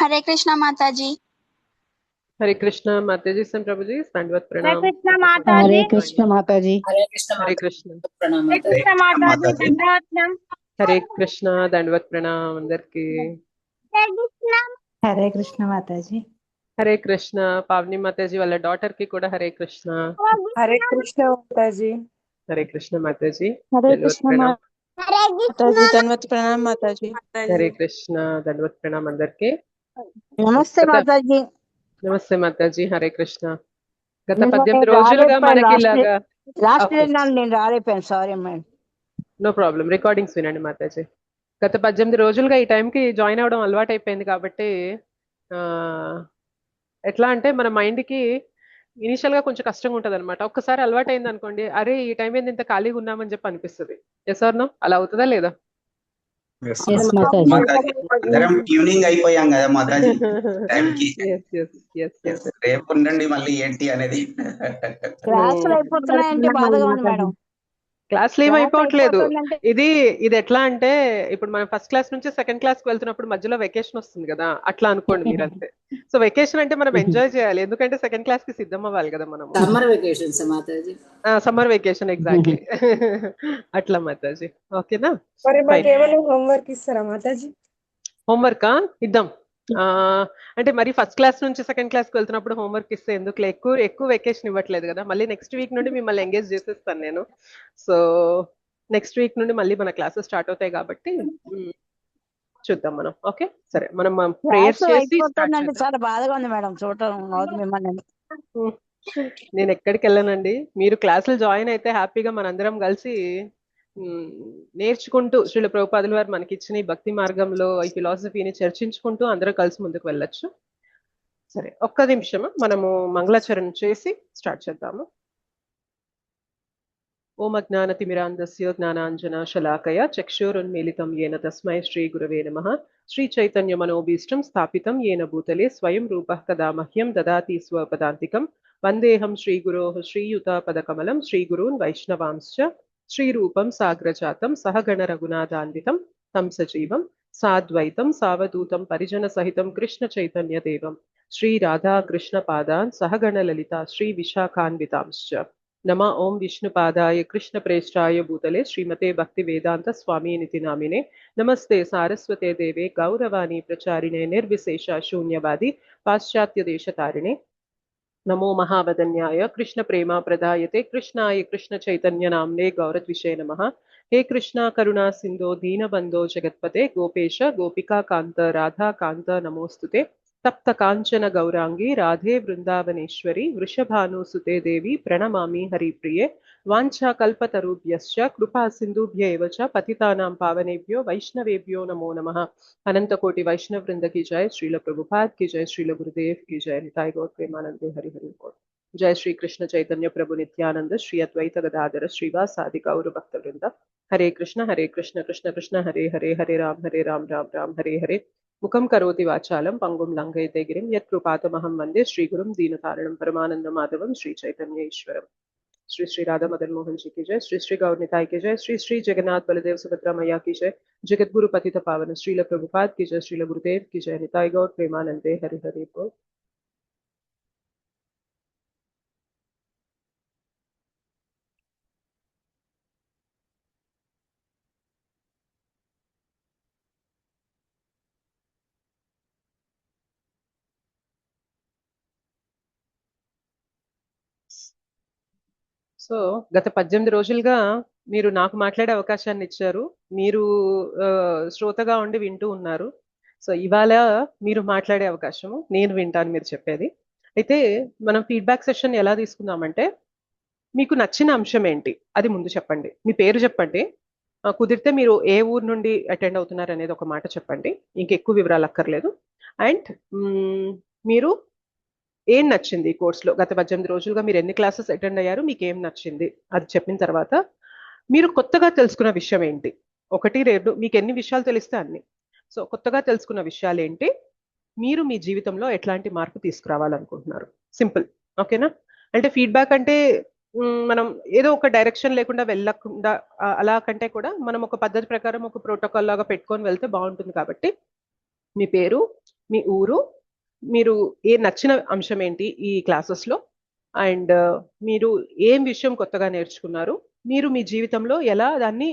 हरे कृष्णा माता जी। हरे कृष्णा माता जी। सन प्रभु जी दंडवत हरे प्रणाम। कृष्णा माता हरे जी। कृष्ण माता जी। हरे कृष्ण हरे माता कृष्ण। प्रणाम हरे माता कृष्णा माता जी దండవత్నం हरे कृष्णा दंडवत प्रणाम अंदर के। हरे कृष्ण माता जी। हरे कृष्णा पावनी माता जी वाला डॉटर की కూడా हरे कृष्णा। हरे कृष्ण माता जी। हरे कृष्ण माता जी हरे दंडवत कृष्ण प्रणाम। माता जी। धन्यवाद प्रणाम माता जी। हरे कृष्णा दंडवत प्रणाम अंदर के। నమస్తే మాతాజీ. నమస్తే మాతాజీ. హరే కృష్ణ. గత నిన్న 18 నేను రోజులుగా రాలేకపోయాను. మనకి ఇలాగా లాస్ట్ ఓకే, నిన్న నేను రాలేకపోయాను. Sorry madam. No problem. Recordings వినండి మాతాజీ. గత 18 రోజులుగా ఈ టైంకి జాయిన్ అవ్వడం అలవాటు అయిపోయింది కాబట్టి ఆ, ఎట్లా అంటే మన మైండ్కి ఇనిషియల్ గా కొంచెం కష్టంగా ఉంటది అనమాట. ఒక్కసారి అలవాటు అయింది అనుకోండి, అరే ఈ టైం ఏంది ఇంత ఖాళీగా ఉన్నామని చెప్పి అనిపిస్తుంది. Yes or no? అలా అవుతుందా లేదా? ఎస్ ఎస్ మాతాజీ. మాతాజీ. అందరం ట్యూనింగ్ అయిపోయాం కదా మాతాజీ టైంకి. Yes yes yes yes. రేపు ఉండండి మళ్ళీ ఏంటి అనేది. క్లాసులు అయిపోతున్నాయంటే బాధగా ఉంది మేడం. క్లాస్లు ఏం క్లాస్ అయిపోవట్లేదు. అయిపోతుందంటే ఇది ఇది ఎట్లా అంటే ఇప్పుడు మనం ఫస్ట్ క్లాస్ నుంచి సెకండ్ క్లాస్ కి వెళ్తున్నప్పుడు మధ్యలో వెకేషన్ వస్తుంది కదా, అట్లా అనుకోండి మీరు అంతే. సో వెకేషన్ అంటే మనం ఎంజాయ్ చేయాలి, ఎందుకంటే సెకండ్ క్లాస్ కి సిద్ధం అవ్వాలి కదా మనము. समर वेकेशन से माता जी। Summer vacation exactly. అట్లా మాతాజీ. ఓకేనా? మరి ఫైన్. మాకేమైనా హోంవర్క్ ఇస్తారా మాతాజీ? హోంవర్కా ఇద్దాం. ఆ, అంటే మరి ఫస్ట్ క్లాస్ నుంచి సెకండ్ క్లాస్ కి వెళ్తున్నప్పుడు హోంవర్క్ ఇస్తే ఎందుకు? ఎక్కువ ఎక్కువ వెకేషన్ ఇవ్వట్లేదు కదా, మళ్ళీ నెక్స్ట్ వీక్ నుండి మిమ్మల్ని ఎంగేజ్ చేసేస్తాను నేను. సో నెక్స్ట్ వీక్ నుండి మళ్ళీ మన క్లాసెస్ స్టార్ట్ అవుతాయి కాబట్టి చూద్దాం మనం. ఓకే సరే, మనం ప్రేయర్ క్లాస్ చేసి స్టార్ట్ అయిపోతుందంటే చేద్దాం. చాలా బాధగా ఉంది మేడం. చూడటం అవుతుంది మిమ్మల్ని. ఉమ్, నేను ఎక్కడికి వెళ్ళానండి. మీరు క్లాసులు జాయిన్ అయితే హ్యాపీగా మనందరం కలిసి ఉమ్, నేర్చుకుంటూ శ్రీల ప్రభుపాదుల వారు మనకి ఇచ్చిన ఈ భక్తి మార్గంలో ఈ ఫిలాసఫీని చర్చించుకుంటూ అందరూ కలిసి ముందుకు వెళ్ళొచ్చు. సరే, ఒక్క నిమిషం మనము మంగళాచరణ చేసి స్టార్ట్ చేద్దాము. ఓం అజ్ఞానతిమిరాంధస్య జ్ఞానాంజనశలాకయ చక్షురున్మీలితం येन తస్మై శ్రీగురవే నమః. శ్రీచైతన్యమనోభీష్టం స్థాపితం येन భూతలే స్వయం రూపः కదా మహ్యం దదాతి స్వపదాంతికం. వందేహం శ్రీగురోః శ్రీయుతాపదకమలం శ్రీగురూన్ వైష్ణవాంశ్చ శ్రీరూపం సాగ్రజాతం సహగణ రఘునాథాన్వితం తం సజీవం సాద్వైతం సావధూతం పరిజన సహితం కృష్ణ చైతన్య దేవం శ్రీరాధా కృష్ణ పాదాన్ సహగణ లలిత శ్రీ విశాఖాన్వితాంశ్చ. नमः ओम विष्णुपादाय कृष्णप्रेष्ठाय भूतले श्रीमते भक्तिवेदांत स्वामी निति नामिने नमस्ते सारस्वते देवे गौरवाणी प्रचारिणे निर्विशेष शून्यवादी पाश्चात्य देशतारिणे नमो महावदन्याय कृष्ण प्रेमा प्रदायते कृष्णाय कृष्ण चैतन्य नामने गौरद्विषे नमः. हे कृष्णा करुणा सिंधो दीनबंधो जगत्पते गोपेश गोपिका कांत राधा कांत नमोस्तुते. तप्त कांचन गौरांगी राधे वृंदावनेश्वरी वृषभानुसुते देवी प्रणमामि हरिप्रिये. वाञ्छाकल्पतरुभ्यश्च कृपा सिन्धुभ्य एव च पतितानां पावनेभ्यो वैष्णवेभ्यो नमो नमः. अनंत कोटि वैष्णव वृंद की जय, श्रील प्रभुपाद की जय, श्रील गुरुदेव की जय, निताय गौर प्रेमानंदे हरि हरि बोल। जय श्री कृष्ण चैतन्य प्रभु नित्यानंद श्री अद्वैत गदाधर श्रीवासादि गौर भक्त वृंद। हरे कृष्ण कृष्ण कृष्ण हरे हरे, हरे राम राम राम हरे हरे। मुखं करोति वाचालं पंगुं लंघयते गिरिं यत्कृपातमहं वन्दे श्रीगुरुं दीनतारिणं परमानन्दमाधवं श्रीचैतन्येश्वरम्। श्री श्री राधा मदन मोहन जी की जय, श्री श्री गौर निताय की जय, श्री श्री जगन्नाथ बलदेव सुभद्रा मैया की जय, जगत गुरु पतित पावन श्रील प्रभुपाद की जय, श्रील गुरुदेव की जय, निताय गौर प्रेमानंदे हरि हरि बोल। సో గత 18 రోజులుగా మీరు నాకు మాట్లాడే అవకాశాన్ని ఇచ్చారు. మీరు శ్రోతగా ఉండి వింటూ ఉన్నారు. సో ఇవాళ మీరు మాట్లాడే అవకాశము నేను వింటాను మీరు చెప్పేది. అయితే మనం ఫీడ్బ్యాక్ సెషన్ ఎలా తీసుకుందామంటే, మీకు నచ్చిన అంశం ఏంటి అది ముందు చెప్పండి. మీ పేరు చెప్పండి. కుదిరితే మీరు ఏ ఊరు నుండి అటెండ్ అవుతున్నారు అనేది ఒక మాట చెప్పండి. ఇంకెక్కువ వివరాలు అక్కర్లేదు. అండ్ మీరు ఏం నచ్చింది ఈ కోర్సులో? గత 18 రోజులుగా మీరు ఎన్ని క్లాసెస్ అటెండ్ అయ్యారు, మీకు ఏం నచ్చింది అది చెప్పిన తర్వాత మీరు కొత్తగా తెలుసుకున్న విషయం ఏంటి? 1, 2 మీకు ఎన్ని విషయాలు తెలిస్తే అన్ని. సో కొత్తగా తెలుసుకున్న విషయాలు ఏంటి, మీరు మీ జీవితంలో ఎట్లాంటి మార్పు తీసుకురావాలనుకుంటున్నారు? సింపుల్. ఓకేనా? అంటే ఫీడ్బ్యాక్ అంటే మనం ఏదో ఒక డైరెక్షన్ లేకుండా వెళ్ళకుండా అలా కంటే కూడా మనం ఒక పద్ధతి ప్రకారం ఒక ప్రోటోకాల్ లాగా పెట్టుకొని వెళ్తే బాగుంటుంది. కాబట్టి మీ పేరు, మీ ఊరు, మీరు నచ్చిన అంశం ఏంటి ఈ క్లాసెస్లో, అండ్ మీరు ఏం విషయం కొత్తగా నేర్చుకున్నారు, మీరు మీ జీవితంలో ఎలా దాన్ని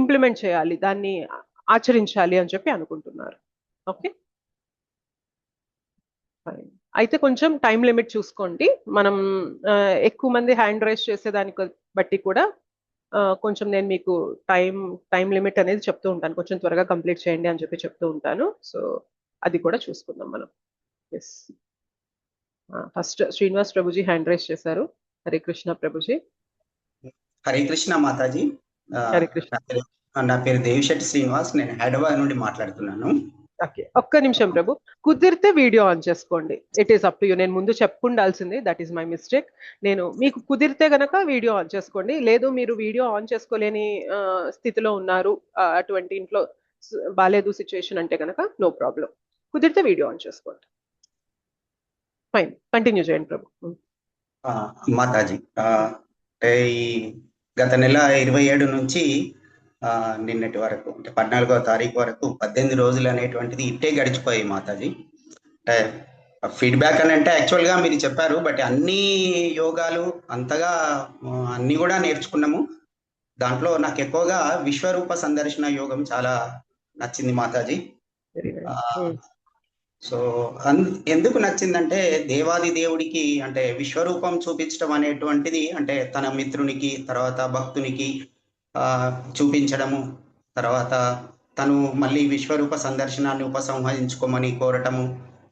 ఇంప్లిమెంట్ చేయాలి, దాన్ని ఆచరించాలి అని చెప్పి అనుకుంటున్నారు. ఓకే, అయితే కొంచెం టైం లిమిట్ చూసుకోండి. మనం ఎక్కువ మంది హ్యాండ్ రైజ్ చేసేదానికి బట్టి కూడా కొంచెం నేను మీకు టైం లిమిట్ అనేది చెప్తూ ఉంటాను. కొంచెం త్వరగా కంప్లీట్ చేయండి అని చెప్పి చెప్తూ ఉంటాను. సో అది కూడా చూసుకుందాం మనం. Yes, first Srinivas Prabhuji hand raise చేశారు. హరే కృష్ణ ప్రభుజీ. హరే కృష్ణ మాతాజీ. హరే కృష్ణ. నా పేరు దేవిశెట్టి శ్రీనివాస్, నేను హైదరాబాద్ నుండి మాట్లాడుతున్నాను. ఓకే, ఒక్క నిమిషం ప్రభు, కుదిరితే వీడియో ఆన్ చేసుకోండి. It is up to you. నేను ముందు చెప్పుండాల్సింది, దట్ ఈస్ మై మిస్టేక్. నేను మీకు కుదిరితే గనక వీడియో ఆన్ చేసుకోండి, లేదు మీరు వీడియో ఆన్ చేసుకోలేని స్థితిలో ఉన్నారు, అటువంటి ఇంట్లో బాలేదు సిచ్యుయేషన్ అంటే గనక నో ప్రాబ్లం, కుదిరితే వీడియో ఆన్ చేసుకోండి. ఫైన్, కంటిన్యూ చేయండి ప్రభు. మాతాజీ, ఈ గత నెల 27 నుంచి నిన్నటి వరకు, అంటే 14వ తారీఖు వరకు 18 రోజులు అనేటువంటిది ఇట్టే గడిచిపోయాయి మాతాజీ. అంటే ఫీడ్బ్యాక్ అని అంటే యాక్చువల్గా మీరు చెప్పారు, బట్ అన్ని యోగాలు అంతగా అన్ని కూడా నేర్చుకున్నాము. దాంట్లో నాకు ఎక్కువగా విశ్వరూప సందర్శన యోగం చాలా నచ్చింది మాతాజీ. సో ఎందుకు నచ్చిందంటే, దేవాది దేవుడికి అంటే విశ్వరూపం చూపించడం అనేటువంటిది, అంటే తన మిత్రునికి తర్వాత భక్తునికి చూపించడము, తర్వాత తను మళ్ళీ విశ్వరూప సందర్శనాన్ని ఉపసంహరించుకోమని కోరటము,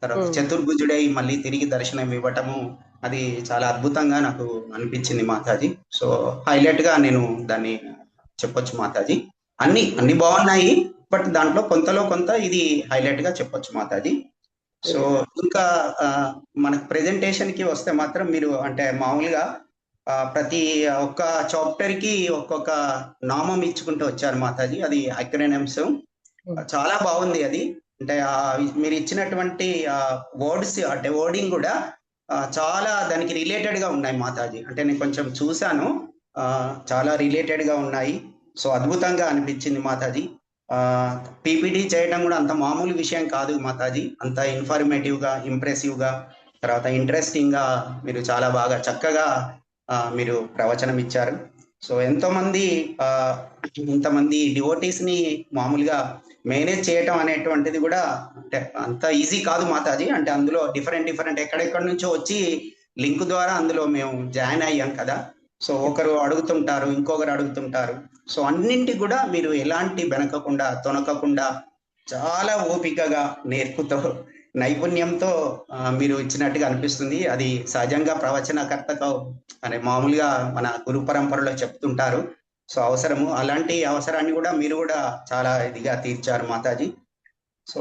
తర్వాత చతుర్భుజుడై మళ్ళీ తిరిగి దర్శనం ఇవ్వటము, అది చాలా అద్భుతంగా నాకు అనిపించింది మాతాజీ. సో హైలైట్ గా నేను దాన్ని చెప్పొచ్చు మాతాజీ. అన్ని బాగున్నాయి, బట్ దాంట్లో కొంతలో కొంత ఇది హైలైట్ గా చెప్పొచ్చు మాతాజీ. సో ఇంకా మనకు ప్రెజెంటేషన్ కి వస్తే మాత్రం మీరు అంటే మామూలుగా ప్రతి ఒక్క చాప్టర్ కి ఒక్కొక్క నామం ఇచ్చుకుంటూ వచ్చారు మాతాజీ. అది అక్రోనిమ్స్, చాలా బాగుంది అది. అంటే మీరు ఇచ్చినటువంటి వర్డ్స్ అంటే వర్డింగ్ కూడా చాలా దానికి రిలేటెడ్ గా ఉన్నాయి మాతాజీ. అంటే నేను కొంచెం చూశాను, చాలా రిలేటెడ్ గా ఉన్నాయి. సో అద్భుతంగా అనిపించింది మాతాజీ. పీపీటీ చేయడం కూడా అంత మామూలు విషయం కాదు మాతాజీ. అంత ఇన్ఫర్మేటివ్ గా, ఇంప్రెసివ్ గా, తర్వాత ఇంట్రెస్టింగ్ గా మీరు చాలా బాగా చక్కగా మీరు ప్రవచనం ఇచ్చారు. సో ఇంతమంది డివోటీస్ ని మామూలుగా మేనేజ్ చేయటం అనేటువంటిది కూడా అంటే అంత ఈజీ కాదు మాతాజీ. అంటే అందులో డిఫరెంట్ ఎక్కడెక్కడి నుంచో వచ్చి లింక్ ద్వారా అందులో మేము జాయిన్ అయ్యాం కదా. సో ఒకరు అడుగుతుంటారు, ఇంకొకరు అడుగుతుంటారు. సో అన్నింటి కూడా మీరు ఎలాంటి వెనకకుండా తొనకకుండా చాలా ఓపికగా నేర్పుతో నైపుణ్యంతో మీరు ఇచ్చినట్టుగా అనిపిస్తుంది. అది సహజంగా ప్రవచనకర్తకు అనే మామూలుగా మన గురు పరంపరలో చెప్తుంటారు. సో అలాంటి అవసరాన్ని కూడా మీరు కూడా చాలా ఇదిగా తీర్చారు మాతాజీ. సో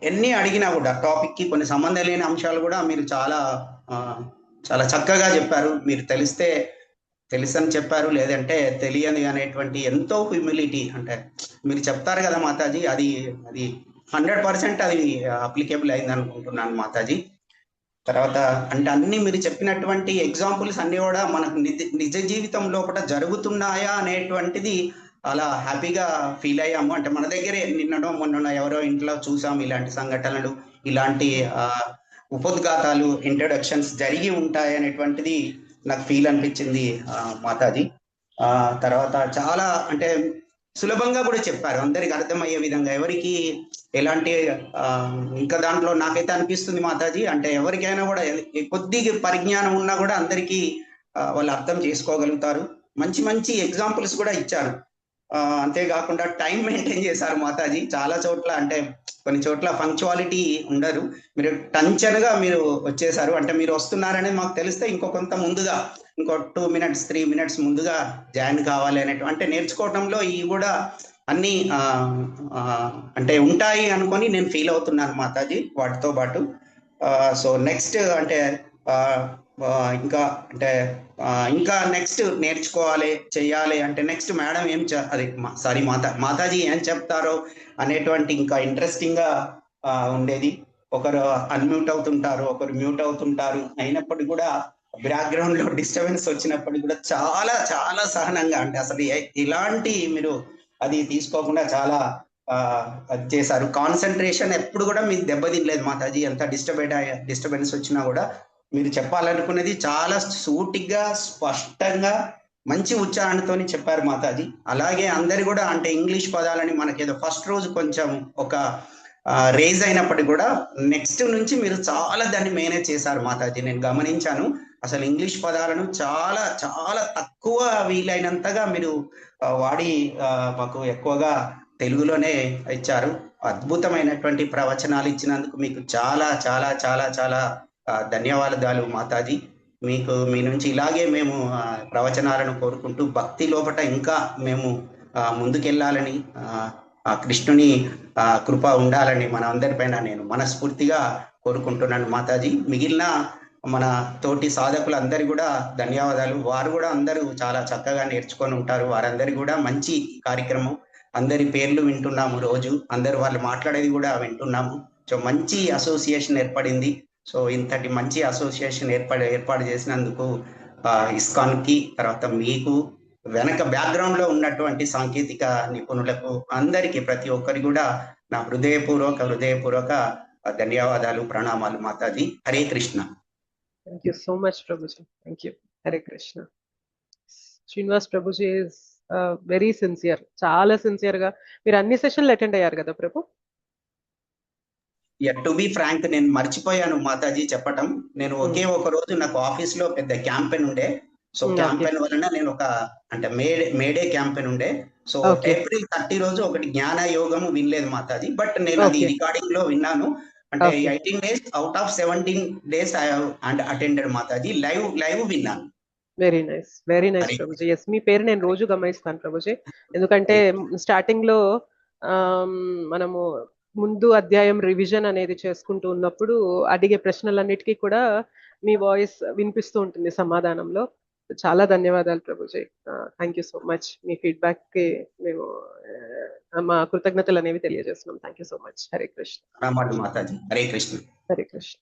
ఎన్ని అడిగినా కూడా టాపిక్ కి కొన్ని సంబంధం లేని అంశాలు కూడా మీరు చాలా చక్కగా చెప్పారు. మీరు తెలుసని చెప్పారు, లేదంటే తెలియని అనేటువంటి ఎంతో హ్యూమిలిటీ, అంటే మీరు చెప్తారు కదా మాతాజీ, అది 100% అది అప్లికేబుల్ అయింది అనుకుంటున్నాను మాతాజీ. తర్వాత అంటే అన్ని మీరు చెప్పినటువంటి ఎగ్జాంపుల్స్ అన్ని కూడా మనకు నిజ జీవితం లోపల జరుగుతున్నాయా అనేటువంటిది అలా హ్యాపీగా ఫీల్ అయ్యాము. అంటే మన దగ్గరే నిన్ననో మొన్ననో ఎవరో ఇంట్లో చూసాము ఇలాంటి సంఘటనలు, ఇలాంటి ఉపోద్ఘాతాలు, ఇంట్రొడక్షన్స్ జరిగి ఉంటాయి అనేటువంటిది నాకు ఫీల్ అనిపించింది మాతాజీ. తర్వాత చాలా అంటే సులభంగా కూడా చెప్పారు, అందరికి అర్థమయ్యే విధంగా, ఎవరికి ఎలాంటి ఇంకా దాంట్లో నాకైతే అనిపిస్తుంది మాతాజీ, అంటే ఎవరికైనా కూడా కొద్దిగా పరిజ్ఞానం ఉన్నా కూడా అందరికీ వాళ్ళు అర్థం చేసుకోగలుగుతారు. మంచి ఎగ్జాంపుల్స్ కూడా ఇచ్చారు. అంతేకాకుండా టైం మెయింటైన్ చేశారు మాతాజీ. చాలా చోట్ల అంటే కొన్ని చోట్ల పంక్చువాలిటీ ఉండరు, మీరు టంచనగా మీరు వచ్చేసారు. అంటే మీరు వస్తున్నారనేది మాకు తెలిస్తే కొంత ముందుగా, ఇంకో 2 minutes 3 minutes ముందుగా జాయిన్ కావాలి అనేటువంటి, అంటే నేర్చుకోవడంలో ఇవి కూడా అన్ని అంటే ఉంటాయి అనుకొని నేను ఫీల్ అవుతున్నాను మాతాజీ వాటితో పాటు. సో నెక్స్ట్ అంటే ఇంకా నెక్స్ట్ నేర్చుకోవాలి, చెయ్యాలి అంటే నెక్స్ట్ మేడం మాతాజీ ఏం చెప్తారో అనేటువంటి ఇంకా ఇంట్రెస్టింగ్ గా ఉండేది. ఒకరు అన్మ్యూట్ అవుతుంటారు, ఒకరు మ్యూట్ అవుతుంటారు, అయినప్పటికీ కూడా బ్యాక్గ్రౌండ్ లో డిస్టర్బెన్స్ వచ్చినప్పటికీ కూడా చాలా సహనంగా, అంటే అసలు ఇలాంటి మీరు అది తీసుకోకుండా చాలా అది చేశారు. కాన్సన్ట్రేషన్ ఎప్పుడు కూడా మీకు దెబ్బతినలేదు మాతాజీ. ఎంత డిస్టర్బెన్స్ వచ్చినా కూడా మీరు చెప్పాలనుకున్నది చాలా సూటిగా, స్పష్టంగా, మంచి ఉచ్చారణతోని చెప్పారు మాతాజీ. అలాగే అందరు కూడా అంటే ఇంగ్లీష్ పదాలని మనకేదో ఫస్ట్ రోజు కొంచెం ఒక రేజ్ అయినప్పటికీ కూడా నెక్స్ట్ నుంచి మీరు చాలా దాన్ని మేనేజ్ చేశారు మాతాజీ. నేను గమనించాను. అసలు ఇంగ్లీష్ పదాలను చాలా చాలా తక్కువ వీలైనంతగా మీరు వాడి మాకు ఎక్కువగా తెలుగులోనే ఇచ్చారు. అద్భుతమైనటువంటి ప్రవచనాలు ఇచ్చినందుకు మీకు చాలా చాలా చాలా చాలా ధన్యవాదాలు మాతాజీ. మీకు మీ నుంచి ఇలాగే మేము ప్రవచనాలను కోరుకుంటూ భక్తి లోపట ఇంకా మేము ముందుకెళ్ళాలని, ఆ కృష్ణుని కృప ఉండాలని మన అందరిపైన నేను మనస్ఫూర్తిగా కోరుకుంటున్నాను మాతాజీ. మిగిలిన మన తోటి సాధకులందరి కూడా ధన్యవాదాలు. వారు కూడా అందరూ చాలా చక్కగా నేర్చుకొని ఉంటారు. వారందరి కూడా మంచి కార్యక్రమం. అందరి పేర్లు వింటున్నాము రోజు, అందరు వాళ్ళు మాట్లాడేది కూడా వింటున్నాము. సో మంచి అసోసియేషన్ ఏర్పడింది. సో ఇంతటి మంచి అసోసియేషన్ ఏర్పాటు చేసినందుకు ఇస్కాన్ కి, తర్వాత మీకు వెనక బ్యాక్గ్రౌండ్ లో ఉన్నటువంటి సాంకేతిక నిపుణులకు అందరికీ ప్రతి ఒక్కరికి కూడా నా హృదయపూర్వక ధన్యవాదాలు, ప్రణామాలు Mataji. Hare Krishna. Thank you so much, Prabhuji. Thank you. Hare Krishna. Srinivas Prabhuji is very sincere. చాలా సిన్సియర్ గా మీరు అన్ని సెషన్లు అటెండ్ అయ్యారు కదా ప్రభు? టు బి ఫ్రాంక్, నేను మర్చిపోయాను మాతాజీ చెప్పటం. నేను ఒకే ఒక రోజు నాకు ఆఫీస్ లో పెద్ద క్యాంపెయిన్ ఉండే. సో క్యాంపెయిన్ వలన నేను ఒక అంటే మేడే క్యాంపెయిన్ ఉండే. సో ఏప్రిల్ 30 రోజు ఒకటి జ్ఞాన యోగం వినలేదు మాతాజీ. బట్ నేను అది రికార్డింగ్ లో విన్నాను. అంటే 18 days out of 17 days I have attended Mataji. Live విన్నాను. Very nice Prabhuji. ఎస్, మీ పేరు నేను రోజు గమనిస్తాను ప్రభుజీ. ఎందుకంటే స్టార్టింగ్ లో మనము ముందు అధ్యాయం రివిజన్ అనేది చేసుకుంటూ ఉన్నప్పుడు అడిగే ప్రశ్నలన్నిటికీ కూడా మీ వాయిస్ వినిపిస్తూ ఉంటుంది సమాధానంలో. చాలా ధన్యవాదాలు Prabhuji. Thank you so much. Me feedback కి మేము మా కృతజ్ఞతలు అనేవి తెలియజేస్తున్నాం. Thank you so much. Hare Krishna. మాతాజీ. హరే కృష్ణ. హరే కృష్ణ.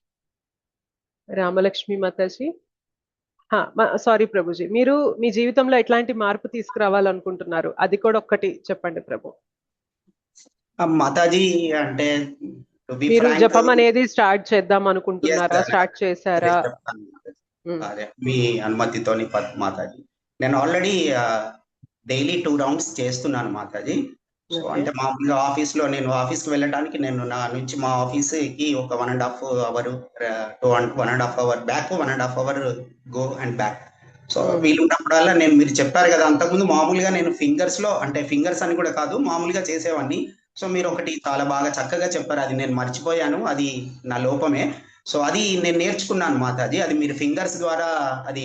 రామలక్ష్మి మాతాజీ. సారీ ప్రభుజీ, మీరు మీ జీవితంలో ఎట్లాంటి మార్పు తీసుకురావాలనుకుంటున్నారు అది కూడా ఒక్కటి చెప్పండి ప్రభు. మాతాజీ అంటే మీరు జపం అనేది స్టార్ట్ చేద్దాం అనుకుంటున్నారా? స్టార్ట్ చేశారా? అదే మీ అనుమతితోని మాతాజీ. నేను ఆల్రెడీ డైలీ 2 rounds చేస్తున్నాను మాతాజీ. సో అంటే మామూలుగా నేను ఆఫీస్కి వెళ్ళడానికి నేను నా నుంచి మా ఆఫీస్కి ఒక 1.5 hour 1.5 hour back, 1.5 hour go and back. So వీలు ఉన్నప్పుడల్లా మీరు చెప్పారు కదా, అంతకుముందు మామూలుగా నేను ఫింగర్స్ అని కూడా కాదు, మామూలుగా చేసేవాడిని. సో మీరు ఒకటి చాలా బాగా చక్కగా చెప్పారు, అది నేను మర్చిపోయాను, అది నా లోపమే. సో అది నేను నేర్చుకున్నాను మాతాజీ. అది మీరు ఫింగర్స్ ద్వారా అది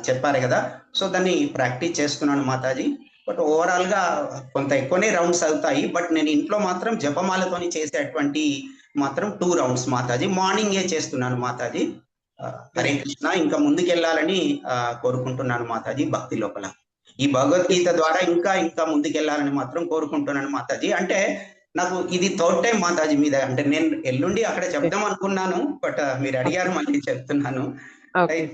చెప్పారు కదా, సో దాన్ని ప్రాక్టీస్ చేస్తున్నాను మాతాజీ. బట్ ఓవరాల్ గా కొంత ఎక్కువనే రౌండ్స్ అవుతాయి. బట్ నేను ఇంట్లో మాత్రం జపమాలతోని చేసేటువంటి మాత్రం 2 rounds మాతాజీ. మార్నింగే చేస్తున్నాను మాతాజీ. హరే కృష్ణ. ఇంకా ముందుకెళ్ళాలని కోరుకుంటున్నాను మాతాజీ భక్తి లోపల. ఈ భగవద్గీత ద్వారా ఇంకా ముందుకెళ్ళాలని మాత్రం కోరుకుంటున్నాను మాతాజీ. అంటే నాకు ఇది 3rd time మాతాజీ మీద, అంటే నేను ఎల్లుండి అక్కడ చెప్దాం అనుకున్నాను, బట్ మీరు అడిగారు మళ్ళీ చెప్తున్నాను.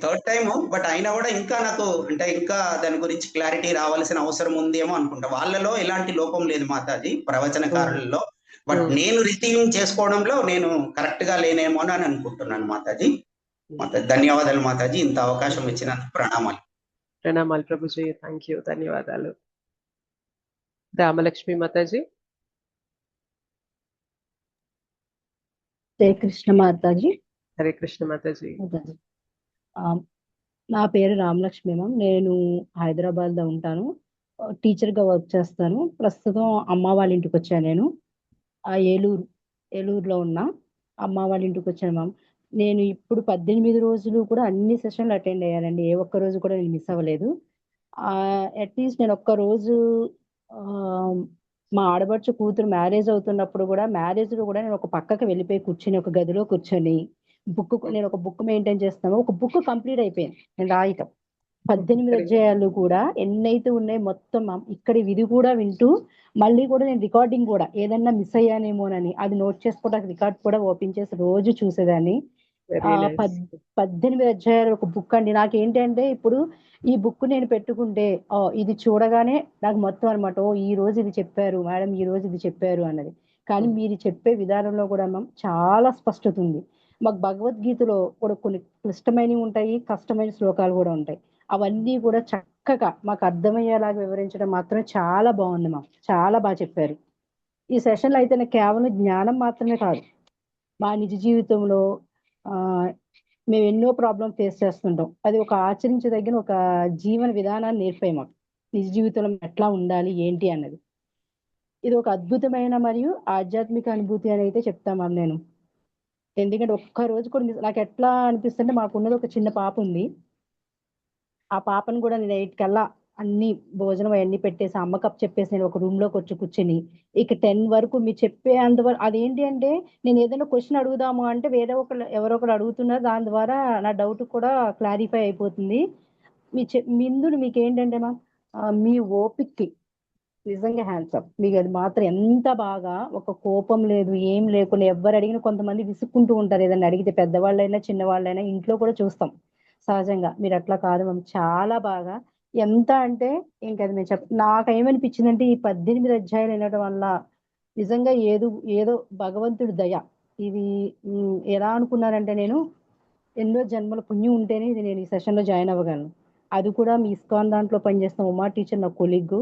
3rd time, బట్ అయినా కూడా ఇంకా నాకు అంటే ఇంకా దాని గురించి క్లారిటీ రావాల్సిన అవసరం ఉందేమో అనుకుంటా. వాళ్ళలో ఎలాంటి లోపం లేదు మాతాజీ, ప్రవచనకారులలో. బట్ నేను రిసీవింగ్ చేసుకోవడంలో నేను కరెక్ట్ గా లేనేమో అని అనుకుంటున్నాను మాతాజీ. ధన్యవాదాలు మాతాజీ, ఇంత అవకాశం ఇచ్చినందుకు ప్రణామాలు. ప్రణామాలు ప్రభుజీ. థ్యాంక్ యూ, ధన్యవాదాలు. రామలక్ష్మి మాతాజీ. హరే కృష్ణ మాతాజీ. హరే కృష్ణ మాతాజీ. నా పేరు రామలక్ష్మి మ్యామ్. నేను హైదరాబాద్ లో ఉంటాను, టీచర్ గా వర్క్ చేస్తాను. ప్రస్తుతం అమ్మ వాళ్ళ ఇంటికి వచ్చాను. నేను ఏలూరులో ఉన్నా, అమ్మ వాళ్ళ ఇంటికి వచ్చాను మ్యామ్. నేను ఇప్పుడు 18 రోజులు కూడా అన్ని సెషన్లు అటెండ్ అయ్యానండి. ఏ ఒక్క రోజు కూడా నేను మిస్ అవ్వలేదు. అట్లీస్ట్ నేను ఒక్క రోజు మా ఆడబడుచు కూతురు మ్యారేజ్ అవుతున్నప్పుడు కూడా, మ్యారేజ్ లో కూడా నేను ఒక పక్కకి వెళ్ళిపోయి కూర్చొని, ఒక గదిలో కూర్చొని నేను ఒక బుక్ మెయింటైన్ చేస్తాను. ఒక బుక్ కంప్లీట్ అయిపోయింది నేను రాయటం. 18 అధ్యాయాలు కూడా ఎన్నైతే ఉన్నాయి మొత్తం ఇక్కడ ఇది కూడా వింటూ, మళ్ళీ కూడా నేను రికార్డింగ్ కూడా ఏదన్నా మిస్ అయ్యానేమోనని అది నోట్ చేసుకోవడానికి రికార్డ్ కూడా ఓపెన్ చేసి రోజు చూసేదాన్ని. Very nice. 18 అధ్యాయాలు ఒక బుక్ అండి. నాకేంటంటే ఇప్పుడు ఈ బుక్ నేను పెట్టుకుంటే ఇది చూడగానే నాకు మొత్తం అనమాట, ఈ రోజు ఇది చెప్పారు మేడం, ఈ రోజు ఇది చెప్పారు అన్నది. కానీ మీరు చెప్పే విధానంలో కూడా చాలా స్పష్టత ఉంది. మాకు భగవద్గీతలో కూడా కొన్ని క్లిష్టమైనవి ఉంటాయి, కష్టమైన శ్లోకాలు కూడా ఉంటాయి. అవన్నీ కూడా చక్కగా మాకు అర్థమయ్యేలాగా వివరించడం మాత్రం చాలా బాగుంది. చాలా బాగా చెప్పారు. ఈ సెషన్లో అయితే నాకు కేవలం జ్ఞానం మాత్రమే కాదు, మా నిజ జీవితంలో ఆ మేము ఎన్నో ప్రాబ్లం ఫేస్ చేస్తుంటాం. అది ఒక ఆచరించదగిన ఒక జీవన విధానాన్ని నేర్పాయి మాకు. నిజ జీవితంలో ఎట్లా ఉండాలి ఏంటి అన్నది. ఇది ఒక అద్భుతమైన మరియు ఆధ్యాత్మిక అనుభూతి అని అయితే చెప్తామా నేను. ఎందుకంటే ఒక్క రోజు కూడా నాకు ఎట్లా అనిపిస్తుంటే, మాకున్నది ఒక చిన్న పాప ఉంది. ఆ పాపను కూడా నేను 8 కల్లా అన్ని భోజనం అవన్నీ పెట్టేసి అమ్మకప్ చెప్పేసి నేను ఒక రూమ్ లోకి వచ్చి కూర్చొని ఇక 10 వరకు మీరు చెప్పే అంతవరకు అదేంటి అంటే, నేను ఏదైనా క్వశ్చన్ అడుగుదాము అంటే వేరే ఎవరో ఒకరు అడుగుతున్నారు, దాని ద్వారా నా డౌట్ కూడా క్లారిఫై అయిపోతుంది. ముందు మీకు ఏంటంటే మీ ఓపిక్కి నిజంగా హ్యాండ్సప్. మీకు అది మాత్రం ఎంత బాగా, ఒక కోపం లేదు ఏం లేకుండా ఎవరు అడిగినా, కొంతమంది విసుక్కుంటూ ఉంటారు ఏదైనా అడిగితే, పెద్దవాళ్ళైనా చిన్నవాళ్ళైనా ఇంట్లో కూడా చూస్తాం సహజంగా. మీరు అట్లా కాదు చాలా బాగా. ఎంత అంటే ఇంకా అది నేను నాకేమనిపించిందంటే, ఈ 18 అధ్యాయాలు వినడం వల్ల నిజంగా ఏదో భగవంతుడి దయ ఇది. ఎలా అనుకున్నానంటే, నేను ఎన్నో జన్మల పుణ్యం ఉంటేనే ఇది నేను ఈ సెషన్ లో జాయిన్ అవ్వగలను. అది కూడా మీ ఇస్కాన్ దాంట్లో పనిచేస్తున్న ఉమా టీచర్ నా కొలీగ్,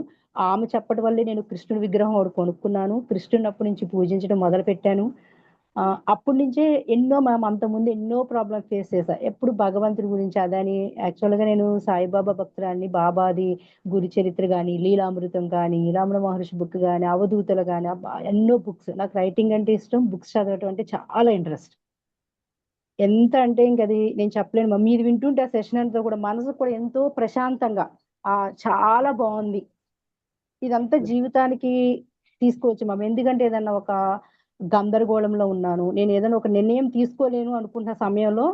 ఆమె చెప్పడం వల్లే నేను కృష్ణుడి విగ్రహం ఒకటి కొనుక్కున్నాను. కృష్ణుని అప్పటి నుంచి పూజించడం మొదలు పెట్టాను. అప్పటి నుంచే ఎన్నో అంతకుముందు ఎన్నో ప్రాబ్లమ్ ఫేస్ చేశా. ఎప్పుడు భగవంతుడి గురించి అదని. యాక్చువల్గా నేను సాయిబాబా భక్తురాన్ని. బాబాది గురు చరిత్ర కానీ, లీలామృతం కానీ, రమణ మహర్షి బుక్ కానీ, అవధూతలు కానీ, ఎన్నో బుక్స్. నాకు రైటింగ్ అంటే ఇష్టం, బుక్స్ చదవటం అంటే చాలా ఇంట్రెస్ట్. ఎంత అంటే ఇంక అది నేను చెప్పలేను. మీరు వింటుంటే ఆ సెషన్ అంతా కూడా మనసు కూడా ఎంతో ప్రశాంతంగా చాలా బాగుంది. ఇదంతా జీవితానికి తీసుకోవచ్చు ఎందుకంటే ఏదన్నా ఒక గందరగోళంలో ఉన్నాను, నేను ఏదైనా ఒక నిర్ణయం తీసుకోలేను అనుకున్న సమయంలో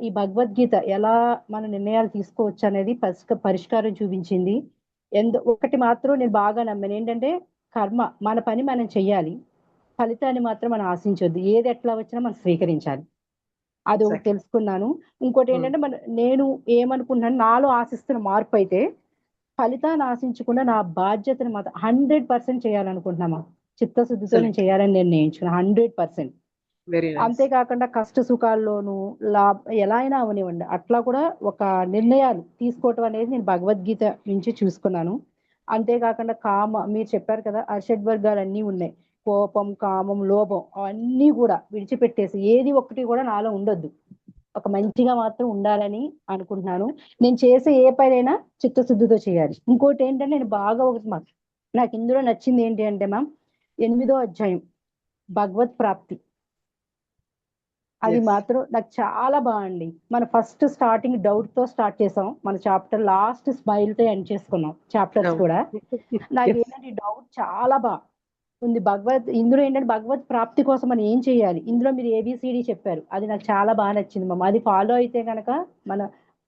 ఈ భగవద్గీత ఎలా మన నిర్ణయాలు తీసుకోవచ్చు అనేది పరిష్కారం చూపించింది. ఒకటి మాత్రం నేను బాగా నమ్మాను, ఏంటంటే కర్మ మన పని మనం చెయ్యాలి, ఫలితాన్ని మాత్రం మనం ఆశించొద్దు. ఏది ఎట్లా వచ్చినా మనం స్వీకరించాలి. అది ఒకటి తెలుసుకున్నాను. ఇంకోటి ఏంటంటే నేను ఏమనుకున్నాను, నాలో ఆశిస్తున్న మార్పు అయితే ఫలితాన్ని ఆశించకుండా నా బాధ్యతను మాత్రం 100% చేయాలనుకుంటున్నామా. చిత్తశుద్ధితో నేను చేయాలని నిర్ణయించుకున్నా 100%. అంతేకాకుండా కష్ట సుఖాల్లోనూ ఎలా అయినా అవనివ్వండి, అట్లా కూడా ఒక నిర్ణయాలు తీసుకోవటం అనేది నేను భగవద్గీత నుంచి చూసుకున్నాను. అంతేకాకుండా మీరు చెప్పారు కదా, అషడ్వర్గాలు అన్నీ ఉన్నాయి. కోపం, కామం, లోభం అవన్నీ కూడా విడిచిపెట్టేసి ఏది ఒక్కటి కూడా నాలో ఉండొద్దు, ఒక మంచిగా మాత్రం ఉండాలని అనుకుంటున్నాను. నేను చేసే ఏ పనైనా చిత్తశుద్ధితో చేయాలి. ఇంకోటి ఏంటంటే నేను బాగా నాకు ఇందులో నచ్చింది ఏంటి అంటే 8వ అధ్యాయం భగవత్ ప్రాప్తి. అది మాత్రం నాకు చాలా బాగుంది. మన ఫస్ట్ స్టార్టింగ్ డౌట్ తో స్టార్ట్ చేసాం, మన చాప్టర్ లాస్ట్ స్మైల్ తో ఎండ్ చేసుకున్నాం చాప్టర్స్ కూడా. నాకు ఏంటంటే డౌట్ చాలా బాగా ఉంది. ఇందులో ఏంటంటే భగవత్ ప్రాప్తి కోసం మనం ఏం చేయాలి, ఇందులో మీరు ABCD చెప్పారు, అది నాకు చాలా బాగా నచ్చింది అది ఫాలో అయితే కనుక మన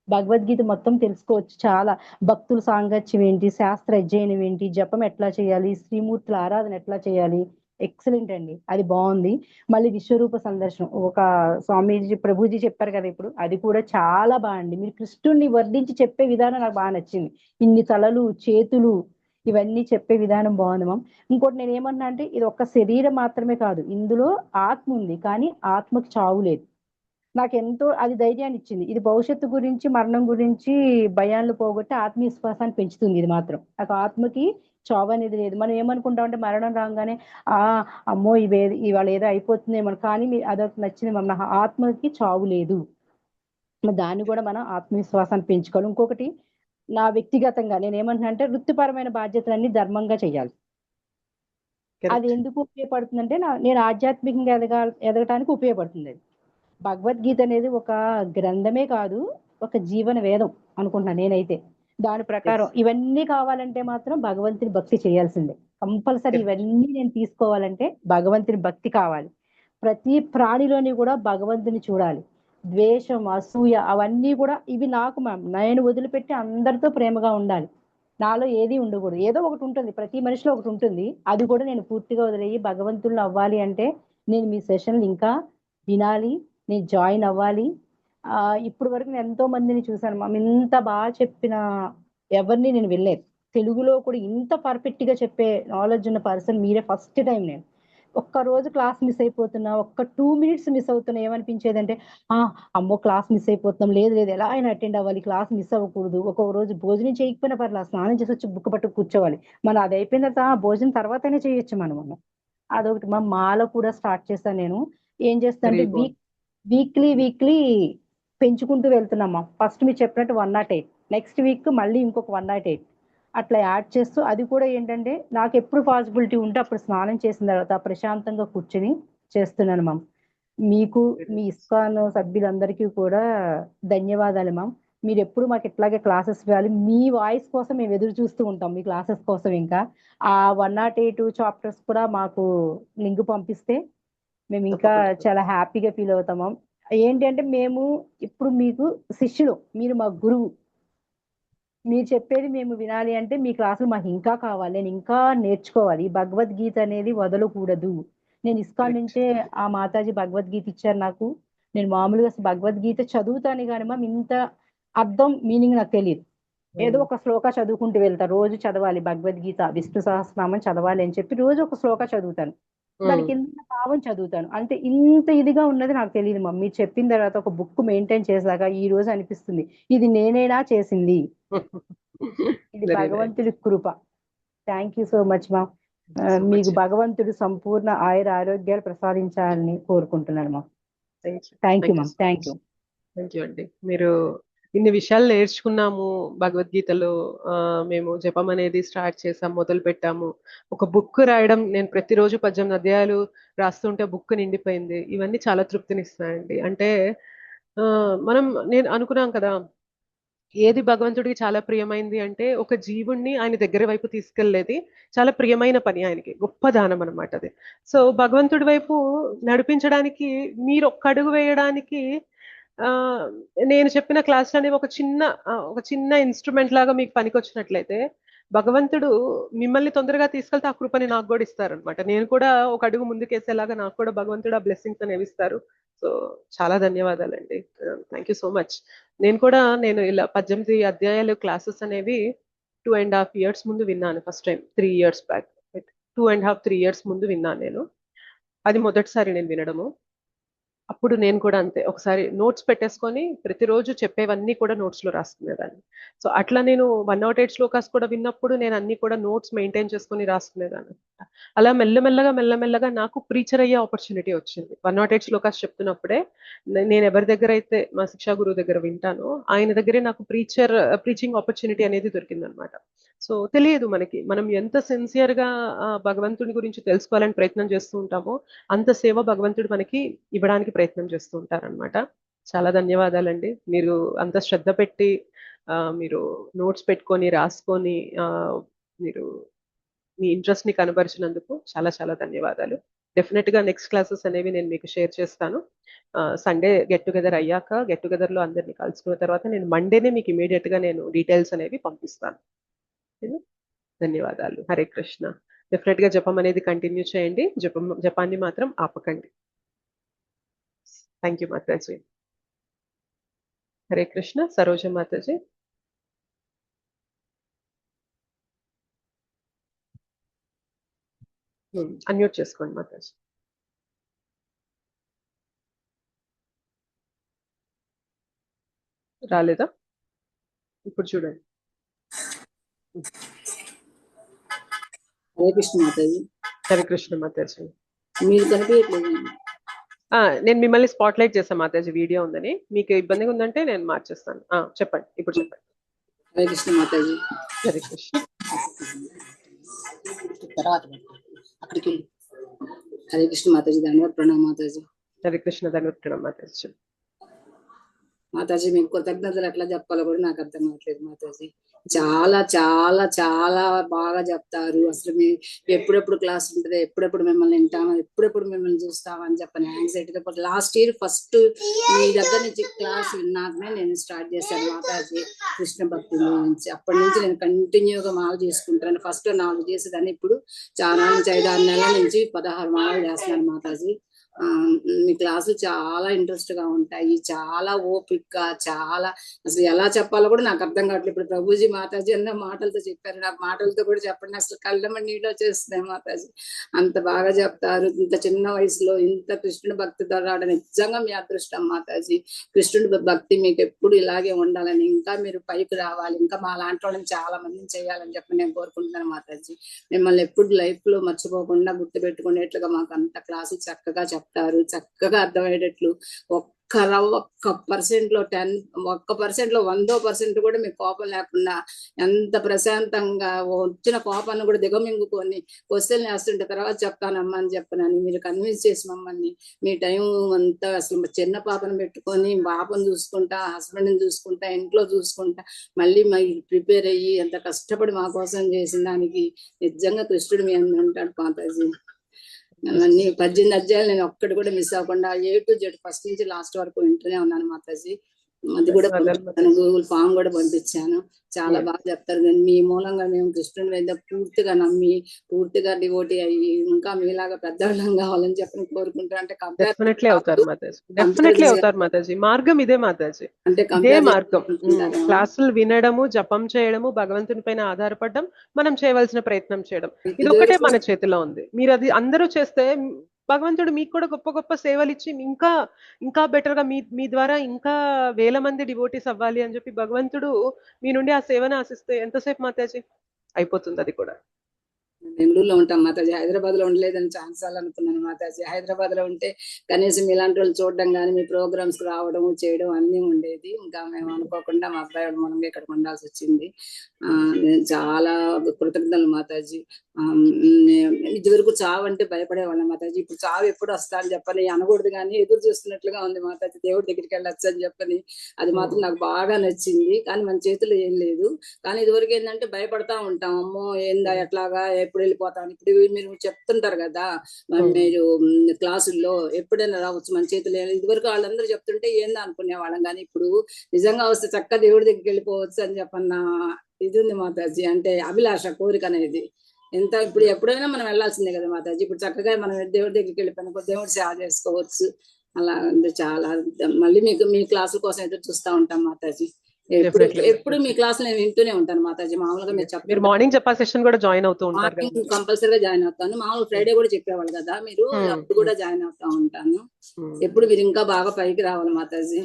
భగవద్గీత మొత్తం తెలుసుకోవచ్చు. చాలా భక్తుల సాంగత్యం ఏంటి, శాస్త్ర అధ్యయనం ఏంటి, జపం ఎట్లా చేయాలి, శ్రీమూర్తుల ఆరాధన ఎట్లా చేయాలి, ఎక్సలెంట్ అండి. అది బాగుంది. మళ్ళీ విశ్వరూప సందర్శనం ఒక స్వామీజీ ప్రభుజీ చెప్పారు కదా ఇప్పుడు, అది కూడా చాలా బాగుంది. మీరు కృష్ణుడిని వర్ణించి చెప్పే విధానం నాకు బాగా నచ్చింది. ఇన్ని తలలు, చేతులు, ఇవన్నీ చెప్పే విధానం బాగుంది ఇంకోటి నేను ఏమన్నా అంటే, ఇది ఒక్క శరీరం మాత్రమే కాదు, ఇందులో ఆత్మ ఉంది, కానీ ఆత్మకి చావు లేదు. నాకెంతో అది ధైర్యాన్ని ఇచ్చింది. ఇది భవిష్యత్తు గురించి, మరణం గురించి భయాలను పోగొట్టి ఆత్మవిశ్వాసాన్ని పెంచుతుంది. ఇది మాత్రం నాకు ఆత్మకి చావు అనేది లేదు. మనం ఏమనుకుంటామంటే మరణం రాగానే అమ్మో ఇవాళ ఏదో అయిపోతుందేమో, కానీ అదొక నచ్చింది మన ఆత్మకి చావు లేదు. దాన్ని కూడా మనం ఆత్మవిశ్వాసాన్ని పెంచుకోవాలి. ఇంకొకటి నా వ్యక్తిగతంగా నేను ఏమంటున్నా అంటే, వృత్తిపరమైన బాధ్యతలన్నీ ధర్మంగా చేయాలి. అది ఎందుకు ఉపయోగపడుతుందంటే నేను ఆధ్యాత్మికంగా ఎదగటానికి ఉపయోగపడుతుంది. భగవద్గీత అనేది ఒక గ్రంథమే కాదు, ఒక జీవన వేదం అనుకుంటున్నాను నేనైతే. దాని ప్రకారం ఇవన్నీ కావాలంటే మాత్రం భగవంతుని భక్తి చేయాల్సిందే. కంపల్సరీ ఇవన్నీ నేను తీసుకోవాలంటే భగవంతుని భక్తి కావాలి. ప్రతి ప్రాణిలోని కూడా భగవంతుని చూడాలి. ద్వేషం, అసూయ అవన్నీ కూడా ఇవి నాకు నేను వదిలిపెట్టి అందరితో ప్రేమగా ఉండాలి. నాలో ఏది ఉండకూడదు. ఏదో ఒకటి ఉంటుంది, ప్రతి మనిషిలో ఒకటి ఉంటుంది. అది కూడా నేను పూర్తిగా వదిలేయి భగవంతుళ్ళు అవ్వాలి అంటే నేను మీ సెషన్లు ఇంకా వినాలి, నేను జాయిన్ అవ్వాలి. ఇప్పుడు వరకు నేను ఎంతో మందిని చూశాను మ్యామ్. ఇంత బాగా చెప్పిన ఎవరిని నేను వెళ్ళలేదు. తెలుగులో కూడా ఇంత పర్ఫెక్ట్ గా చెప్పే నాలెడ్జ్ ఉన్న పర్సన్ మీరే ఫస్ట్ టైం. నేను ఒక్క రోజు క్లాస్ మిస్ అయిపోతున్నా, ఒక్క 2 minutes మిస్ అవుతున్నా, ఏమనిపించేది అంటే అమ్మో క్లాస్ మిస్ అయిపోతున్నాం, లేదు లేదు ఎలా అయినా అటెండ్ అవ్వాలి, క్లాస్ మిస్ అవ్వకూడదు. ఒక రోజు భోజనం చేయకపోయినా పర్లేదు, స్నానం చేసి వచ్చి బుక్ పట్టు కూర్చోవాలి. మనం అది అయిపోయిన తర్వాత భోజనం తర్వాతనే చేయొచ్చు మనం. అదొకటి మా మాలో కూడా స్టార్ట్ చేస్తాను నేను. ఏం చేస్తా అంటే Very good. వీక్లీ పెంచుకుంటూ వెళ్తున్నామా. ఫస్ట్ మీరు చెప్పినట్టు 108, నెక్స్ట్ వీక్ మళ్ళీ ఇంకొక 108 అట్లా యాడ్ చేస్తూ, అది కూడా ఏంటంటే నాకు ఎప్పుడు పాసిబిలిటీ ఉంటే అప్పుడు స్నానం చేసిన తర్వాత ప్రశాంతంగా కూర్చొని చేస్తున్నాను మ్యామ్. మీకు మీ ఇస్కాన్ సభ్యులందరికీ కూడా ధన్యవాదాలు మ్యామ్. మీరు ఎప్పుడు మాకు ఇట్లాగే క్లాసెస్ ఇవ్వాలి. మీ వాయిస్ కోసం మేము ఎదురు చూస్తూ ఉంటాం, మీ క్లాసెస్ కోసం. ఇంకా ఆ 108 చాప్టర్స్ కూడా మాకు లింక్ పంపిస్తే మేము ఇంకా తప్పకుండా. చాలా హ్యాపీగా ఫీల్ అవుతాం మ్యామ్. ఏంటి అంటే మేము ఇప్పుడు మీకు శిష్యులు, మీరు మా గురువు. మీరు చెప్పేది మేము వినాలి అంటే మీ క్లాసులు మాకు ఇంకా కావాలి, నేను ఇంకా నేర్చుకోవాలి. ఈ భగవద్గీత అనేది వదలకూడదు. నేను ఇస్కాన్ Correct. నుంచే ఆ మాతాజీ భగవద్గీత ఇచ్చారు నాకు. నేను మామూలుగా అసలు భగవద్గీత చదువుతాను కానీ మ్యామ్ ఇంత అర్థం మీనింగ్ నాకు తెలియదు. ఏదో ఒక శ్లోక చదువుకుంటూ వెళ్తా. రోజు చదవాలి భగవద్గీత, విష్ణు సహస్రనామం చదవాలి అని చెప్పి రోజు ఒక శ్లోక చదువుతాను. దాని కింద భావం చదువుతాను. అంటే ఇంత ఇదిగా ఉన్నది నాకు తెలియదు మమ్మీ. చెప్పిన తర్వాత ఒక బుక్ మెయింటైన్ చేశాక ఈ రోజు అనిపిస్తుంది ఇది నేనేనా చేసింది, ఇది Very nice. భగవంతుడి కృప. థ్యాంక్ యూ సో మచ్ మా. So much. మీకు భగవంతుడు సంపూర్ణ ఆయుర ఆరోగ్యాలు ప్రసాదించాలని కోరుకుంటున్నాను మా. Thank you. Thank you Thank you ma'am. so thank much. You. Thank you అండి. మీరు ఇన్ని విషయాలు నేర్చుకున్నాము భగవద్గీతలో. మేము జపం అనేది స్టార్ట్ చేసాం, మొదలు పెట్టాము. ఒక బుక్ రాయడం, నేను ప్రతిరోజు 18 అధ్యాయాలు రాస్తుంటే బుక్ నిండిపోయింది. ఇవన్నీ చాలా తృప్తినిస్తాయండి. అంటే నేను అనుకున్నాం కదా, ఏది భగవంతుడికి చాలా ప్రియమైంది అంటే ఒక జీవుణ్ణి ఆయన దగ్గర వైపు తీసుకెళ్లేది చాలా ప్రియమైన పని, ఆయనకి గొప్ప దానం అనమాట అది. సో భగవంతుడి వైపు నడిపించడానికి మీరు ఒక్క అడుగు వేయడానికి ఆ నేను చెప్పిన క్లాస్ అనేవి ఒక చిన్న ఇన్స్ట్రుమెంట్ లాగా మీకు పనికొచ్చినట్లయితే భగవంతుడు మిమ్మల్ని తొందరగా తీసుకెళ్తే ఆ కృపని నాకు కూడా ఇస్తారనమాట. నేను కూడా ఒక అడుగు ముందుకేసేలాగా నాకు కూడా భగవంతుడు ఆ బ్లెస్సింగ్స్ అనేవి ఇస్తారు. సో చాలా ధన్యవాదాలండి. Thank you so much. నేను ఇలా 18 అధ్యాయాలు క్లాసెస్ అనేవి 2.5 years ముందు విన్నాను. First time 3 years back, 2.5 3 years ముందు విన్నాను నేను. అది మొదటిసారి నేను వినడము. అప్పుడు నేను కూడా అంతే, ఒకసారి నోట్స్ పెట్టేసుకొని ప్రతిరోజు చెప్పేవన్నీ కూడా notes లో రాసుకునేదాన్ని. సో అట్లా నేను 108 శ్లోకాస్ కూడా విన్నప్పుడు నేను అన్ని కూడా నోట్స్ మెయింటైన్ చేసుకొని రాసుకునేదాన్ని. అలా మెల్లమెల్లగా నాకు ప్రీచర్ అయ్యే ఆపర్చునిటీ వచ్చింది. 108 శ్లోకాస్ చెప్తున్నప్పుడే నేను ఎవరి దగ్గర అయితే మా శిక్షా గురువు దగ్గర వింటానో ఆయన దగ్గరే నాకు ప్రీచింగ్ ఆపర్చునిటీ అనేది దొరికిందనమాట. సో తెలియదు మనం ఎంత సిన్సియర్ గా భగవంతుడి గురించి తెలుసుకోవాలని ప్రయత్నం చేస్తూ ఉంటామో అంత సేవ భగవంతుడు మనకి ఇవ్వడానికి ప్రయత్నం చేస్తూ ఉంటారనమాట. చాలా ధన్యవాదాలండి. మీరు అంత శ్రద్ధ పెట్టి మీరు నోట్స్ పెట్టుకొని రాసుకొని మీరు మీ ఇంట్రెస్ట్ ని కనబరిచినందుకు చాలా చాలా ధన్యవాదాలు. డెఫినెట్ గా నెక్స్ట్ క్లాసెస్ అనేవి నేను మీకు షేర్ చేస్తాను. సండే గెట్ టుగెదర్ అయ్యాక, గెట్ టుగెదర్ లో అందరినీ కలుసుకున్న తర్వాత నేను మండేనే మీకు ఇమీడియట్ గా నేను డీటెయిల్స్ అనేవి పంపిస్తాను. ధన్యవాదాలు. హరే కృష్ణ. డెఫినెట్ గా జపం అనేది కంటిన్యూ చేయండి. జపాన్ని మాత్రం ఆపకండి. థ్యాంక్ యూ మాతాజీ. హరే కృష్ణ. సరోజ మాతాజీ. అన్మ్యూట్ చేసుకోండి మాతాజీ. రాలేదా? ఇప్పుడు చూడండి. హరే కృష్ణ మాతాజీ. హరే కృష్ణ మాతాజీ. మీరు కనిపించట్లేదు. నేను మిమ్మల్ని స్పాట్లైట్ చేస్తాను మాతాజీ, వీడియో ఉందని. మీకు ఇబ్బందిగా ఉందంటే నేను మార్చేస్తాను. చెప్పండి, ఇప్పుడు చెప్పండి. హరే కృష్ణ మాతాజీ. హరే కృష్ణ. తర్వాత అక్కడికి హరే కృష్ణ మాతాజీ. ధన్యవాద ప్రణామ్ మాతాజీ. హరే కృష్ణ. ధన్యవాద మాతాజీ. మాతాజీ మీకు కృతజ్ఞతలు ఎట్లా చెప్పాలో కూడా నాకు అర్థం కావట్లేదు మాతాజీ. చాలా చాలా చాలా బాగా చెప్తారు. అసలు మీ ఎప్పుడెప్పుడు క్లాస్ ఉంటుంది, ఎప్పుడెప్పుడు మిమ్మల్ని వింటామా, ఎప్పుడెప్పుడు మిమ్మల్ని చూస్తామా అని చెప్పని యాంగ్జైటీతో. లాస్ట్ ఇయర్ ఫస్ట్ మీ దగ్గర నుంచి క్లాస్ విన్నాకనే నేను స్టార్ట్ చేశాను మాతాజీ కృష్ణ భక్తి నుంచి. అప్పటి నుంచి నేను కంటిన్యూగా మాల చేసుకుంటాను. ఫస్ట్ 4 చేసేదాన్ని, ఇప్పుడు చాలా నుంచి 5-6 నెలల నుంచి 16 మాలలు చేస్తున్నాను మాతాజీ. మీ క్లాసులు చాలా ఇంట్రెస్ట్ గా ఉంటాయి, చాలా ఓపికగా, చాలా అసలు ఎలా చెప్పాలో కూడా నాకు అర్థం కావట్లేదు. ఇప్పుడు ప్రభుజీ మాతాజీ అన్న మాటలతో చెప్పారు, నాకు మాటలతో కూడా చెప్పండి, అసలు కళ్ళమ్మ నీళ్ళు వచ్చేస్తున్నాయి మాతాజీ. అంత బాగా చెప్తారు. ఇంత చిన్న వయసులో ఇంత కృష్ణుడి భక్తితో రావడం నిజంగా మీ అదృష్టం మాతాజీ. కృష్ణుడి భక్తి మీకు ఎప్పుడు ఇలాగే ఉండాలని, ఇంకా మీరు పైకి రావాలి, ఇంకా మా లాంటి వాళ్ళని చాలా మందిని చేయాలని చెప్పి నేను కోరుకుంటున్నాను మాతాజీ. మిమ్మల్ని ఎప్పుడు లైఫ్ లో మర్చిపోకుండా గుర్తు పెట్టుకునేట్లుగా మాకు అంత క్లాసులు చక్కగా చెప్తారు, చక్కగా అర్థమయ్యేటట్లు. ఒక్క 1% లో 100% కూడా మీకు కోపం లేకుండా ఎంత ప్రశాంతంగా వచ్చిన కోపాన్ని కూడా దిగమింగుకొని క్వశ్చన్ వేస్తుంటే తర్వాత చెప్తానమ్మా అని చెప్పనని మీరు కన్విన్స్ చేసి మమ్మల్ని మీ టైం అంతా అసలు చిన్న పాపను పెట్టుకొని పాపను చూసుకుంటా, హస్బెండ్ని చూసుకుంటా, ఇంట్లో చూసుకుంటా, మళ్ళీ ప్రిపేర్ అయ్యి ఎంత కష్టపడి మా కోసం చేసిన దానికి నిజంగా కృష్ణుడు మీ అందరూ ఉంటాడు మాతాజీ. అన్ని 18 అధ్యాయాలు నేను ఒక్కటి కూడా మిస్ అవ్వకుండా A to Z ఫస్ట్ నుంచి లాస్ట్ వరకు వింటూనే ఉన్నాను మాతాజీ. అది కూడా పంపించాను, గూగుల్ ఫామ్ కూడా పంపించాను. చాలా బాగా చెప్తారు. కానీ మీ మూలంగా మేము కృష్ణుడి మీద పూర్తిగా నమ్మి, పూర్తిగా డివోటీ అయ్యి ఇంకా మీలాగా పెద్దవాళ్ళం కావాలని చెప్పి కోరుకుంటారు. అంటే డెఫినెట్లీ అవుతారు మాతాజీ, డెఫినెట్లీ అవుతారు మాతాజీ. మార్గం ఇదే మాతాజీ, అంటే ఇదే మార్గం. క్లాసులు వినడము, జపం చేయడము, భగవంతుని పైన ఆధారపడడం, మనం చేయవలసిన ప్రయత్నం చేయడం, ఇది ఒకటే మన చేతిలో ఉంది. మీరు అది అందరూ చేస్తే భగవంతుడు మీకు కూడా గొప్ప గొప్ప సేవలు ఇచ్చి ఇంకా ఇంకా బెటర్ గా మీ ద్వారా ఇంకా వేల మంది డివోటీస్ అవ్వాలి అని చెప్పి భగవంతుడు మీ నుండి ఆ సేవను ఆశిస్తే ఎంతసేపు మాతాజీ అయిపోతుంది అది కూడా. బెంగళూరులో ఉంటాం మాతాజీ, హైదరాబాద్ లో ఉండలేదని ఛాన్స్ అనుకున్నాను మాతాజీ. హైదరాబాద్ లో ఉంటే కనీసం ఇలాంటి వాళ్ళు చూడడం కానీ మీ ప్రోగ్రామ్స్ రావడం చేయడం అన్నీ ఉండేది. ఇంకా మేము అనుకోకుండా మా అబ్బాయి వాళ్ళ మూలంగా ఇక్కడికి ఉండాల్సి వచ్చింది. నేను చాలా కృతజ్ఞతలు మాతాజీ. ఇదివరకు చావు అంటే భయపడేవాళ్ళం మాతాజీ, ఇప్పుడు చావు ఎప్పుడు వస్తా అని చెప్పని అనకూడదు కానీ ఎదురు చూస్తున్నట్లుగా ఉంది మాతాజీ. దేవుడి దగ్గరికి వెళ్ళొచ్చు అని చెప్పని అది మాత్రం నాకు బాగా నచ్చింది. కానీ మన చేతిలో ఏం లేదు. కానీ ఇదివరకు ఏంటంటే భయపడతా ఉంటాం, అమ్మో ఏందా ఎట్లాగా ఎప్పుడు వెళ్ళిపోతాను. ఇప్పుడు మీరు చెప్తుంటారు కదా మీరు క్లాసుల్లో ఎప్పుడైనా రావచ్చు, మన చేతిలో ఇదివరకు వాళ్ళందరూ చెప్తుంటే ఏందా అనుకునే వాళ్ళం. కానీ ఇప్పుడు నిజంగా వస్తే చక్కగా దేవుడి దగ్గరికి వెళ్ళిపోవచ్చు అని చెప్పన్న ఇది ఉంది మాతాజీ. అంటే అభిలాష, కోరిక అనేది ఎంత ఇప్పుడు ఎప్పుడైనా మనం వెళ్ళాల్సిందే కదా మాతాజీ. ఇప్పుడు చక్కగా మనం దేవుడి దగ్గరికి వెళ్ళిపోయిన దేవుడి సేవ చేసుకోవచ్చు. అలా ఉంది చాలా. మళ్ళీ మీ క్లాసుల కోసం ఎదురు చూస్తూ ఉంటాం మాతాజీ. ఎప్పుడు మీ క్లాస్ నేను వింటూనే ఉంటాను మాతాజీ. మామూలుగా మీరు మార్నింగ్ చెప్పా సెషన్ కూడా జాయిన్ అవుతూ ఉంటారు, కంపల్సరీగా జాయిన్ అవుతాను. మామూలు ఫ్రైడే కూడా చెప్పేవాళ్ళు కదా మీరు, అప్పుడు కూడా జాయిన్ అవుతా ఉంటాను. ఎప్పుడు మీరు ఇంకా బాగా పైకి రావాలి మాతాజీ.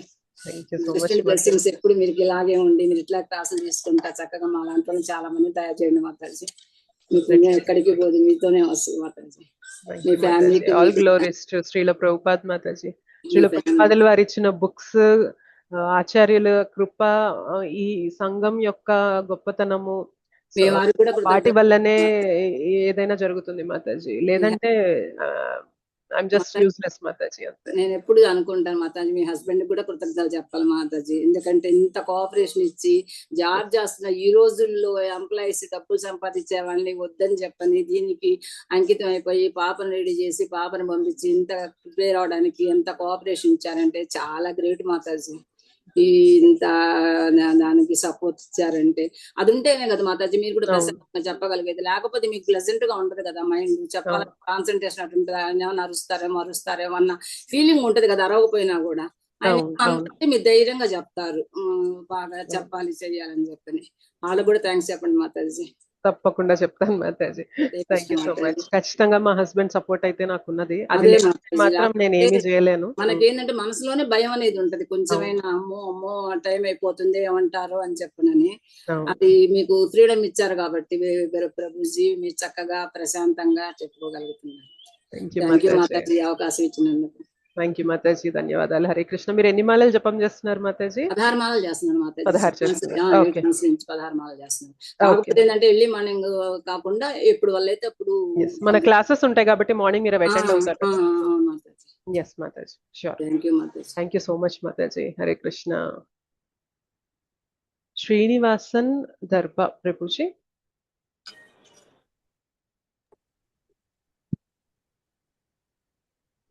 బ్లెస్సింగ్స్ ఎప్పుడు మీరు ఇలాగే ఉండి మీరు ఇట్లా క్లాసులు తీసుకుంటా చక్కగా మా లాంటి వాళ్ళు చాలా మంది తయారు చేయండి మాతాజీ. మీ పుణ్యం ఎక్కడికి పోదు, మీతోనే వస్తుంది మాతాజీ. మీ ఫ్యామిలీకి all glories to Srila Prabhupad మాతాజీ. శ్రీల ప్రభుపాదులు వారు ఇచ్చిన బుక్స్, ఆచార్యుల కృప, ఈ సంఘం యొక్క గొప్పతనము, వాటి వల్లనే ఏదైనా జరుగుతుంది మాతాజీ. లేదంటే ఐఎమ్ జస్ట్ యూస్లెస్ మాతాజీ. అంతే. నేను ఎప్పుడు అనుకుంటాను మాతాజీ, మీ హస్బెండ్ కూడా కృతజ్ఞతలు చెప్పాలి మాతాజీ. ఎందుకంటే ఇంత కోఆపరేషన్ ఇచ్చి జాబ్ చేస్తున్న ఈ రోజుల్లో ఎంప్లాయీస్ డబ్బులు సంపాదించే వాళ్ళని వద్దని చెప్పని దీనికి అంకితం అయిపోయి పాపను రెడీ చేసి పాపను పంపించి ఇంత ప్రిపేర్ అవడానికి ఎంత కోఆపరేషన్ ఇచ్చారంటే చాలా గ్రేట్ మాతాజీ. ఇంత దానికి సపోర్ట్ ఇచ్చారంటే అది ఉంటేనే కదా మాతాజీ మీరు కూడా ప్రశాంతంగా చెప్పగలిగేది. లేకపోతే మీకు ప్లెజెంట్ గా ఉంటది కదా, మైండ్ చెప్పాలని కాన్సన్ట్రేషన్ అటు ఉంటుంది. ఏమన్నా అరుస్తారేమో అన్న ఫీలింగ్ ఉంటది కదా అరవకపోయినా కూడా. ఆయన మీరు ధైర్యంగా చెప్తారు, బాగా చెప్పాలి చెయ్యాలని చెప్పని. వాళ్ళకు కూడా థ్యాంక్స్ చెప్పండి మాతాజీ. తప్పకుండా చెప్తాను Mataji. Thank you so much. ఖచ్చితంగా మా హస్బెండ్ సపోర్ట్ అయితే నాకు ఉన్నది, అది మాత్రం నేను ఏమీ చేయలేను. మనకేంటంటే మనసులోనే భయం అనేది ఉంటది కొంచెమైనా, అమ్మో అమ్మో టైం అయిపోతుంది ఏమంటారు అని చెప్పనని. అది మీకు ఫ్రీడమ్ ఇచ్చారు కాబట్టి ప్రభుజీ మీరు చక్కగా ప్రశాంతంగా చెప్పుకోగలుగుతున్నారు. థ్యాంక్ యూ మాతాజీ అవకాశం ఇచ్చినందుకు. థ్యాంక్ యూ మాతాజీ, ధన్యవాదాలు. హరే కృష్ణ. మీరు ఎన్ని మాలలు జపం చేస్తున్నారు మాతాజీ? 16 మాలలు చేస్తున్నాను మాతాజీ. 16 మాలలు చేస్తున్నాను. కాకపోతే ఏంటంటే ఎర్లీ మార్నింగ్ కాకుండా ఎప్పుడు వల్ల అయితే అప్పుడు మన క్లాసెస్ ఉంటాయి కాబట్టి మార్నింగ్ మీరు అటెండ్ అవుతారు. Mataji. Yes Mataji, sure. Thank you Mataji. Thank you so much Mataji. Hare Krishna. Srinivasan Darbha Prabhuji.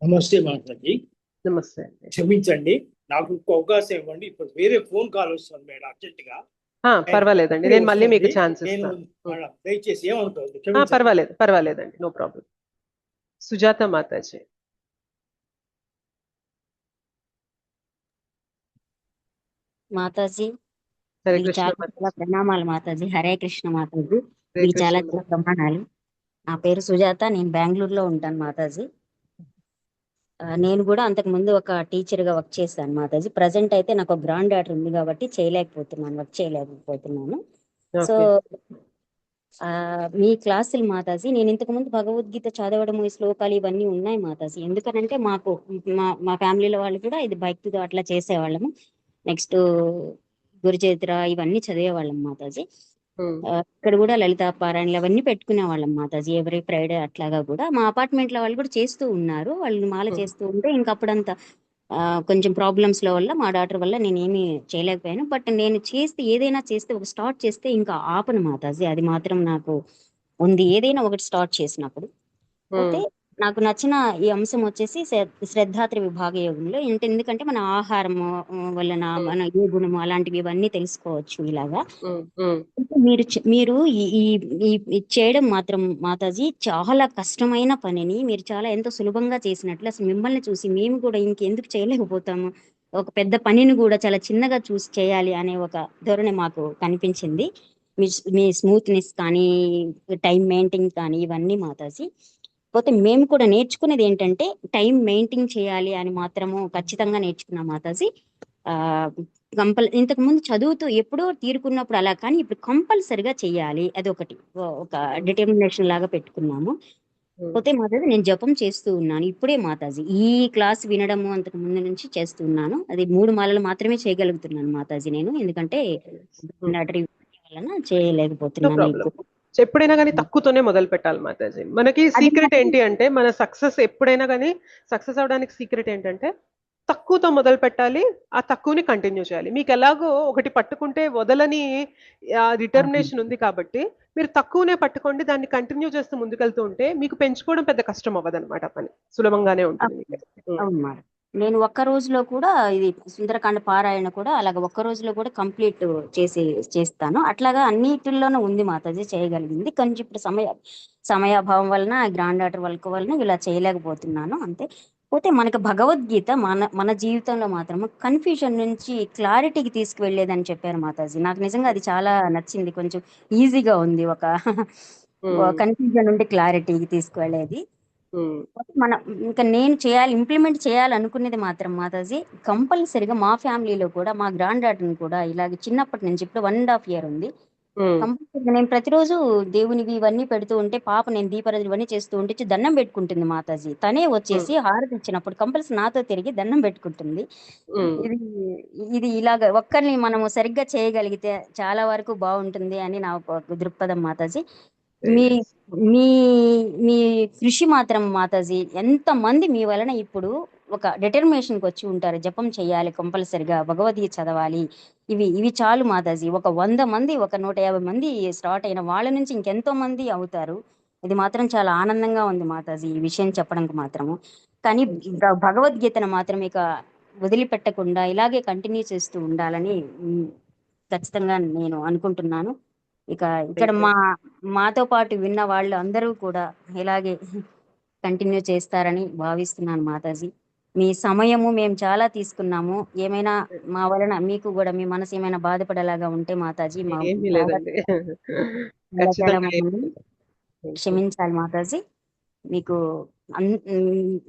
నమస్తే మాతాజీ. నమస్తే అండి. క్షమించండి, నాకు ఇంకో అవకాశం ఇవ్వండి. ఇప్పుడు వేరే ఫోన్ కాల్ వస్తుంది మేడం, అర్జెంట్ గా. పర్వాలేదండి, నేను మళ్ళీ మీకు ఛాన్స్ ఇస్తాను. దయచేసి ఏమనుకోవద్దు. పర్వాలేదండి, నో ప్రాబ్లం. సుజాత మాతాజీ. మాతాజీ హరే మీకు కృష్ణ చాలా మాతాజీ. చాలా ప్రణామాలు మాతాజీ. హరే కృష్ణ మాతాజీ. హరే మీకు చాలా కృష్ణ చాలా ప్రమాణాలు. నా పేరు సుజాత, నేను బెంగళూరులో ఉంటాను మాతాజీ. నేను కూడా అంతకు ముందు ఒక టీచర్ గా వర్క్ చేశాను మాతాజీ. ప్రజెంట్ అయితే నాకు ఒక గ్రాండ్ డాటర్ ఉంది కాబట్టి వర్క్ చేయలేకపోతున్నాను. So okay. మీ క్లాసులు మాతాజీ, నేను ఇంతకు ముందు భగవద్గీత చదవడం, ఈ శ్లోకాలు ఇవన్నీ ఉన్నాయి మాతాజీ. ఎందుకనంటే మాకు మా ఫ్యామిలీలో వాళ్ళు కూడా ఇది భక్తితో అట్లా చేసేవాళ్ళము. నెక్స్ట్ గురు చరిత్ర ఇవన్నీ చదివేవాళ్ళం మాతాజీ. ఇక్కడ కూడా లలితా పారాయణలు అవన్నీ పెట్టుకునే వాళ్ళం మాతాజీ. ఎవ్రీ ఫ్రైడే అట్లాగా కూడా మా అపార్ట్మెంట్ లో వాళ్ళు కూడా చేస్తూ ఉన్నారు. వాళ్ళు మాల చేస్తూ ఉంటే ఇంక అప్పుడంతా కొంచెం ప్రాబ్లమ్స్ లో వల్ల మా డాటర్ వల్ల నేను ఏమీ చేయలేకపోయాను. బట్ నేను ఏదైనా చేస్తే ఒక స్టార్ట్ చేస్తే ఇంకా ఆపను మాతాజీ. అది మాత్రం నాకు ఉంది, ఏదైనా ఒకటి స్టార్ట్ చేసినప్పుడు. అయితే నాకు నచ్చిన ఈ అంశం వచ్చేసి శ్రద్ధాత్రి విభాగ యోగంలో ఎందుకంటే మన ఆహారము వలన మన ఏ గుణము అలాంటివి ఇవన్నీ తెలుసుకోవచ్చు ఇలాగా. మీరు ఈ చేయడం మాత్రం మాతాజీ చాలా కష్టమైన పనిని మీరు చాలా ఎంతో సులభంగా చేసినట్లు, అసలు మిమ్మల్ని చూసి మేము కూడా ఇంకెందుకు చేయలేకపోతాము, ఒక పెద్ద పనిని కూడా చాలా చిన్నగా చూసి చేయాలి అనే ఒక ధోరణి మాకు కనిపించింది. మీ స్మూత్నెస్ కానీ, టైం మెయింటైన్ కానీ ఇవన్నీ మాతాజీ. పోతే మేము కూడా నేర్చుకునేది ఏంటంటే టైం మెయింటైన్ చేయాలి అని మాత్రము ఖచ్చితంగా నేర్చుకున్నాం మాతాజీ. ఇంతకు ముందు చదువుతూ ఎప్పుడో తీరుకున్నప్పుడు అలా, కానీ ఇప్పుడు కంపల్సరిగా చేయాలి, అది ఒకటి ఒక డిటర్మినేషన్ లాగా పెట్టుకున్నాము. పోతే మాతాజీ నేను జపం చేస్తూ ఉన్నాను ఇప్పుడే మాతాజీ. ఈ క్లాస్ వినడము అంతకు ముందు నుంచి చేస్తూ ఉన్నాను. అది 3 మాలలు మాత్రమే చేయగలుగుతున్నాను మాతాజీ నేను, ఎందుకంటే వలన చేయలేకపోతున్నాను. ఎప్పుడైనా కానీ తక్కువతోనే మొదలు పెట్టాలి మాతాజీ. మనకి సీక్రెట్ ఏంటి అంటే, మన సక్సెస్ ఎప్పుడైనా కానీ సక్సెస్ అవడానికి సీక్రెట్ ఏంటంటే తక్కువతో మొదలు పెట్టాలి, ఆ తక్కువని కంటిన్యూ చేయాలి. మీకు ఎలాగో ఒకటి పట్టుకుంటే వదలని డిటర్మినేషన్ ఉంది కాబట్టి మీరు తక్కువనే పట్టుకోండి, దాన్ని కంటిన్యూ చేస్తూ ముందుకెళ్తూ ఉంటే మీకు పెంచుకోవడం పెద్ద కష్టం అవ్వదన్నమాట, పని సులభంగానే ఉంటుంది. అవును మేడం. నేను ఒక్క రోజులో కూడా ఇది సుందరకాండ పారాయణ కూడా అలాగ ఒక్క రోజులో కూడా కంప్లీట్ చేస్తాను. అట్లాగా అన్నిటిల్లోనూ ఉంది మాతాజీ చేయగలిగింది. కొంచెం ఇప్పుడు సమయాభావం వలన, గ్రాండ్ డాటర్ వలన ఇలా చేయలేకపోతున్నాను అంతే. పోతే మనకి భగవద్గీత మన జీవితంలో మాత్రము కన్ఫ్యూజన్ నుంచి క్లారిటీకి తీసుకువెళ్ళేదని చెప్పారు మాతాజీ. నాకు నిజంగా అది చాలా నచ్చింది. కొంచెం ఈజీగా ఉంది, ఒక కన్ఫ్యూజన్ నుండి క్లారిటీకి తీసుకువెళ్ళేది. మనం ఇంకా నేను ఇంప్లిమెంట్ చేయాలనుకునేది మాత్రం మాతాజీ, కంపల్సరిగా మా ఫ్యామిలీలో కూడా మా గ్రాండ్ డాటర్ని కూడా ఇలాగ చిన్నప్పటి నుంచి, ఇప్పుడు 1.5 year ఉంది, కంపల్సరిగా నేను ప్రతిరోజు దేవునివి ఇవన్నీ పెడుతూ ఉంటే, పాప నేను దీపారాధన ఇవన్నీ చేస్తూ ఉంటే దండం పెట్టుకుంటుంది మాతాజీ. తనే వచ్చేసి హారతి ఇచ్చినప్పుడు కంపల్సరీ నాతో తిరిగి దండం పెట్టుకుంటుంది. ఇది ఇలాగ ఒక్కరిని మనము సరిగ్గా చేయగలిగితే చాలా వరకు బాగుంటుంది అని నా ఒక దృక్పథం మాతాజీ. మీ మీ మీ కృషి మాత్రం మాతాజీ, ఎంతమంది మీ వలన ఇప్పుడు ఒక డిటర్మినేషన్కి వచ్చి ఉంటారు, జపం చేయాలి కంపల్సరిగా, భగవద్గీత చదవాలి, ఇవి చాలు మాతాజీ. ఒక 100 మంది, ఒక 150 మంది స్టార్ట్ అయిన వాళ్ళ నుంచి ఇంకెంతో మంది అవుతారు. ఇది మాత్రం చాలా ఆనందంగా ఉంది మాతాజీ, ఈ విషయం చెప్పడానికి మాత్రము. కానీ భగవద్గీతను మాత్రం ఇక వదిలిపెట్టకుండా ఇలాగే కంటిన్యూ చేస్తూ ఉండాలని ఖచ్చితంగా నేను అనుకుంటున్నాను. ఇక ఇక్కడ మాతో పాటు విన్న వాళ్ళు అందరూ కూడా ఇలాగే కంటిన్యూ చేస్తారని భావిస్తున్నాను మాతాజీ. మీ సమయము మేము చాలా తీసుకున్నాము. ఏమైనా మా వలన మీకు కూడా మీ మనసు ఏమైనా బాధపడేలాగా ఉంటే మాతాజీ క్షమించాలి మాతాజీ. మీకు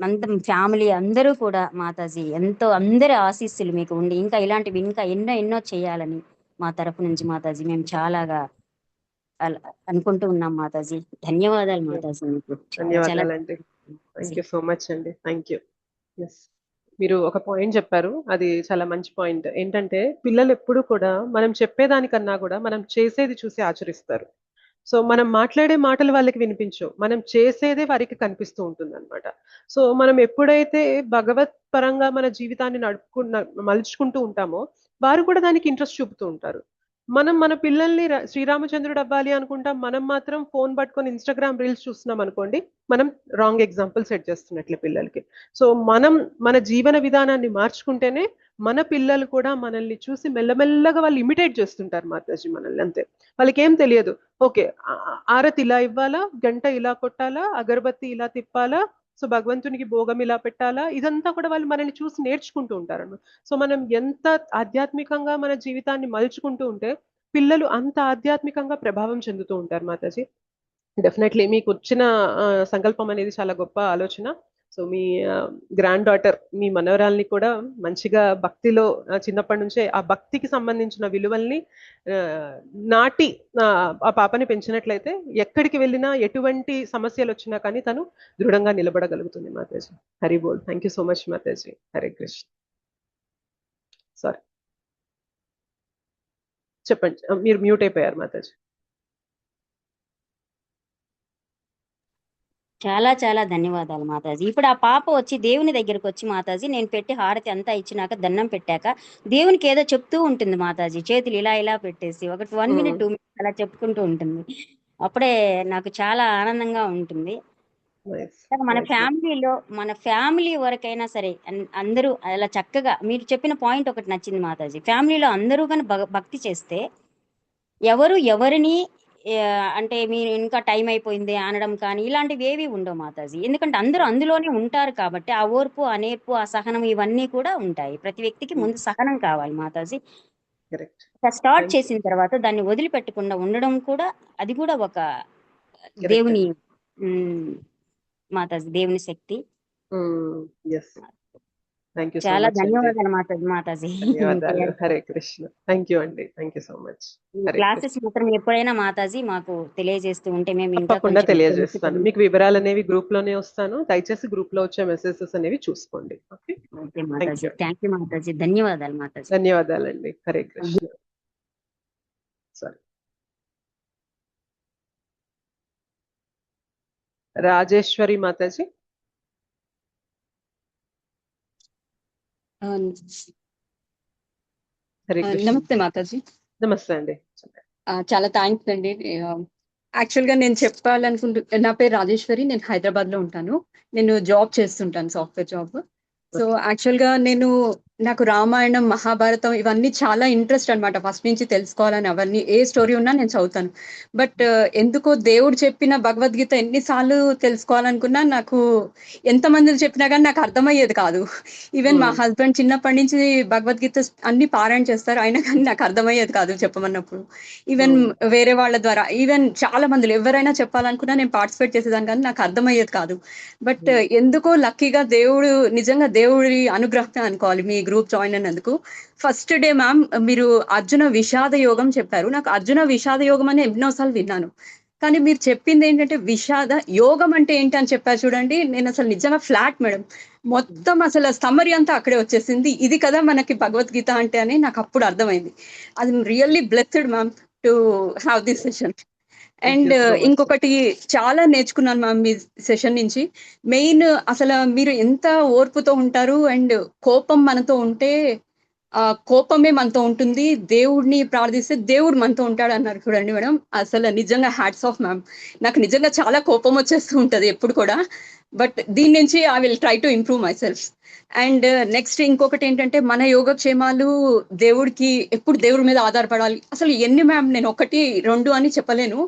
అంత ఫ్యామిలీ అందరూ కూడా మాతాజీ ఎంతో అందరి ఆశీస్సులు మీకు ఉండి ఇంకా ఇలాంటివి ఇంకా ఎన్నో చేయాలని మా తరపు నుంచి మాతాజీ మేము చాలాగా అనుకుంటూ ఉన్నాం మాతాజీ. ధన్యవాదాలు మాతాజీ. మీకు ధన్యవాదాలండి. థ్యాంక్ యూ సో మచ్ అండి. Thank you. మీరు ఒక పాయింట్ చెప్పారు, అది చాలా మంచి పాయింట్. ఏంటంటే పిల్లలు ఎప్పుడు కూడా మనం చెప్పేదానికన్నా కూడా మనం చేసేది చూసి ఆచరిస్తారు. సో మనం మాట్లాడే మాటలు వాళ్ళకి వినిపించవు, మనం చేసేదే వారికి కనిపిస్తూ ఉంటుంది అనమాట. సో మనం ఎప్పుడైతే భగవత్ పరంగా మన జీవితాన్ని మలుచుకుంటూ ఉంటామో వారు కూడా దానికి ఇంట్రెస్ట్ చూపుతూ ఉంటారు. మన పిల్లల్ని శ్రీరామచంద్రుడు అవ్వాలి అనుకుంటాం, మనం మాత్రం ఫోన్ పట్టుకొని ఇన్స్టాగ్రామ్ రీల్స్ చూస్తున్నాం అనుకోండి, మనం రాంగ్ ఎగ్జాంపుల్ సెట్ చేస్తున్నట్లే పిల్లలకి. సో మనం మన జీవన విధానాన్ని మార్చుకుంటేనే మన పిల్లలు కూడా మనల్ని చూసి మెల్లమెల్లగా వాళ్ళు ఇమిటేట్ చేస్తుంటారు మాతాజీ మనల్ని. అంతే, వాళ్ళకి ఏం తెలియదు. ఓకే, ఆరతి ఇలా ఇవ్వాలా, గంట ఇలా కొట్టాలా, అగరబత్తి ఇలా తిప్పాలా, సో భగవంతునికి భోగం ఇలా పెట్టాలా, ఇదంతా కూడా వాళ్ళు మనల్ని చూసి నేర్చుకుంటూ ఉంటారు. సో మనం ఎంత ఆధ్యాత్మికంగా మన జీవితాన్ని మలుచుకుంటూ ఉంటే పిల్లలు అంత ఆధ్యాత్మికంగా ప్రభావం చెందుతూ ఉంటారు మాతాజీ. డెఫినెట్లీ మీకు వచ్చిన సంకల్పం అనేది చాలా గొప్ప ఆలోచన. సో మీ గ్రాండ్ డాటర్, మీ మనవరాల్ని కూడా మంచిగా భక్తిలో చిన్నప్పటి నుంచే ఆ భక్తికి సంబంధించిన విలువల్ని నాటి ఆ పాపని పెంచినట్లయితే ఎక్కడికి వెళ్ళినా ఎటువంటి సమస్యలు వచ్చినా కానీ తను దృఢంగా నిలబడగలుగుతుంది మాతాజీ. హరి బోల్. Thank you so much Mataji. Hare Krishna. Sorry, చెప్పండి, మీరు మ్యూట్ అయిపోయారు మాతాజీ. చాలా చాలా ధన్యవాదాలు మాతాజీ. ఇప్పుడు ఆ పాప వచ్చి దేవుని దగ్గరకు వచ్చి మాతాజీ నేను పెట్టి హారతి అంతా ఇచ్చినాక దండం పెట్టాక దేవునికి ఏదో చెప్తూ ఉంటుంది మాతాజీ, చేతులు ఇలా ఇలా పెట్టేసి ఒక 1 minute 2 minutes అలా చెప్పుకుంటూ ఉంటుంది. అప్పుడే నాకు చాలా ఆనందంగా ఉంటుంది. మన ఫ్యామిలీ వరకైనా సరే అందరూ అలా చక్కగా, మీరు చెప్పిన పాయింట్ ఒకటి నచ్చింది మాతాజీ, ఫ్యామిలీలో అందరూ కానీ భక్తి చేస్తే ఎవరు ఎవరిని అంటే మీరు ఇంకా టైం అయిపోయింది అనడం కానీ ఇలాంటివి ఏవి ఉండవు మాతాజీ. ఎందుకంటే అందరూ అందులోనే ఉంటారు కాబట్టి ఆ ఓర్పు, ఆ నేర్పు, ఆ సహనం ఇవన్నీ కూడా ఉంటాయి. ప్రతి వ్యక్తికి ముందు సహనం కావాలి మాతాజీ. స్టార్ట్ చేసిన తర్వాత దాన్ని వదిలిపెట్టకుండా ఉండడం కూడా, అది కూడా ఒక దేవుని మాతాజీ, దేవుని శక్తి. చాలా ధన్యవాదాలు మాతాజీ. హరే కృష్ణ. థ్యాంక్ యూ అండి. Thank you so much. Classes మాత్రం ఎప్పుడైనా మాతాజీ మాకు తెలియజేస్తూ ఉంటే మేము తప్పకుండా తెలియజేస్తాను. మీకు వివరాలు అనేవి గ్రూప్ లోనే వస్తాను. దయచేసి గ్రూప్ లో వచ్చే మెసేజెస్ అనేవి చూసుకోండి. Thank you Mataji. ధన్యవాదాలు మాతాజీ. ధన్యవాదాలండి. హరే కృష్ణ. సారీ, రాజేశ్వరి మాతాజీ. నమస్తే మాతాజీ. నమస్తే అండి. చాలా థ్యాంక్స్ అండి. యాక్చువల్ గా నేను నా పేరు రాజేశ్వరి, నేను హైదరాబాద్ లో ఉంటాను. నేను జాబ్ చేస్తుంటాను, సాఫ్ట్వేర్ జాబ్. సో యాక్చువల్ గా నాకు రామాయణం, మహాభారతం ఇవన్నీ చాలా ఇంట్రెస్ట్ అనమాట. ఫస్ట్ నుంచి తెలుసుకోవాలని అవన్నీ, ఏ స్టోరీ ఉన్నా నేను చదువుతాను. బట్ ఎందుకో దేవుడు చెప్పిన భగవద్గీత ఎన్నిసార్లు తెలుసుకోవాలనుకున్నా నాకు ఎంతమంది చెప్పినా కానీ నాకు అర్థమయ్యేది కాదు. ఈవెన్ మా హస్బెండ్ చిన్నప్పటి నుంచి భగవద్గీత అన్ని పారాయణ చేస్తారు, అయినా కానీ నాకు అర్థమయ్యేది కాదు చెప్పమన్నప్పుడు. ఈవెన్ వేరే వాళ్ళ ద్వారా, ఈవెన్ చాలా మంది ఎవరైనా చెప్పాలనుకున్నా నేను పార్టిసిపేట్ చేసేదాన్ని కానీ నాకు అర్థమయ్యేది కాదు. బట్ ఎందుకో లక్కీగా దేవుడు, నిజంగా దేవుడి అనుగ్రహం అనుకోవాలి మీ గ్రూప్ జాయిన్ అయినందుకు. ఫస్ట్ డే మ్యామ్ మీరు అర్జున విషాద యోగం చెప్పారు. నాకు అర్జున విషాద యోగం అని ఎన్నోసార్లు విన్నాను, కానీ మీరు చెప్పింది ఏంటంటే విషాద యోగం అంటే ఏంటి అని చెప్పారు చూడండి. నేను అసలు నిజంగా ఫ్లాట్ మేడం, మొత్తం అసలు సమ్మరీ అంతా అక్కడే వచ్చేసింది. ఇది కదా మనకి భగవద్గీత అంటే అని నాకు అప్పుడు అర్థమైంది. అది really blessed ma'am to have this session. And ఇంకొకటి చాలా నేర్చుకున్నాను మ్యామ్ మీ సెషన్ నుంచి. మెయిన్ అసలు మీరు ఎంత ఓర్పుతో ఉంటారు, అండ్ కోపం మనతో ఉంటే కోపమే మనతో ఉంటుంది, దేవుడిని ప్రార్థిస్తే దేవుడు మనతో ఉంటాడు అన్నారు చూడండి మేడం. అసలు నిజంగా హ్యాట్స్ ఆఫ్ మ్యామ్. నాకు నిజంగా చాలా కోపం వచ్చేస్తూ ఉంటది ఎప్పుడు కూడా, బట్ దీని నుంచి I will try to improve my self. And next ఇంకొకటి ఏంటంటే మన యోగక్షేమాలు దేవుడికి ఎప్పుడు దేవుడి మీద ఆధారపడాలి. అసలు ఎన్ని మ్యామ్, నేను 1 2 అని చెప్పలేను,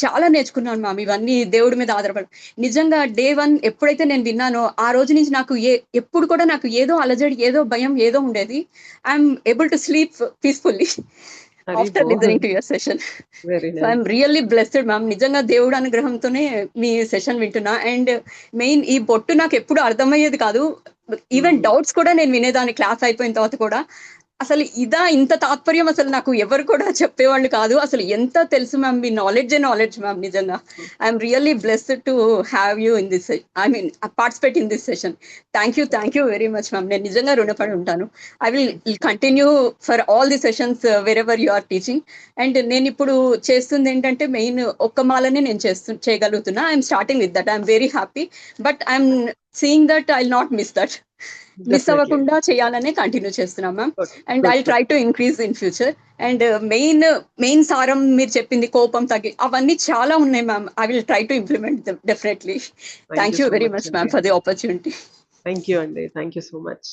చాలా నేర్చుకున్నాను మ్యామ్ ఇవన్నీ దేవుడి మీద ఆధారపడాలి. నిజంగా Day 1 ఎప్పుడైతే నేను విన్నానో ఆ రోజు నుంచి నాకు ఎప్పుడు కూడా నాకు ఏదో అలజడి, ఏదో భయం, ఏదో ఉండేది. I'm able to sleep peacefully after listening to your session. So I'm really blessed ma'am. నిజంగా దేవుడు అనుగ్రహంతోనే మీ సెషన్ వింటున్నా. అండ్ మెయిన్ ఈ బొట్టు నాకు ఎప్పుడు అర్థమయ్యేది కాదు, ఈవెన్ డౌట్స్ కూడా నేను వినేదాన్ని క్లాస్ అయిపోయిన తర్వాత కూడా. అసలు ఇంత తాత్పర్యం అసలు నాకు ఎవరు కూడా చెప్పేవాళ్ళు కాదు. అసలు ఎంత తెలుసు మ్యామ్, మీ నాలెడ్జ్ మ్యామ్. నిజంగా I'm really blessed to have you in this, I mean participate in this session. Thank you very much ma'am. నేను నిజంగా రుణపడి ఉంటాను. I will continue for all the sessions wherever you are teaching. And నేను ఇప్పుడు చేస్తుంది ఏంటంటే main ఒక్క మాలని నేను చేయగలుగుతున్నా. I'm starting with that. I'm very happy, but I'm seeing that I will not miss that. Miss అవ్వకుండా చేయాలనే కంటిన్యూ చేస్తున్నాం ma'am. And I try to increase in future. And main సారం మీరు చెప్పింది కోపం తగ్గి అవన్నీ చాలా ఉన్నాయి ma'am. I will try to implement them definitely. Thank you very much ma'am for the opportunity. Thank you అండి. Thank you so much.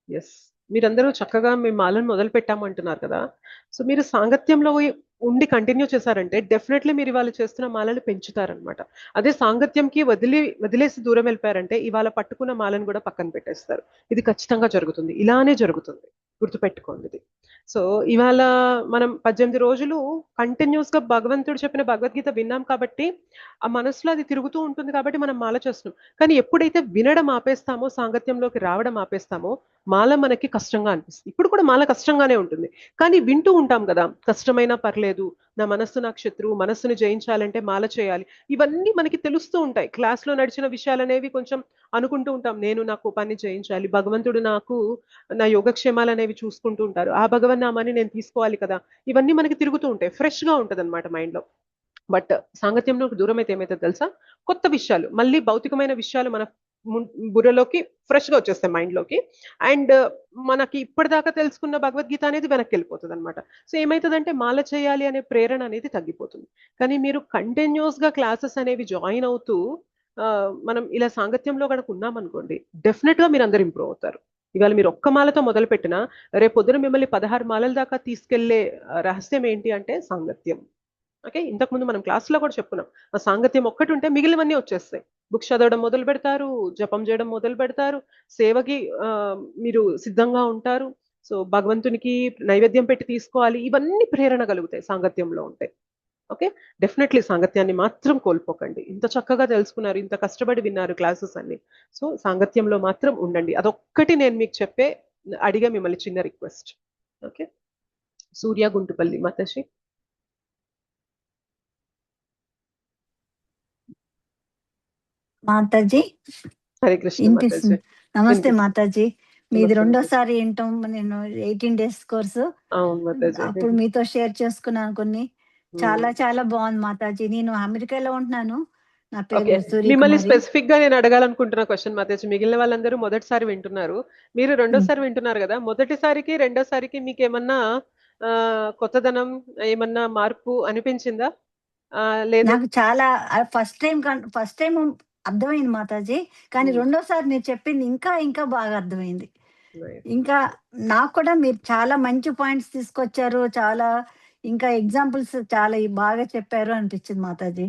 Yes, మీరందరూ చక్కగా మీ మాలను మొదలు పెట్టామంటున్నారు కదా. సో మీరు సాంగత్యంలో ఉండి కంటిన్యూ చేశారంటే డెఫినెట్లీ మీరు ఇవాళ చేస్తున్న మాలను పెంచుతారనమాట. అదే సాంగత్యంకి వదిలేసి దూరం వెళ్ళిపోయారంటే ఇవాళ పట్టుకున్న మాలను కూడా పక్కన పెట్టేస్తారు. ఇది ఖచ్చితంగా జరుగుతుంది, ఇలానే జరుగుతుంది, గుర్తుపెట్టుకోండి ఇది. సో ఇవాళ మనం 18 రోజులు కంటిన్యూస్ గా భగవంతుడు చెప్పిన భగవద్గీత విన్నాం కాబట్టి ఆ మనసులో అది తిరుగుతూ ఉంటుంది కాబట్టి మనం మాల చేస్తున్నాం. కానీ ఎప్పుడైతే వినడం ఆపేస్తామో, సాంగత్యంలోకి రావడం ఆపేస్తామో మాల మనకి కష్టంగా అనిపిస్తుంది. ఇప్పుడు కూడా మాల కష్టంగానే ఉంటుంది, కానీ వింటూ ఉంటాం కదా, కష్టమైనా పర్లేదు, నా మనస్సు నాకు శత్రువు, మనస్సుని జయించాలంటే మాల చేయాలి, ఇవన్నీ మనకి తెలుస్తూ ఉంటాయి. క్లాస్ లో నడిచిన విషయాలు అనేవి కొంచెం అనుకుంటూ ఉంటాం, నేను నా కోపాన్ని జయించాలి, భగవంతుడు నాకు నా యోగక్షేమాలు అనేవి చూసుకుంటూ ఉంటారు, ఆ భగవన్నామాన్ని నేను తీసుకోవాలి కదా, ఇవన్నీ మనకి తిరుగుతూ ఉంటాయి, ఫ్రెష్ గా ఉంటది అనమాట మైండ్ లో. బట్ సాంగత్యంలోకి దూరం అయితే ఏమైతే తెలుసా, కొత్త విషయాలు, మళ్ళీ భౌతికమైన విషయాలు మన బుర్రలోకి ఫ్రెష్ గా వచ్చేస్తాయి మైండ్ లోకి. అండ్ మనకి ఇప్పటిదాకా తెలుసుకున్న భగవద్గీత అనేది వెనక్కి వెళ్ళిపోతుంది అనమాట. సో ఏమైతుందంటే మాల చేయాలి అనే ప్రేరణ అనేది తగ్గిపోతుంది. కానీ మీరు కంటిన్యూస్ గా క్లాసెస్ అనేవి జాయిన్ అవుతూ మనం ఇలా సాంగత్యంలో కనుక ఉన్నామనుకోండి, డెఫినెట్ గా మీరు అందరు ఇంప్రూవ్ అవుతారు. ఇవాళ మీరు ఒక్క మాలతో మొదలు పెట్టినా రేపు పొద్దున మిమ్మల్ని 16 మాలల దాకా తీసుకెళ్లే రహస్యం ఏంటి అంటే సాంగత్యం. ఓకే, ఇంతకుముందు మనం క్లాసులో కూడా చెప్పుకున్నాం, ఆ సాంగత్యం ఒక్కటి ఉంటే మిగిలినవన్నీ వచ్చేస్తాయి. బుక్స్ చదవడం మొదలు పెడతారు, జపం చేయడం మొదలు పెడతారు, సేవకి మీరు సిద్ధంగా ఉంటారు. సో భగవంతునికి నైవేద్యం పెట్టి తీసుకోవాలి, ఇవన్నీ ప్రేరణ కలుగుతాయి సాంగత్యంలో ఉంటాయి. ఓకే, డెఫినెట్లీ సాంగత్యాన్ని మాత్రం కోల్పోకండి. ఇంత చక్కగా తెలుసుకున్నారు, ఇంత కష్టపడి విన్నారు క్లాసెస్ అన్ని. సో సాంగత్యంలో మాత్రం ఉండండి, అదొక్కటి నేను మీకు అడిగే మిమ్మల్ని చిన్న రిక్వెస్ట్. ఓకే, సూర్య గుంటుపల్లి మాతాజీ. మాతాజీ హరే కృష్ణ మాతాజీ. వినిపిస్తుంది. నమస్తే వినిపిస్తుంది. మాతాజీ, మీది నమస్తే రెండోసారి వింటాం. నేను 18 days కోర్సు అవును మాతాజీ. అప్పుడు మీతో షేర్ చేసుకున్నాను కొన్ని. చాలా చాలా బాగుంది మాతాజీ. నేను అమెరికాలో ఉంటున్నాను. నా ఓకే, పేరు మిమ్మల్ని సూర్యకుమారి. స్పెసిఫిక్ గా నేను అడగాలనుకుంటున్న క్వశ్చన్ మాతాజీ, మిగిలిన వాళ్ళందరూ మొదటిసారి వింటున్నారు, మీరు రెండోసారి వింటున్నారు కదా, మొదటిసారికి రెండోసారికి మీకు ఏమన్నా కొత్తదనం, ఏమన్నా మార్పు అనిపించిందా? లేదు, నాకు చాలా ఫస్ట్ టైం అర్థమైంది మాతాజీ, కానీ రెండోసారి మీరు చెప్పింది ఇంకా ఇంకా బాగా అర్థమైంది. ఇంకా నాకు కూడా మీరు చాలా మంచి పాయింట్స్ తీసుకొచ్చారు, చాలా ఇంకా ఎగ్జాంపుల్స్ చాలా బాగా చెప్పారు అనిపించింది మాతాజీ.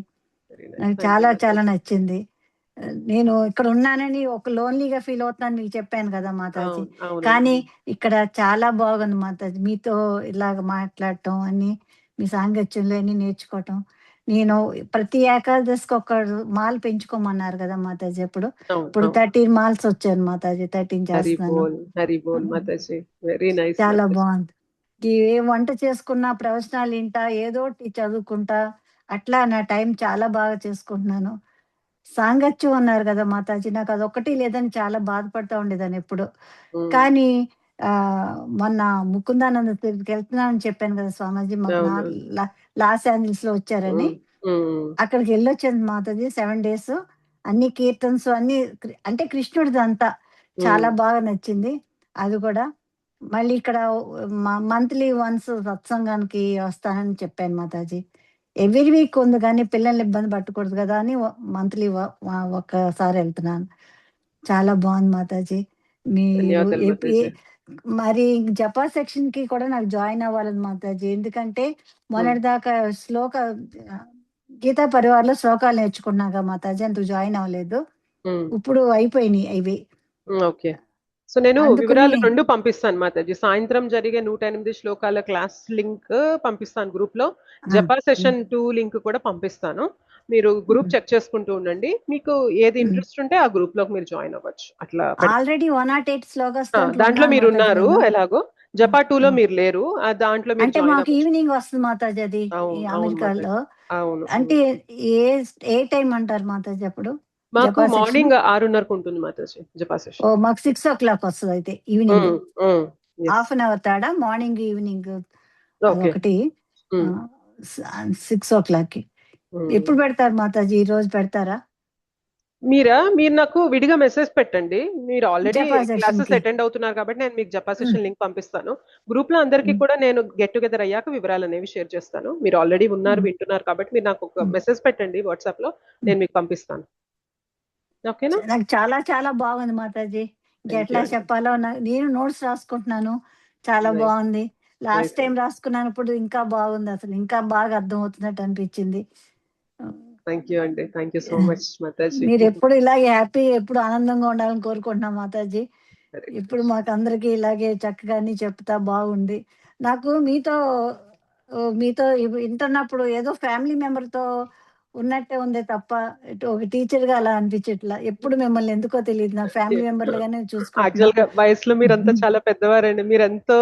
నాకు చాలా చాలా నచ్చింది. నేను ఇక్కడ ఉన్నానని ఒక లోన్లీగా ఫీల్ అవుతున్నాను మీకు చెప్పాను కదా మాతాజీ, కానీ ఇక్కడ చాలా బాగుంది మాతాజీ. మీతో ఇలాగ మాట్లాడటం అన్ని, మీ సాంగత్యంలో అన్ని నేర్చుకోవటం. నేను ప్రతి ఏకాదశికి ఒక మాల పెంచుకోమన్నారు కదా మాతాజీ, ఇప్పుడు 13 మాల్స్ వచ్చాను మాతాజీ, 13 చేస్తున్నాను. చాలా బాగుంది. ఏ వంట చేసుకున్నా, ప్రవచనాలు వింటా, ఏదో చదువుకుంటా, అట్లా నా టైం చాలా బాగా చేసుకుంటున్నాను. సాంగత్యం అన్నారు కదా మాతాజీ, నాకు అదొక్కటి లేదని చాలా బాధపడతా ఉండేదాన్ని ఎప్పుడు. కానీ మొన్న ముకుందానంద తిరుపతికి వెళ్తున్నానని చెప్పాను కదా స్వామీజీ, లాస్ ఏంజల్స్ లో వచ్చారని, అక్కడికి వెళ్ళొచ్చాను మాతాజీ 7 days. అన్ని కీర్తన్స్ అన్ని అంటే కృష్ణుడిది అంతా చాలా బాగా నచ్చింది. అది కూడా మళ్ళీ ఇక్కడ మంత్లీ వన్స్ సత్సంగానికి వస్తానని చెప్పాను మాతాజీ. ఎవ్రీ వీక్ ఉంది కానీ పిల్లల్ని ఇబ్బంది పట్టకూడదు కదా అని మంత్లీ ఒక్కసారి వెళ్తున్నాను. చాలా బాగుంది మాతాజీ. మీరు మరి జపా సెక్షన్ కి కూడా నాకు జాయిన్ అవ్వాలని మాతాజీ, ఎందుకంటే మొన్నటిదాకా గీతా పరివార్లో శ్లోకాలు నేర్చుకున్నాగా మాతాజీ, అందుకు జాయిన్ అవ్వలేదు. ఇప్పుడు అయిపోయినాయి అవి. ఓకే, సో నేను వివరాలు 2 పంపిస్తాను మాతాజీ. సాయంత్రం జరిగే 108 శ్లోకాల క్లాస్ లింక్ పంపిస్తాను గ్రూప్ లో, జపా సెషన్ 2 లింక్ కూడా పంపిస్తాను. మీరు గ్రూప్ చెక్ చేసుకుంటూ ఉండండి, మీకు ఏది ఇంట్రెస్ట్ ఉంటే ఆ గ్రూప్ లోకి మీరు జాయిన్ అవ్వచ్చు. అట్లా ఆల్రెడీ 108 శ్లోకాస్ దాంట్లో మీరు ఉన్నారు, ఎలాగో జపా 2 లో మీరు లేరు, దాంట్లో మీరు అంటే మాకు ఈవినింగ్ వస్తుంది మాతాజీ అది అమెరికాలో. అంటే ఏ టైం అంటారు మాతాజీ అప్పుడు? మాకు మార్నింగ్ 6:30కు ఉంటుంది మాతాజీ జపా సెషన్. మాకు 6 o'clock వస్తుంది అయితే ఈవినింగ్. హాఫ్ అన్ అవర్ తేడా, మార్నింగ్ ఈవినింగ్ ఒకటి 6 o'clock. ఎప్పుడు పెడతారు మాతాజీ? ఈ రోజు పెడతారా? మీరు నాకు విడిగా మెసేజ్ పెట్టండి, మీరు ఆల్రెడీ క్లాసెస్ అటెండ్ అవుతున్నారు కాబట్టి నేను మీకు జపా సెషన్ లింక్ పంపిస్తాను. గ్రూప్ లో అందరికీ కూడా నేను గెట్ టుగెదర్ అయ్యాక వివరాలు అనేవి షేర్ చేస్తాను. మీరు ఆల్రెడీ ఉన్నారు, వింటున్నారు కాబట్టి మీరు నాకు ఒక మెసేజ్ పెట్టండి వాట్సాప్ లో, నేను మీకు పంపిస్తాను. ఓకేనా? నాకు చాలా చాలా బాగుంది మాతాజీ. ఇంకెట్లా అండి. చెప్పాలో నేను నోట్స్ రాసుకుంటున్నాను. చాలా నైస్. బాగుంది. లాస్ట్ నైస్ టైం అండి. రాసుకున్నప్పుడు ఇంకా బాగుంది, అసలు ఇంకా బాగా అర్థమవుతున్నట్టు అనిపించింది. థ్యాంక్ యూ అండి. Thank you so much Mataji. మీరు ఎప్పుడు ఇలాగే హ్యాపీ, ఎప్పుడు ఆనందంగా ఉండాలని కోరుకుంటున్నాం మాతాజీ. హరే ఇప్పుడు కృష్ణ. మాకు అందరికీ ఇలాగే చక్కగా అన్ని చెప్తా బాగుంది. నాకు మీతో వింటున్నప్పుడు ఏదో ఫ్యామిలీ మెంబర్ తో ఉన్నట్టే ఉంది తప్ప ఒక టీచర్ గా అలా అనిపించట్లా. ఎప్పుడు మిమ్మల్ని ఎందుకో తెలియదు, నా ఫ్యామిలీ మెంబర్ లాగానే చూసుకుంటున్నా. యాక్చువల్ గా వయసులో మీరంతా చాలా పెద్దవారండి. మీరెంతో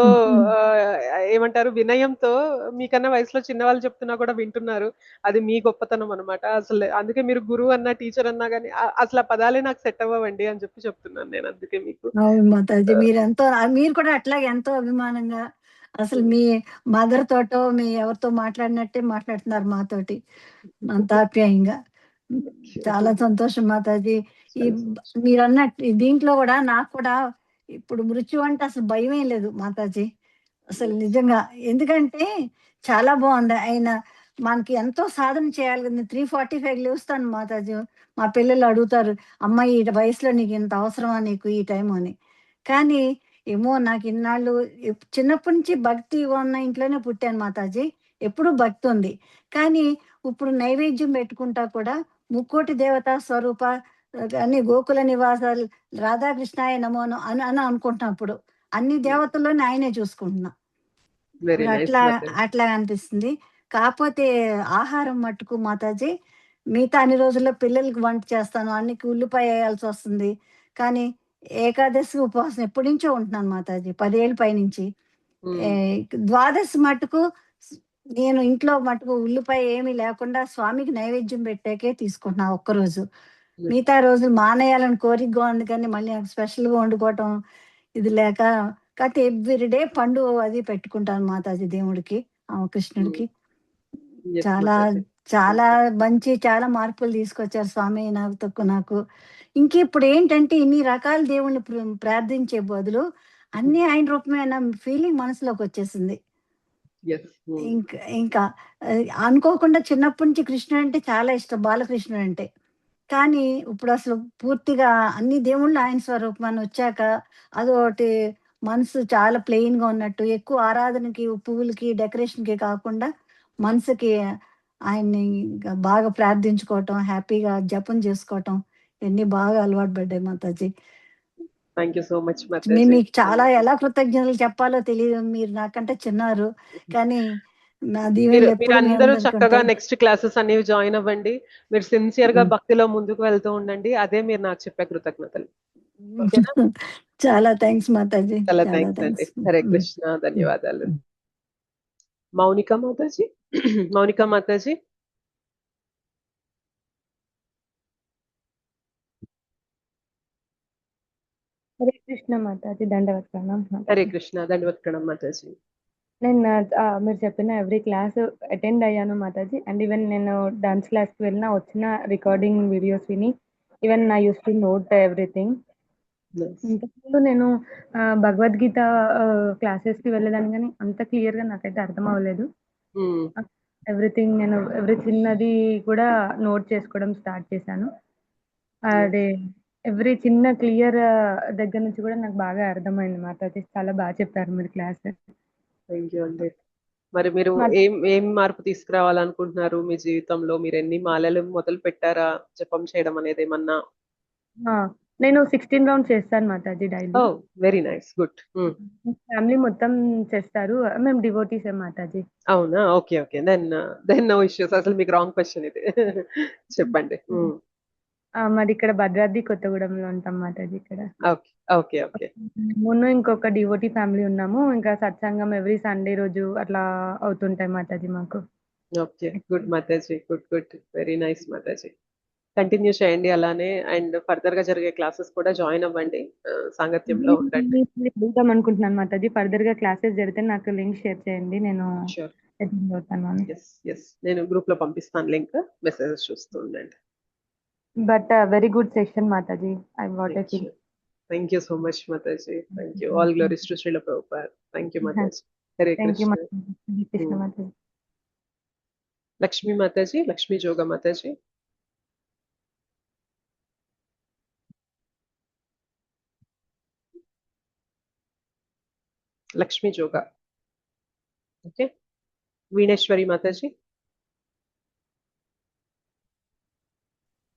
ఏమంటారు వినయంతో మీకన్నా వయసులో చిన్నవాళ్ళు చెప్తున్నా కూడా వింటున్నారు. అది మీ గొప్పతనం అన్నమాట. అసలు అందుకే మీరు గురువు అన్నా టీచర్ అన్నా గానీ అసలు ఆ పదాలే నాకు సెట్ అవ్వండి అని చెప్పి చెప్తున్నాను నేను. అందుకే మీకు అవును మాతాజీ, మీరు కూడా అట్లాగే ఎంతో అభిమానంగా అసలు మీ మదర్ తోటో మీ ఎవరితో మాట్లాడినట్టే మాట్లాడుతున్నారు మాతోటి, అంత ఆప్యాయంగా. చాలా సంతోషం మాతాజీ. ఈ మీరన్నట్టు దీంట్లో కూడా నాకు కూడా ఇప్పుడు మృత్యు అంటే అసలు భయమే లేదు మాతాజీ, అసలు నిజంగా. ఎందుకంటే చాలా బాగుంది. ఆయన మనకి ఎంతో సాధన చేయాలి కదా. 3:45 లేస్తాను మాతాజీ. మా పిల్లలు అడుగుతారు, అమ్మాయి ఈ వయసులో నీకు ఇంత అవసరమా, నీకు ఈ టైం అని. కానీ ఏమో నాకు ఇన్నాళ్ళు చిన్నప్పటి నుంచి భక్తి ఉన్న ఇంట్లోనే పుట్టాను మాతాజీ. ఎప్పుడూ భక్తి ఉంది. కానీ ఇప్పుడు నైవేద్యం పెట్టుకుంటా కూడా ముక్కోటి దేవతా స్వరూప అన్ని గోకుల నివాసాలు రాధాకృష్ణాయ నమో అని అని అనుకుంటున్నా. ఇప్పుడు అన్ని దేవతల్లోనే ఆయనే చూసుకుంటున్నా. వెరీ ఇప్పుడు నైస్ అట్లా మాతాజీ. అట్లా అనిపిస్తుంది. కాకపోతే ఆహారం మట్టుకు మాతాజీ, మిగతా అన్ని రోజుల్లో పిల్లలకి వంట చేస్తాను, అన్నికి ఉల్లిపాయ వేయాల్సి వస్తుంది. కానీ ఏకాదశి ఉపవాసం ఎప్పటి నుంచో ఉంటున్నాను మాతాజీ, 10 ఏళ్ళ పైనుంచి. ఏ, ద్వాదశి మట్టుకు నేను ఇంట్లో మటుకు ఉల్లిపాయ ఏమీ లేకుండా స్వామికి నైవేద్యం పెట్టాకే తీసుకుంటున్నా ఒక్కరోజు. మిగతా రోజులు మానేయాలని కోరికగా ఉంది, కానీ మళ్ళీ నాకు స్పెషల్గా వండుకోవటం ఇది లేక. కాకపోతే ఎవ్రీడే పండు అది పెట్టుకుంటాను మాతాజీ దేవుడికి, కృష్ణుడికి. ఎస్ చాలా మాతాజీ. చాలా చాలా మార్పులు తీసుకొచ్చారు స్వామి నాకు. ఇంక ఇప్పుడు ఏంటంటే ఇన్ని రకాల దేవుణ్ణి ప్రార్థించే బదులు అన్ని ఆయన రూపమే అన్న ఫీలింగ్ మనసులోకి వచ్చేసింది. ఎస్. ఇంకా అనుకోకుండా చిన్నప్పటి నుంచి కృష్ణుడు అంటే చాలా ఇష్టం, బాలకృష్ణుడు అంటే. కానీ ఇప్పుడు అసలు పూర్తిగా అన్ని దేవుళ్ళు ఆయన స్వరూపం అని వచ్చాక అదొకటి మనసు చాలా ప్లెయిన్ గా ఉన్నట్టు, ఎక్కువ ఆరాధనకి పువ్వులకి డెకరేషన్ కి కాకుండా మనసుకి ఆయన్ని ఇంకా బాగా ప్రార్థించుకోవటం, హ్యాపీగా జపం చేసుకోవటం, ఇవన్నీ బాగా అలవాటు పడ్డాయి Mataji. Thank you so much Mataji. మీకు చాలా ఎలా కృతజ్ఞతలు చెప్పాలో తెలియదు, మీరు నాకంటే చిన్నారు. కానీ నా దీవెనలు ఎప్పుడు మీ మీరందరూ అందరికీ చక్కగా ఉంటాయి. నెక్స్ట్ క్లాసెస్ అనేవి జాయిన్ అవ్వండి. మీరు సిన్సియర్ గా భక్తిలో ముందుకు వెళ్తూ ఉండండి. అదే మీరు నాకు చెప్పే కృతజ్ఞతలు. ఓకేనా? చాలా థ్యాంక్స్ మాతాజీ, చాలా చాలా థ్యాంక్స్ అండి. థ్యాంక్స్. హరే కృష్ణ. ధన్యవాదాలు. మౌనిక మాతాజీ. మౌనిక మాతాజీ. హరే కృష్ణ మాతాజీ, దండవత్ ప్రణామ్ హరే మాతాజీ. కృష్ణ. దండవత్ ప్రణామ్ మాతాజీ. నేను మీరు చెప్పిన ఎవ్రీ క్లాస్ అటెండ్ అయ్యాను మాతాజీ. అండ్ ఈవెన్ నేను డాన్స్ క్లాస్కి వెళ్ళిన వచ్చిన రికార్డింగ్ వీడియోస్ విని even I use to note everything. ఇంతకుముందు నేను భగవద్గీత క్లాసెస్కి వెళ్ళేదాన్ని, కానీ అంత క్లియర్గా నాకైతే అర్థం అవ్వలేదు. ఎవ్రీథింగ్ నేను ఎవ్రీ చిన్నది కూడా నోట్ చేసుకోవడం స్టార్ట్ చేశాను. అదే ఎవ్రీ చిన్న క్లియర్ దగ్గర నుంచి కూడా నాకు బాగా అర్థమైంది మాతాజీ. చాలా బాగా చెప్పారు మీరు క్లాస్. థ్యాంక్ యూ అండి. మరి మీరు ఏం మార్పు తీసుకురావాలనుకుంటున్నారు మీ జీవితంలో? మీరు ఎన్ని మాలలు మొదలు పెట్టారా జపం చేయడం అనేది ఏమన్నా? నేను 16 రౌండ్స్ చేస్తాను Mataji daily. Very nice, good. Family మొత్తం చేస్తారు, మేము డివోటీసే మాతాజీ. అవునా? Okay okay. Then no issues. అసలు మీకు రాంగ్ క్వశ్చన్ ఇది. చెప్పండి. మాది ఇక్కడ భద్రాద్రి కొత్తగూడెంలో ఉంటాం మాతాజీ. ఇక్కడ ఓకే ఓకే ఓకే. ముందు ఇంకొక డివోటీ ఫ్యామిలీ ఉన్నాము. ఇంకా సత్సంగం ఎవ్రీ సండే రోజు అట్లా అవుతుంటాయి మాతాజీ మాకు. Okay, good Mataji, good good. Very nice Mataji. Continue చేయండి అలానే. అండ్ ఫర్దర్ గా జరిగే క్లాసెస్ కూడా జాయిన్ అవ్వండి, సాంగత్యంలో ఉండండి. వెళ్దాం అనుకుంటున్నాను మాతాజీ. ఫర్దర్ గా క్లాసెస్ జరిగితే నాకు లింక్ షేర్ చేయండి, నేను అటెండ్ అవుతాను. నేను గ్రూప్ లో పంపిస్తాను లింక్, మెసేజెస్ చూస్తూ ఉండండి. But very good session Mataji. I what I feel. Thank you so much Mataji. Thank you. All glories to Srila Prabhupada. Thank you Mataji. Hare Thank you Krishna. Mataji. Hare Krishna Mataji. Lakshmi Mataji, Lakshmi Joga Mataji. Lakshmi Joga. Okay, Veeneshwari మాతాజీ.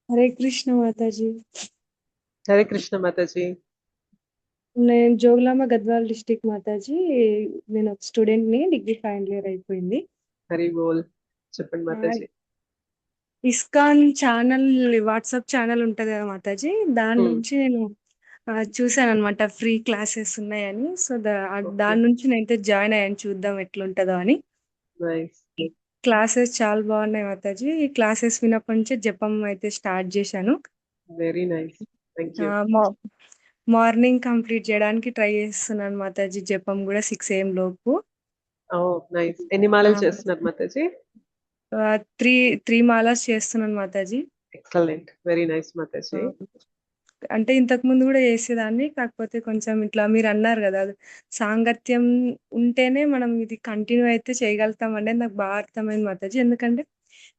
హరే కృష్ణ మాతాజీ. హరే కృష్ణ మాతాజీ. నేను Jogulamba Gadwal district Mataji. నేను ఒక student ని, degree final year అయిపోయింది. హరి బోల్. చెప్పండి Mataji. ISKCON channel, WhatsApp channel ఉంటది కదా మాతాజీ, దాని నుంచి నేను చూసాను అనమాట ఫ్రీ క్లాసెస్ ఉన్నాయని. సో దాని నుంచి నేనైతే జాయిన్ అయ్యాను, చూద్దాం ఎట్లుంటదో అని. క్లాసెస్ చాలా బాగున్నాయి మాతాజీ. ఈ క్లాసెస్ విన్నప్పటి నుంచే జపం అయితే స్టార్ట్ చేశాను. Very nice, thank you. Morning complete చేయడానికి ట్రై చేస్తున్నాను మాతాజీ, జపం కూడా 6 AM లోపు. నైస్. ఎన్ని మాలలు చేస్తున్నారు మాతాజీ? 3 మాలాస్ చేస్తున్నాను Mataji. Excellent, very nice Mataji. అంటే ఇంతకు ముందు కూడా చేసేదాన్ని, కాకపోతే కొంచెం ఇట్లా మీరు అన్నారు కదా, సాంగత్యం ఉంటేనే మనం ఇది కంటిన్యూ అయితే చేయగలుగుతాం అనేది నాకు బాగా అర్థమైంది మాతాజీ. ఎందుకంటే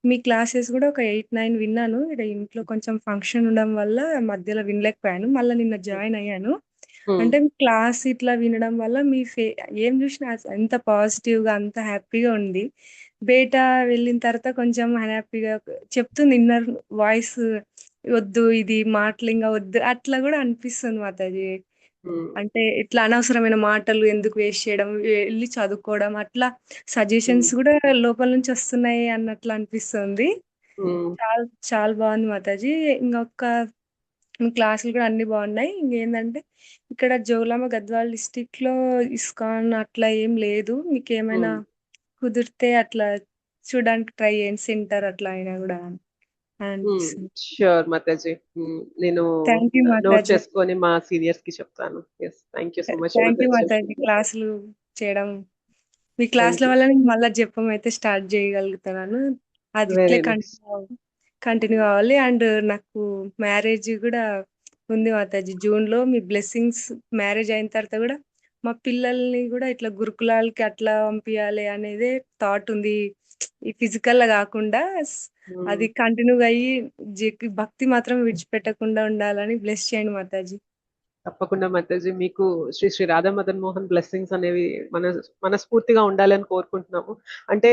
మీ క్లాసెస్ కూడా ఒక 8-9 విన్నాను. ఇక్కడ ఇంట్లో కొంచెం ఫంక్షన్ ఉండడం వల్ల మధ్యలో వినలేకపోయాను. మళ్ళీ నిన్న జాయిన్ అయ్యాను. అంటే మీ క్లాస్ ఇట్లా వినడం వల్ల మీ ఏం చూసినా ఎంత పాజిటివ్ గా, అంత హ్యాపీగా ఉంది. బయట వెళ్ళిన తర్వాత కొంచెం హ్యాపీగా చెప్తుంది, ఇన్నర్ వాయిస్ వద్దు, ఇది మాటలు ఇంకా వద్దు అట్లా కూడా అనిపిస్తుంది మాతాజీ. అంటే ఇట్లా అనవసరమైన మాటలు ఎందుకు వేస్ట్ చేయడం, వెళ్ళి చదువుకోవడం, అట్లా సజెషన్స్ కూడా లోపల నుంచి వస్తున్నాయి అన్నట్లు అనిపిస్తుంది. చాలా చాలా బాగుంది మాతాజీ. ఇంకొక క్లాసులు కూడా అన్ని బాగున్నాయి. ఇంకేంటంటే ఇక్కడ జోగులాంబ గద్వాల్ డిస్టిక్ లో ఇస్కాన్ అట్లా ఏం లేదు. మీకు ఏమైనా కుదిరితే అట్లా చూడడానికి ట్రై చేయండి, సెంటర్ అట్లా అయినా కూడా అనిపిస్తుంది. ష్యూర్ మాతాజీ, నేను థ్యాంక్ యూ నోట్ మాతాజీ. చేసుకొని మా సీనియర్స్ కి చెప్తాను. Thank you so much thank you మాతాజీ. మాతాజీ. క్లాసులు చేయడం, మీ క్లాసుల వల్ల నేను మళ్ళీ జపం అయితే స్టార్ట్ చేయగలుగుతున్నాను. అది ఇట్లే వెరీ నైస్. కంటిన్యూ అవ్వాలి. అండ్ నాకు మ్యారేజ్ కూడా ఉంది మాతాజీ జూన్ లో. మీ బ్లెస్సింగ్స్, మ్యారేజ్ అయిన తర్వాత కూడా మా పిల్లల్ని కూడా ఇట్లా గురుకులాలకి అట్లా పంపించాలి అనేది థాట్ ఉంది. ఈ ఫిజికల్ గా కాకుండా అది కంటిన్యూ అయ్యి భక్తి మాత్రం విడిచిపెట్టకుండా ఉండాలని బ్లెస్ చేయండి మాతాజీ. తప్పకుండా మాతాజీ, మీకు శ్రీ శ్రీ రాధా మదన్ మోహన్ బ్లెస్సింగ్స్ అనేవి మనస్ఫూర్తిగా ఉండాలని కోరుకుంటున్నాము. అంటే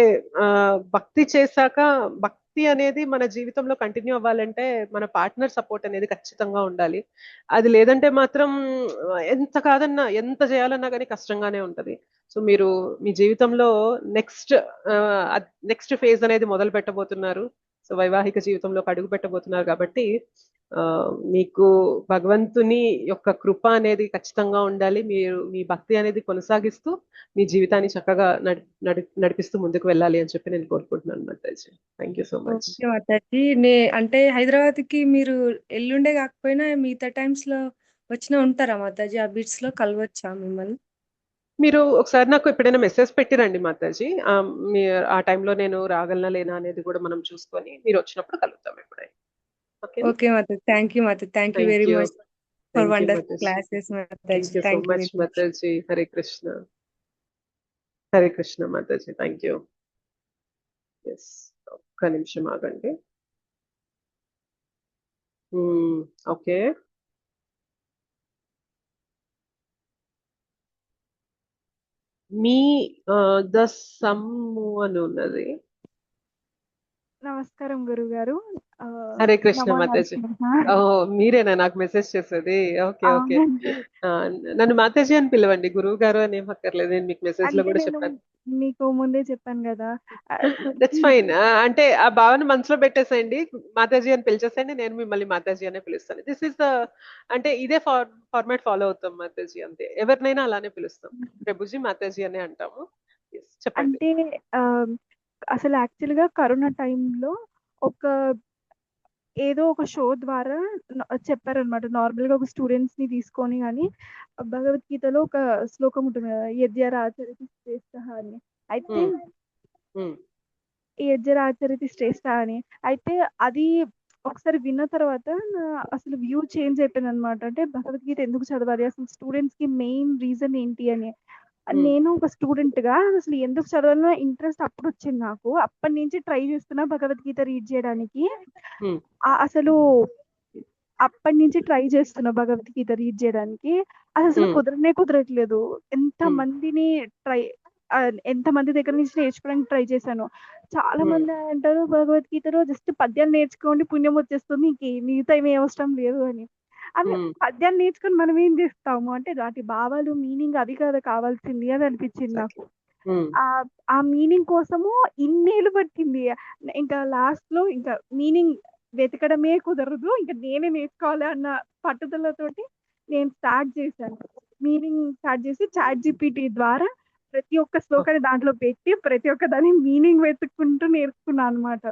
భక్తి చేశాక, భక్తి అనేది మన జీవితంలో కంటిన్యూ అవ్వాలంటే మన పార్ట్నర్ సపోర్ట్ అనేది ఖచ్చితంగా ఉండాలి. అది లేదంటే మాత్రం ఎంత కాదన్నా, ఎంత చేయాలన్నా కానీ కష్టంగానే ఉంటది. సో మీరు మీ జీవితంలో నెక్స్ట్ ఫేజ్ అనేది మొదలు పెట్టబోతున్నారు. సో వైవాహిక జీవితంలో అడుగు పెట్టబోతున్నారు కాబట్టి మీకు భగవంతుని యొక్క కృప అనేది ఖచ్చితంగా ఉండాలి. మీరు మీ భక్తి అనేది కొనసాగిస్తూ మీ జీవితాన్ని చక్కగా నడిపిస్తూ ముందుకు వెళ్ళాలి అని చెప్పి నేను కోరుకుంటున్నాను Mataji. Thank you so much Mataji. అంటే హైదరాబాద్ కి మీరు ఎల్లుండే కాకపోయినా మిగతా టైమ్స్ లో వచ్చినా ఉంటారా మాతాజీ? ఆ బీట్స్ లో కలవచ్చా మిమ్మల్ని? మీరు ఒకసారి నాకు ఎప్పుడైనా మెసేజ్ పెట్టిరండి మాతాజీ. ఆ టైంలో నేను రాగలనా లేనా అనేది కూడా మనం చూసుకొని మీరు వచ్చినప్పుడు కలుగుతాం ఎప్పుడైనా. Okay Mataji. Thank you Mataji. Thank you very much for wonderful classes Mataji. Thank you so much Mataji. Hare Krishna. Hare Krishna Mataji. Thank you. Yes, ఒక్క నిమిషం ఆగండి. ఓకే, మీ ద సమ్ము అని ఉన్నది. నమస్కారం గురువు గారు. హరే కృష్ణ మాతాజీ. మీరేనా నాకు మెసేజ్ చేసేది? Okay okay. నన్ను మాతాజీ అని పిలవండి, గురువు గారు అని ఏం అక్కర్లేదు. నేను మీకు మెసేజ్ లో కూడా చెప్పాను. మీకు ముందే చెప్పాను కదా. That's fine. అంటే ఆ భావన మనసులో పెట్టేసేయండి, మాతాజీ అని పిలిచేసేయండి, నేను మిమ్మల్ని మాతాజీ అనే పిలుస్తాను. దిస్ ఇస్ ద, అంటే ఇదే ఫార్మాట్ ఫాలో అవుతాం మాతాజీ, అంతే. ఎవరినైనా అలానే పిలుస్తాం, ప్రభుజీ మాతాజీ అనే అంటాము. చెప్పండి. అంటే అసలు యాక్చువల్ గా కరోనా టైంలో ఏదో ఒక షో ద్వారా చెప్పారనమాట. నార్మల్ గా ఒక స్టూడెంట్స్ ని తీసుకొని, కానీ భగవద్గీతలో ఒక శ్లోకం ఉంటుంది కదా, యజ్ఞరాచరితి శ్రేష్ఠ అని. అయితే యజ్ఞరాచరితి శ్రేష్ఠ అని, అయితే అది ఒకసారి విన్న తర్వాత అసలు వ్యూ చేంజ్ అయిపోయింది అనమాట. అంటే భగవద్గీత ఎందుకు చదవాలి, అసలు స్టూడెంట్స్ కి మెయిన్ రీజన్ ఏంటి అని. నేను ఒక స్టూడెంట్ గా అసలు ఎందుకు చదవాలన్న ఇంట్రెస్ట్ అప్పుడు వచ్చింది నాకు. అప్పటి నుంచి ట్రై చేస్తున్నా భగవద్గీత రీడ్ చేయడానికి. అసలు అప్పటి నుంచి ట్రై చేస్తున్నా భగవద్గీత రీడ్ చేయడానికి. అది అసలు కుదరట్లేదు. ఎంత మందిని ట్రై ఎంత మంది దగ్గర నుంచి నేర్చుకోవడానికి ట్రై చేశాను. చాలా మంది అంటారు భగవద్గీతలో జస్ట్ పద్యాలు నేర్చుకోండి పుణ్యం వచ్చేస్తుంది, మిగతా ఏమీ అవసరం లేదు అని. అవి పద్యాలు నేర్చుకొని మనం ఏం చేస్తాము అంటే వాటి భావాలు మీనింగ్ అవి కదా కావాల్సింది అని అనిపించింది నాకు. ఆ మీనింగ్ కోసము ఇన్నేళ్ళు పట్టింది. ఇంకా లాస్ట్ లో ఇంకా మీనింగ్ వెతకడమే కుదరదు, ఇంకా నేనే నేర్చుకోవాలి అన్న పట్టుదలతోటి నేను స్టార్ట్ చేశాను. మీనింగ్ స్టార్ట్ చేసి చాట్ జీపీటీ ద్వారా ప్రతి ఒక్క శ్లోకాన్ని దాంట్లో పెట్టి ప్రతి ఒక్క దాని మీనింగ్ వెతుక్కుంటూ నేర్చుకున్నాను అనమాట.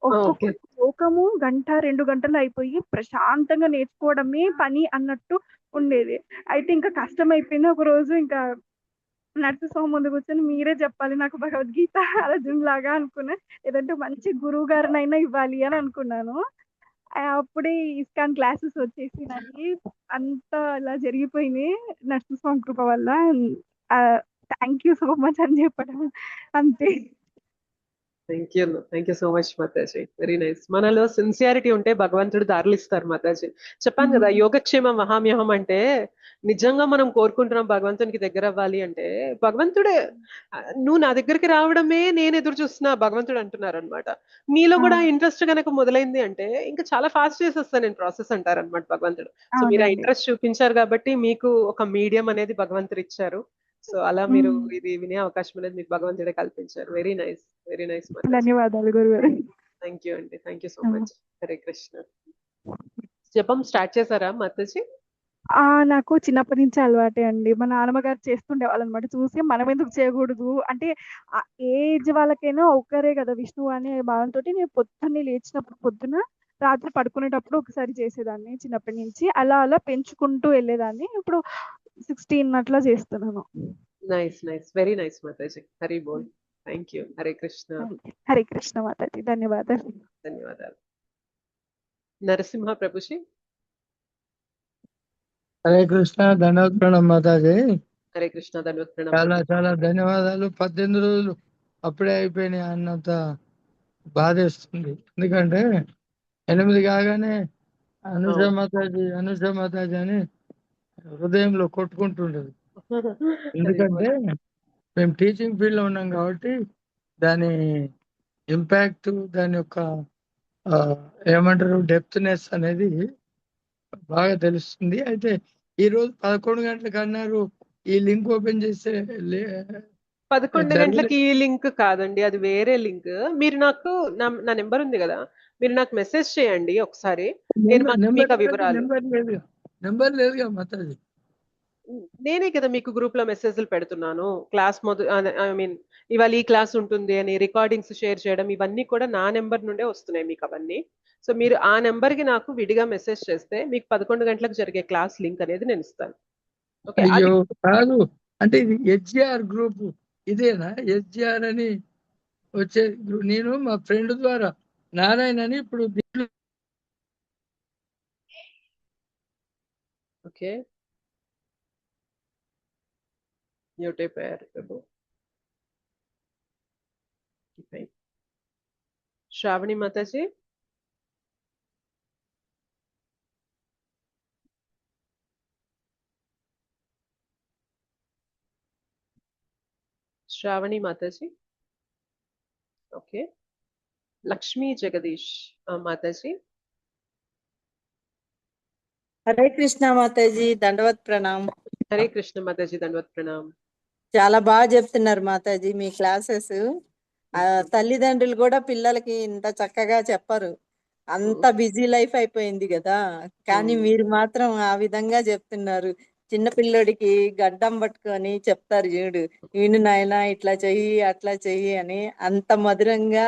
ఒక్కొక్క శ్లోకము 1-2 గంటలు అయిపోయి ప్రశాంతంగా నేర్చుకోవడమే పని అన్నట్టు ఉండేది. అయితే ఇంకా కష్టం అయిపోయింది. ఒక రోజు ఇంకా నరసింహస్వామి ముందు కూర్చొని మీరే చెప్పాలి నాకు భగవద్గీత అర్జున్ లాగా అనుకున్నా. ఏదంటే మంచి గురువు గారినైనా ఇవ్వాలి అని అనుకున్నాను. అప్పుడే ఇస్కాన్ క్లాసెస్ వచ్చేసి నాకు అంతా ఇలా జరిగిపోయింది నరసింహస్వామి కృప వల్ల. థ్యాంక్ యూ సో మచ్ అని చెప్పడం అంతే. Thank you so much Mataji. Very nice. మనలో సిన్సియారిటీ ఉంటే భగవంతుడు దారులు ఇస్తారు మాతాజీ. చెప్పాను కదా యోగక్షేమ మహామ్యహం అంటే నిజంగా మనం కోరుకుంటున్నాం భగవంతునికి దగ్గర అవ్వాలి అంటే భగవంతుడే నువ్వు నా దగ్గరికి రావడమే నేను ఎదురు చూస్తున్నా భగవంతుడు అంటున్నారు అనమాట. మీలో కూడా ఇంట్రెస్ట్ కనుక మొదలైంది అంటే ఇంకా చాలా ఫాస్ట్ చేసేస్తాను నేను ప్రాసెస్ అంటారు అనమాట భగవంతుడు. సో మీరు ఆ ఇంట్రెస్ట్ చూపించారు కాబట్టి మీకు ఒక మీడియం అనేది భగవంతుడు ఇచ్చారు. సో అలా మీరు ఇది వినే అవకాశం అనేది మీకు భగవంతుడే కల్పించారు. Very nice, very nice. ధన్యవాదాలు గురుగారు. థ్యాంక్ యూ అండి, thank you so much. Hare Krishna. జపం స్టార్ట్ చేశారా మాతాజీ? నాకు చిన్నప్పటి నుంచి అలవాటే అండి. మా నాన్నమ్మగారు చేస్తుండే వాళ్ళనమాట. చూసి మనం ఎందుకు చేయకూడదు అంటే ఏజ్ వాళ్ళకైనా ఒక్కరే కదా విష్ణువు అనే భావంతో నేను పొద్దున్నే లేచినప్పుడు పొద్దున రాత్రి పడుకునేటప్పుడు ఒకసారి చేసేదాన్ని చిన్నప్పటి నుంచి. అలా అలా పెంచుకుంటూ వెళ్ళేదాన్ని. ఇప్పుడు 16 అట్లా చేస్తున్నాను. Nice nice, very nice Mataji. Hari బోల్. Thank you. హరే కృష్ణ. హరే కృష్ణ మాతాజీ. ధన్యవాదాలు. ధన్యవాదాలు. నరసింహ ప్రభుజీ. హరే కృష్ణ. ధన్యవాద ప్రణామ్ మాతాజీ. హరే కృష్ణ. ధన్యవాద ప్రణామ్. చాలా చాలా ధన్యవాదాలు. 18 రోజులు అప్పుడే అయిపోయినాయి అన్నంత బాధేస్తుంది. ఎందుకంటే 8 కాగానే అనుష మాతాజీ అని హృదయంలో కొట్టుకుంటుండేది. ఎందుకంటే మేము టీచింగ్ ఫీల్డ్ లో ఉన్నాం కాబట్టి దాని ఇంపాక్ట్, దాని యొక్క ఏమంటారు డెప్త్నెస్ అనేది బాగా తెలుస్తుంది. అయితే ఈ రోజు 11 గంటలకు అన్నారు, ఈ లింక్ ఓపెన్ చేస్తే 11 గంటలకి ఈ లింక్ కాదండి, అది వేరే లింక్. మీరు నాకు నా నెంబర్ ఉంది కదా, మీరు నాకు మెసేజ్ చేయండి ఒకసారి. నెంబర్ లేదుగా మాతాజీ. నేనే కదా మీకు గ్రూప్ లో మెసేజ్లు పెడుతున్నాను. క్లాస్ ఐ మీన్ ఇవాళ ఈ క్లాస్ ఉంటుంది అని రికార్డింగ్స్ షేర్ చేయడం ఇవన్నీ కూడా నా నెంబర్ నుండే వస్తున్నాయి మీకు అవన్నీ. సో మీరు ఆ నెంబర్ కి నాకు విడిగా మెసేజ్ చేస్తే మీకు 11 గంటలకు జరిగే క్లాస్ లింక్ అనేది నేను ఇస్తాను. అయ్యో కాదు, అంటే ఇది హెచ్జిఆర్ గ్రూప్ ఇదేనా? హెచ్జిఆర్ అని వచ్చే నేను మా ఫ్రెండ్ ద్వారా నారాయణ అని ఇప్పుడు ఓకే మ్యూట్ అయిపోయారు. శ్రావణి మాతాజీ. శ్రావణి మాతాజీ. ఓకే. లక్ష్మీ జగదీష్ మాతాజీ. హరే కృష్ణ మాతాజీ. దండవత్ ప్రణామ్. హరే కృష్ణ మాతాజీ. దండవత్ ప్రణామ్. చాలా బాగా చెప్తున్నారు మాతాజీ మీ క్లాసెస్. తల్లిదండ్రులు కూడా పిల్లలకి ఇంత చక్కగా చెప్పరు, అంత బిజీ లైఫ్ అయిపోయింది కదా, కానీ మీరు మాత్రం ఆ విధంగా చెప్తున్నారు. చిన్న పిల్లోడికి గడ్డం పట్టుకొని చెప్తారు చూడు, విను నాయనా ఇట్లా చెయ్యి అట్లా చెయ్యి అని, అంత మధురంగా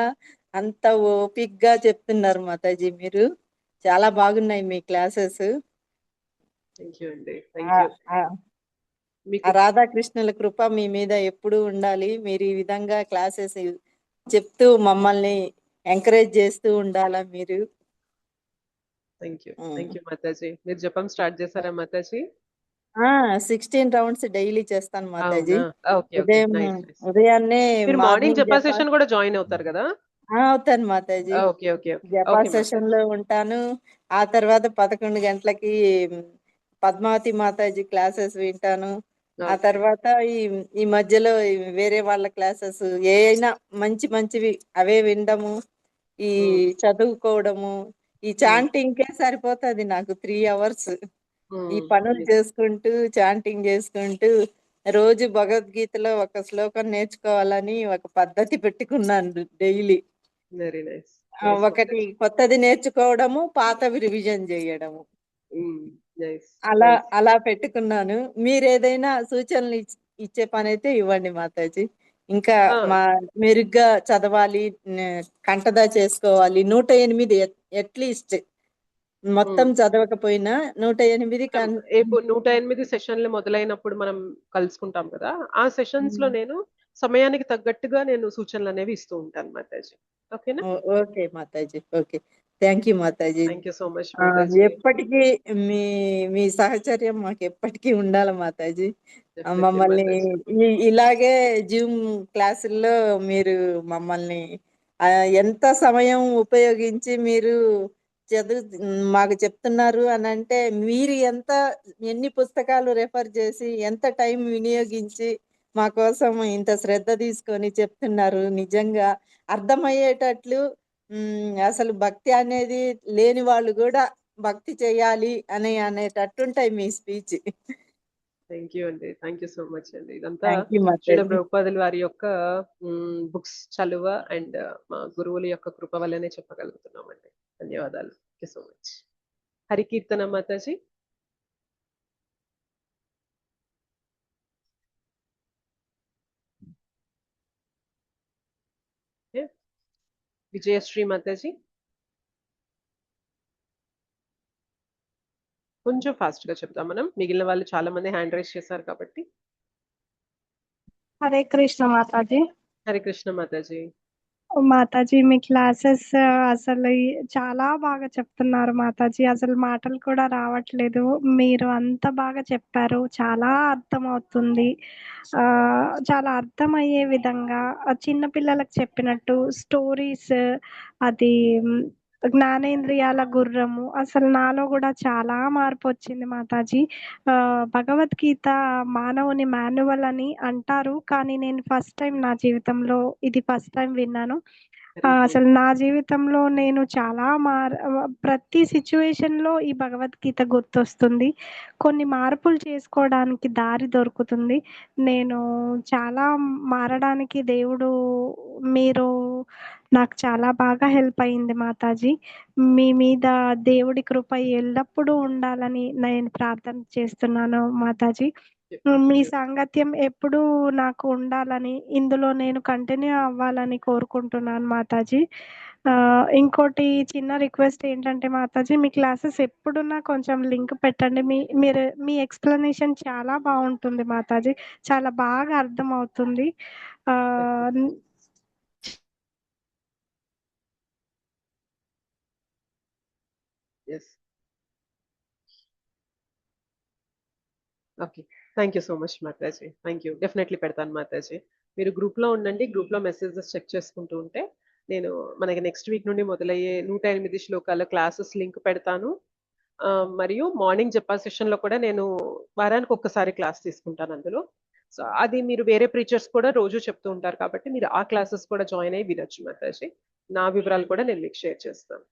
అంత ఓపిక్గా చెప్తున్నారు మాతాజీ. మీరు చాలా బాగున్నాయి మీ క్లాసెస్. రాధాకృష్ణుల కృప మీ మీద ఎప్పుడూ ఉండాలి. మీరు ఈ విధంగా క్లాసెస్ చెప్తూ మమ్మల్ని ఎంకరేజ్ చేస్తూ ఉండాలా మీరు. Thank you Mataji. మీరు జపం స్టార్ట్ చేశారా మాతాజీ? 16 రౌండ్స్ డైలీ చేస్తాను మాతాజీ. ఉదయాన్నే మార్నింగ్ జపా సెషన్ కూడా జాయిన్ అవుతారు కదా? అవుతాను Mataji. Okay okay okay japa okay session Mataji. లో ఉంటాను. ఆ తర్వాత 11 గంటలకి పద్మావతి మాతాజీ క్లాసెస్ వింటాను. ఆ ఓకే తర్వాత ఈ ఈ మధ్యలో ఈ వేరే వాళ్ళ క్లాసెస్ ఏ అయినా మంచి మంచివి అవే వినడము, ఈ చదువుకోవడము, ఈ చాంటింగ్కే సరిపోతుంది నాకు 3 అవర్స్. ఈ పనులు చేసుకుంటూ చాంటింగ్ చేసుకుంటూ రోజు భగవద్గీతలో ఒక శ్లోకం నేర్చుకోవాలని ఒక పద్ధతి పెట్టుకున్నాను డైలీ. Very nice. ఒకటి కొత్తది నేర్చుకోవడము, పాతవి రివిజన్ చేయడము. నైస్ అలా నైస్. అలా పెట్టుకున్నాను. మీరేదైనా సూచనలు ఇచ్చే పని అయితే ఇవ్వండి మాతాజీ. ఇంకా మా మెరుగ్గా చదవాలి, కంఠదా చేసుకోవాలి. 108 అట్లీస్ట్ మొత్తం చదవకపోయినా 108 ఇప్పుడు 108 సెషన్లు మొదలైనప్పుడు మనం కలుసుకుంటాం కదా, ఆ సెషన్స్ లో నేను సమయానికి తగ్గట్టుగా నేను సూచనలు అనేవి ఇస్తూ ఉంటాను మాతాజీ. ఓకేనా? Okay Mataji. Okay, thank you Mataji. Thank you so much Mataji. ఎప్పటికీ మీ మీ సహచర్యం మాకు ఎప్పటికీ ఉండాలి మాతాజీ. Definitely, మమ్మల్ని మాతాజీ. ఇలాగే జూమ్ క్లాసుల్లో మీరు మమ్మల్ని ఎంత సమయం ఉపయోగించి మీరు మాకు చెప్తున్నారు అని అంటే, మీరు ఎన్ని పుస్తకాలు రెఫర్ చేసి ఎంత టైం వినియోగించి మా కోసం ఇంత శ్రద్ధ తీసుకొని చెప్తున్నారు. నిజంగా అర్థమయ్యేటట్లు అసలు భక్తి అనేది లేని వాళ్ళు కూడా భక్తి చేయాలి అనేటట్టుంటాయి మీ స్పీచ్. థ్యాంక్ యూ అండి, థ్యాంక్ యూ సో మచ్ అండి. ఇదంతా థ్యాంక్ యూ శ్రీల మాతాజీ. ప్రభుపాదుల వారి యొక్క బుక్స్ చలువ అండ్ మా గురువుల యొక్క కృప వల్లనే చెప్పగలుగుతున్నామండి. ధన్యవాదాలు. Thank you so much. Harikirtana మాతాజీ. విజయశ్రీ మాతాజీ. కొంచెం ఫాస్ట్ గా చెప్తాం మనం, మిగిలిన వాళ్ళు చాలా మంది హ్యాండ్ రైజ్ చేశారు కాబట్టి. హరే కృష్ణ మాతాజీ. హరే కృష్ణ మాతాజీ. మాతాజీ మీ క్లాసెస్ అసలు చాలా బాగా చెప్తున్నారు మాతాజీ. అసలు మాటలు కూడా రావట్లేదు. మీరు అంత బాగా చెప్పారు, చాలా అర్థమవుతుంది. చాలా అర్థమయ్యే విధంగా చిన్న పిల్లలకు చెప్పినట్టు స్టోరీస్, అది జ్ఞానేంద్రియాల గుర్రము, అసలు నాలో కూడా చాలా మార్పు వచ్చింది మాతాజీ. భగవద్గీత మానవుని మాన్యువల్ అని అంటారు, కానీ నేను ఫస్ట్ టైం నా జీవితంలో ఇది ఫస్ట్ టైం విన్నాను. అసలు నా జీవితంలో నేను చాలా ప్రతి సిచ్యువేషన్ లో ఈ భగవద్గీత గుర్తొస్తుంది. కొన్ని మార్పులు చేసుకోవడానికి దారి దొరుకుతుంది. నేను చాలా మారడానికి మీరు నాకు చాలా బాగా హెల్ప్ అయింది మాతాజీ. మీ మీద దేవుడి కృప ఎల్లప్పుడూ ఉండాలని నేను ప్రార్థన చేస్తున్నాను మాతాజీ. మీ సాంగత్యం ఎప్పుడూ నాకు ఉండాలని, ఇందులో నేను కంటిన్యూ అవ్వాలని కోరుకుంటున్నాను మాతాజీ. ఇంకోటి చిన్న రిక్వెస్ట్ ఏంటంటే మాతాజీ, మీ క్లాసెస్ ఎప్పుడున్నా కొంచెం లింక్ పెట్టండి. మీ ఎక్స్ప్లెనేషన్ చాలా బాగుంటుంది మాతాజీ, చాలా బాగా అర్థం అవుతుంది. Okay, thank you so much Mataji. Thank you. Definitely పెడతాను మాతాజీ. మీరు గ్రూప్ లో ఉండండి, గ్రూప్ లో మెసేజెస్ చెక్ చేసుకుంటూ ఉంటే నేను మనకి నెక్స్ట్ వీక్ నుండి మొదలయ్యే 108 శ్లోకాల క్లాసెస్ లింక్ పెడతాను. మరియు మార్నింగ్ జపా సెషన్ లో కూడా నేను వారానికి ఒక్కసారి క్లాస్ తీసుకుంటాను అందులో. సో అది మీరు వేరే ప్రీచర్స్ కూడా రోజు చెప్తూ ఉంటారు కాబట్టి మీరు ఆ క్లాసెస్ కూడా జాయిన్ అయ్యి వినొచ్చు మాతాజీ. నా వివరాలు కూడా నేను మీకు షేర్ చేస్తాను.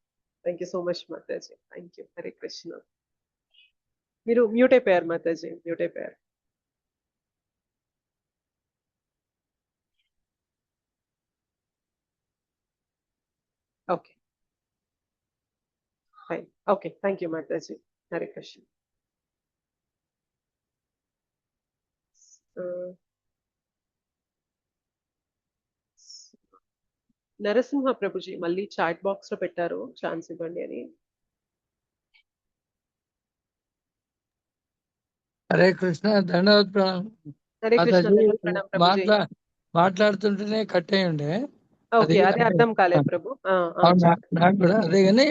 Thank you so much Mataji. Thank you. Hare Krishna. మీరు మ్యూట్ అయిపోయారు మాతాజీ, మ్యూట్ అయిపోయారు. Okay fine. Okay, thank you మాతాజీ. హరే కృష్ణ. నరసింహ ప్రభుజీ మళ్ళీ చాట్ బాక్స్ లో పెట్టారు, ఛాన్స్ ఇవ్వండి అని. హరే కృష్ణ. ధన్యవాద ప్రణామం. హరే కృష్ణ. ప్రణామ్ ప్రభుజీ. మాట్లాడుతుంటేనే కట్ అయ్యి ఉండే, ఓకే, అదే అర్థం కాలేదు ప్రభు. నాకు కూడా అదే. కానీ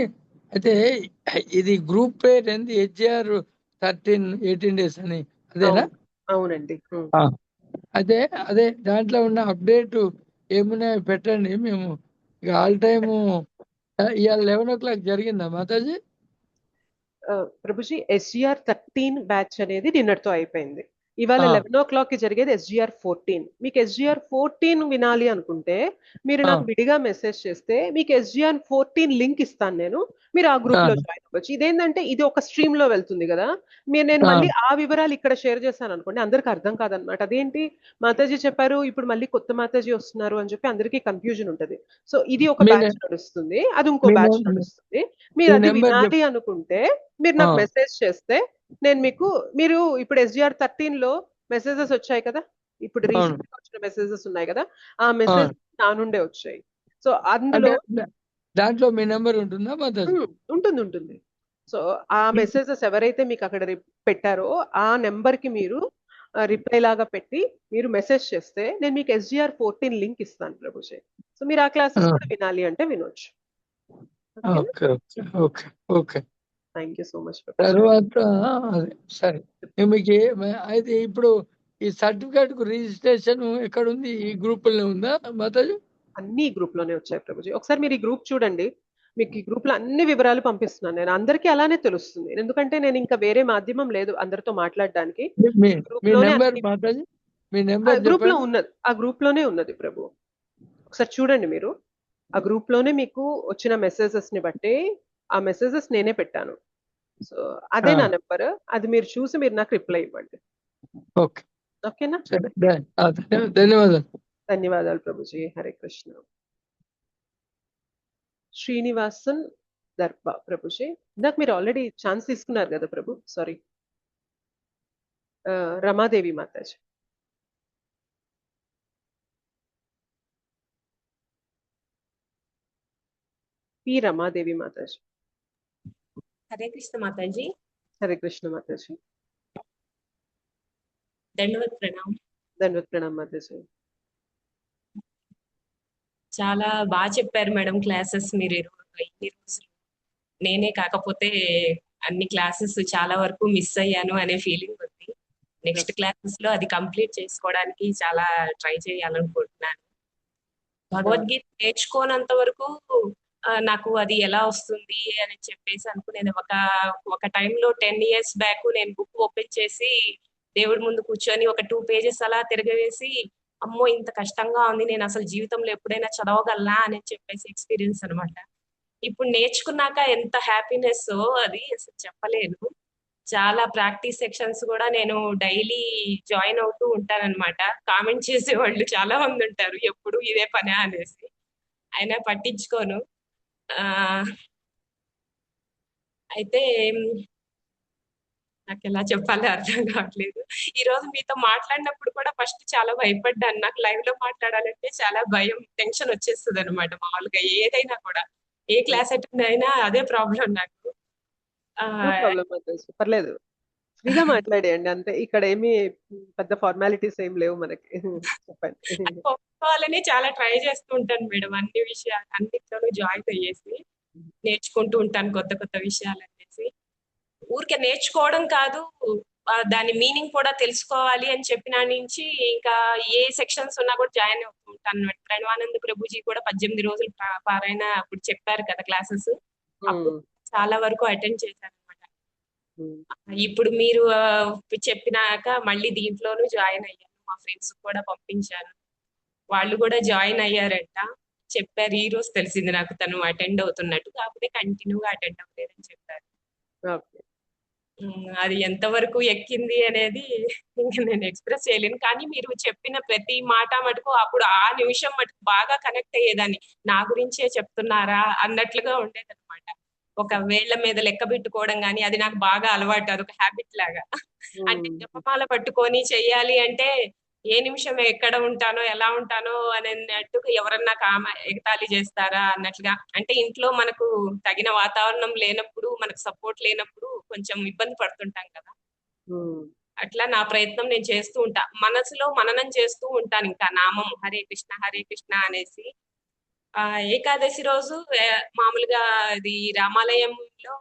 అయితే ఇది గ్రూప్ పేరు ఏంది? HGR 18 days అని అదేనా? అవునండి. అయితే అదే దాంట్లో ఉన్న అప్డేట్ ఏమున్నాయో పెట్టండి, మేము ఇక ఆల్ టైము ఇవాళ 11 జరిగిందా మాతాజీ? ప్రభుజీ SGR 13 బ్యాచ్ అనేది నిన్నటితో అయిపోయింది. ఇవాళ 11 జరిగేది SGR 14. మీకు SGR 14 వినాలి అనుకుంటే మీరు నాకు విడిగా మెసేజ్ చేస్తే మీకు SGR 14 లింక్ ఇస్తాను నేను, మీరు ఆ గ్రూప్ లో జాయిన్ అవ్వచ్చు. ఇదేంటంటే ఇది ఒక స్ట్రీమ్ లో వెళ్తుంది కదా, నేను మళ్ళీ ఆ వివరాలు ఇక్కడ షేర్ చేశాను అనుకోండి అందరికి అర్థం కాదనమాట. అదేంటి మాతాజీ చెప్పారు ఇప్పుడు మళ్ళీ కొత్త మాతాజీ వస్తున్నారు అని చెప్పి అందరికీ కన్ఫ్యూజన్ ఉంటది. సో ఇది ఒక బ్యాచ్ నడుస్తుంది, అది ఇంకో బ్యాచ్ నడుస్తుంది. మీరు అది వినాలి అనుకుంటే మీరు నాకు మెసేజ్ చేస్తే నేను మీకు, మీరు ఇప్పుడు SGR 13 లో మెసేజెస్ వచ్చాయి కదా, ఇప్పుడు రీసెంట్ గా వచ్చిన మెసేజెస్ ఉన్నాయి కదా, ఆ మెసేజ్ నా నుండే వచ్చాయి. సో అందులో దాంట్లో మీ నెంబర్ ఉంటుందా మాతాజీ? ఉంటుంది. సో ఆ మెసేజెస్ ఎవరైతే మీకు అక్కడ పెట్టారో ఆ నెంబర్ కి మీరు రిప్లై లాగా పెట్టి మీరు మెసేజ్ చేస్తే నేను మీకు SGR 14 లింక్ ఇస్తాను ప్రభుజీ. సో మీరు ఆ క్లాసెస్ కూడా వినాలి అంటే వినొచ్చు. Okay. Thank you so much. తర్వాత సరే, మీకు అయితే ఇప్పుడు ఈ సర్టిఫికేట్ కు రిజిస్ట్రేషన్ ఎక్కడ ఉంది? ఈ గ్రూప్ లో ఉందా మాతాజీ? అన్ని గ్రూప్ లోనే వచ్చాయి ప్రభుజీ. ఒకసారి మీరు ఈ గ్రూప్ చూడండి, మీకు ఈ గ్రూప్ లో అన్ని వివరాలు పంపిస్తున్నాను నేను. అందరికీ అలానే తెలుస్తుంది, ఎందుకంటే నేను ఇంకా వేరే మాధ్యమం లేదు అందరితో మాట్లాడడానికి. గ్రూప్ లో ఉన్నది, ఆ గ్రూప్ లోనే ఉన్నది ప్రభు. ఒకసారి చూడండి మీరు, ఆ గ్రూప్ లోనే మీకు వచ్చిన మెసేజెస్ ని బట్టి ఆ మెసేజెస్ నేనే పెట్టాను. సో అదే నా నెంబర్, అది మీరు చూసి మీరు నాకు రిప్లై ఇవ్వండి. ఓకేనా? ధన్యవాదాలు ప్రభుజీ. హరే కృష్ణ. శ్రీనివాసన్ దర్బా ప్రభుజీ, ఇందాక మీరు ఆల్రెడీ ఛాన్స్ తీసుకున్నారు కదా ప్రభు. సారీ, రమాదేవి మాతాజీ. పి రమాదేవి మాతాజీ. హరే కృష్ణ మాతాజీ. హరే కృష్ణ మాతాజీ. దండవత్ ప్రణామ్. దండవత్ ప్రణామ్ మాతాజీ. చాలా బాగా చెప్పారు మేడం క్లాసెస్ మీరు ఇన్ని రోజులు. నేనే కాకపోతే అన్ని క్లాసెస్ చాలా వరకు మిస్ అయ్యాను అనే ఫీలింగ్ ఉంది. నెక్స్ట్ క్లాసెస్ లో అది కంప్లీట్ చేసుకోవడానికి చాలా ట్రై చేయాలనుకుంటున్నాను. భగవద్గీత నేర్చుకోనంత వరకు నాకు అది ఎలా వస్తుంది అని చెప్పేసి అనుకునేది. ఒక టైంలో 10 years బ్యాక్ నేను బుక్ ఓపెన్ చేసి దేవుడి ముందు కూర్చొని ఒక 2 pages అలా తిరగవేసి, అమ్మో ఇంత కష్టంగా ఉంది, నేను అసలు జీవితంలో ఎప్పుడైనా చదవగలనా అని చెప్పేసి ఎక్స్పీరియన్స్ అనమాట. ఇప్పుడు నేర్చుకున్నాక ఎంత హ్యాపీనెస్ అది అసలు చెప్పలేను. చాలా ప్రాక్టీస్ సెక్షన్స్ కూడా నేను డైలీ జాయిన్ అవుతూ ఉంటానన్నమాట. కామెంట్ చేసేవాళ్ళు చాలా మంది ఉంటారు, ఎప్పుడు ఇదే పనే అనేసి. అయినా పట్టించుకోను. అయితే నాకు ఎలా చెప్పాలో అర్థం కావట్లేదు. ఈ రోజు మీతో మాట్లాడినప్పుడు కూడా ఫస్ట్ చాలా భయపడ్డాను. నాకు లైవ్ లో మాట్లాడాలంటే చాలా భయం, టెన్షన్ వచ్చేస్తుంది అనమాట. మామూలుగా ఏదైనా కూడా, ఏ క్లాస్ అటెండ్ అయినా అదే ప్రాబ్లం నాకు. పర్లేదు, ఫ్రీగా మాట్లాడేయండి అంతే. ఇక్కడ ఏమి పెద్ద ఫార్మాలిటీస్ ఏం లేవు మనకి. చెప్పండి. ఒప్పుకోవాలని చాలా ట్రై చేస్తూ ఉంటాను మేడం. అన్ని విషయాలు అన్నిట్లోనూ జాయిన్ అయ్యేసి నేర్చుకుంటూ ఉంటాను కొత్త కొత్త విషయాలు అనేసి. ఊరికే నేర్చుకోవడం కాదు, దాని మీనింగ్ కూడా తెలుసుకోవాలి అని చెప్పిన నుంచి ఇంకా ఏ సెక్షన్స్ ఉన్నా కూడా జాయిన్ అవుతూ ఉంటాను అనమాట. ప్రణవానంద ప్రభుజీ కూడా 18 రోజులు పారాయణ అప్పుడు చెప్పారు కదా క్లాసెస్, అప్పుడు చాలా వరకు అటెండ్ చేశాను అనమాట. ఇప్పుడు మీరు చెప్పినాక మళ్ళీ దీంట్లోనూ జాయిన్ అయ్యాను. మా ఫ్రెండ్స్ కూడా పంపించాను, వాళ్ళు కూడా జాయిన్ అయ్యారంట. చెప్పారు, ఈ రోజు తెలిసింది నాకు తను అటెండ్ అవుతున్నట్టు, కాకపోతే కంటిన్యూగా అటెండ్ అవ్వలేదని చెప్పారు. అది ఎంతవరకు ఎక్కింది అనేది ఇంకా నేను ఎక్స్ప్రెస్ చేయలేను. కానీ మీరు చెప్పిన ప్రతి మాట మటుకు అప్పుడు ఆ నిమిషం మటుకు బాగా కనెక్ట్ అయ్యేదాన్ని. నా గురించే చెప్తున్నారా అన్నట్లుగా ఉండేదన్నమాట. ఒక వేళ్ల మీద లెక్క పెట్టుకోవడం కానీ అది నాకు బాగా అలవాటు, అదొక హ్యాబిట్ లాగా. అంటే జపమాల పట్టుకొని చెయ్యాలి అంటే ఏ నిమిషం ఎక్కడ ఉంటానో ఎలా ఉంటానో అన్నట్టు, ఎవరన్నా ఎగతాళి చేస్తారా అన్నట్లుగా. అంటే ఇంట్లో మనకు తగిన వాతావరణం లేనప్పుడు, మనకు సపోర్ట్ లేనప్పుడు కొంచెం ఇబ్బంది పడుతుంటాం కదా. అట్లా నా ప్రయత్నం నేను చేస్తూ ఉంటా, మనసులో మననం చేస్తూ ఉంటాను. ఇంకా నామం హరే కృష్ణ అనేసి. ఏకాదశి రోజు మామూలుగా ఇది రామాలయంలో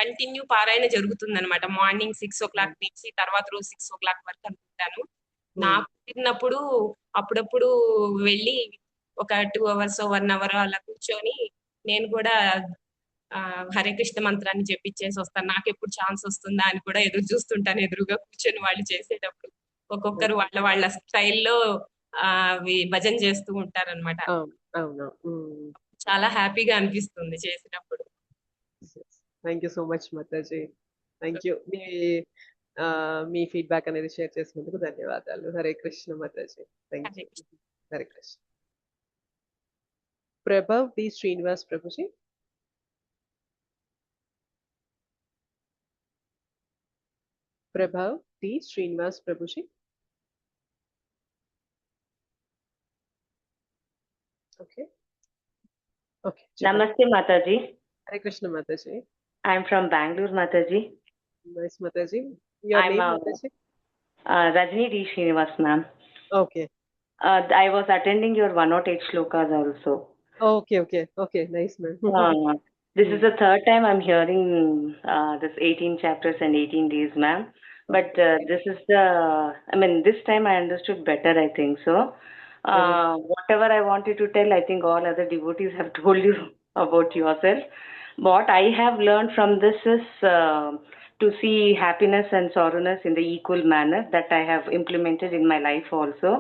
కంటిన్యూ పారాయణ జరుగుతుంది అనమాట. మార్నింగ్ 6 o'clock నుంచి తర్వాత రోజు 6 o'clock వరకు అనుకుంటాను. నాకు తిన్నప్పుడు అప్పుడప్పుడు వెళ్ళి ఒక 2 అవర్స్ 1 అవర్ అలా కూర్చొని నేను కూడా హరే కృష్ణ మంత్రాన్ని చెప్పించేసి వస్తాను. నాకు ఎప్పుడు ఛాన్స్ వస్తుందా అని కూడా ఎదురు చూస్తుంటాను, ఎదురుగా కూర్చొని వాళ్ళు చేసేటప్పుడు. ఒక్కొక్కరు వాళ్ళ వాళ్ళ స్టైల్లో భజన చేస్తూ ఉంటారన్నమాట. అవును. చాలా హ్యాపీగా అనిపిస్తుంది చేసినప్పుడు. Thank you so much Mataji. Thank you. మీ ఫీడ్బ్యాక్ అనేది షేర్ చేసినందుకు ధన్యవాదాలు. Hare Krishna Mataji. Thank you. Hare Krishna. Prabhav D Srinivas Prabhuji. Prabhav D Srinivas Prabhuji. Okay. Okay. Namaste, Mataji. Hare Krishna, Mataji. I'm from Bangalore, Mataji. Nice, Mataji. Your I'm name, Mataji? Rajni D. Srinivas, ma'am. Okay. I was attending your 108 shlokas also. Okay. Nice, ma'am. This is the third time I'm hearing this 18 chapters and 18 days, ma'am. But this is this time I understood better, I think so. Whatever I wanted to tell, I think all other devotees have told you about yourself. What I have learned from this is to see happiness and sorrowness in the equal manner, that I have implemented in my life also.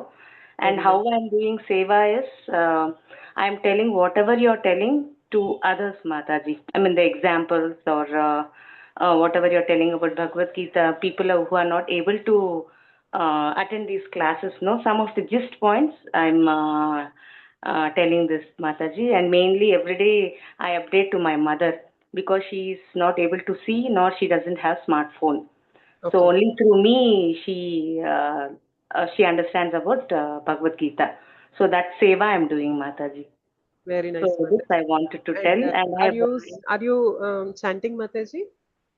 And how I'm doing seva is, I'm telling whatever you're telling to others, Mataji. The examples or whatever you're telling about Bhagavad Gita, people who are not able to attend these classes, some of the gist points I'm telling this, Mataji. And mainly every day I update to my mother, because she is not able to see nor she doesn't have smartphone. So only through me she understands about Bhagavad Gita. So that seva I'm doing, Mataji. Very nice. So this I wanted to tell. And are you chanting, Mataji?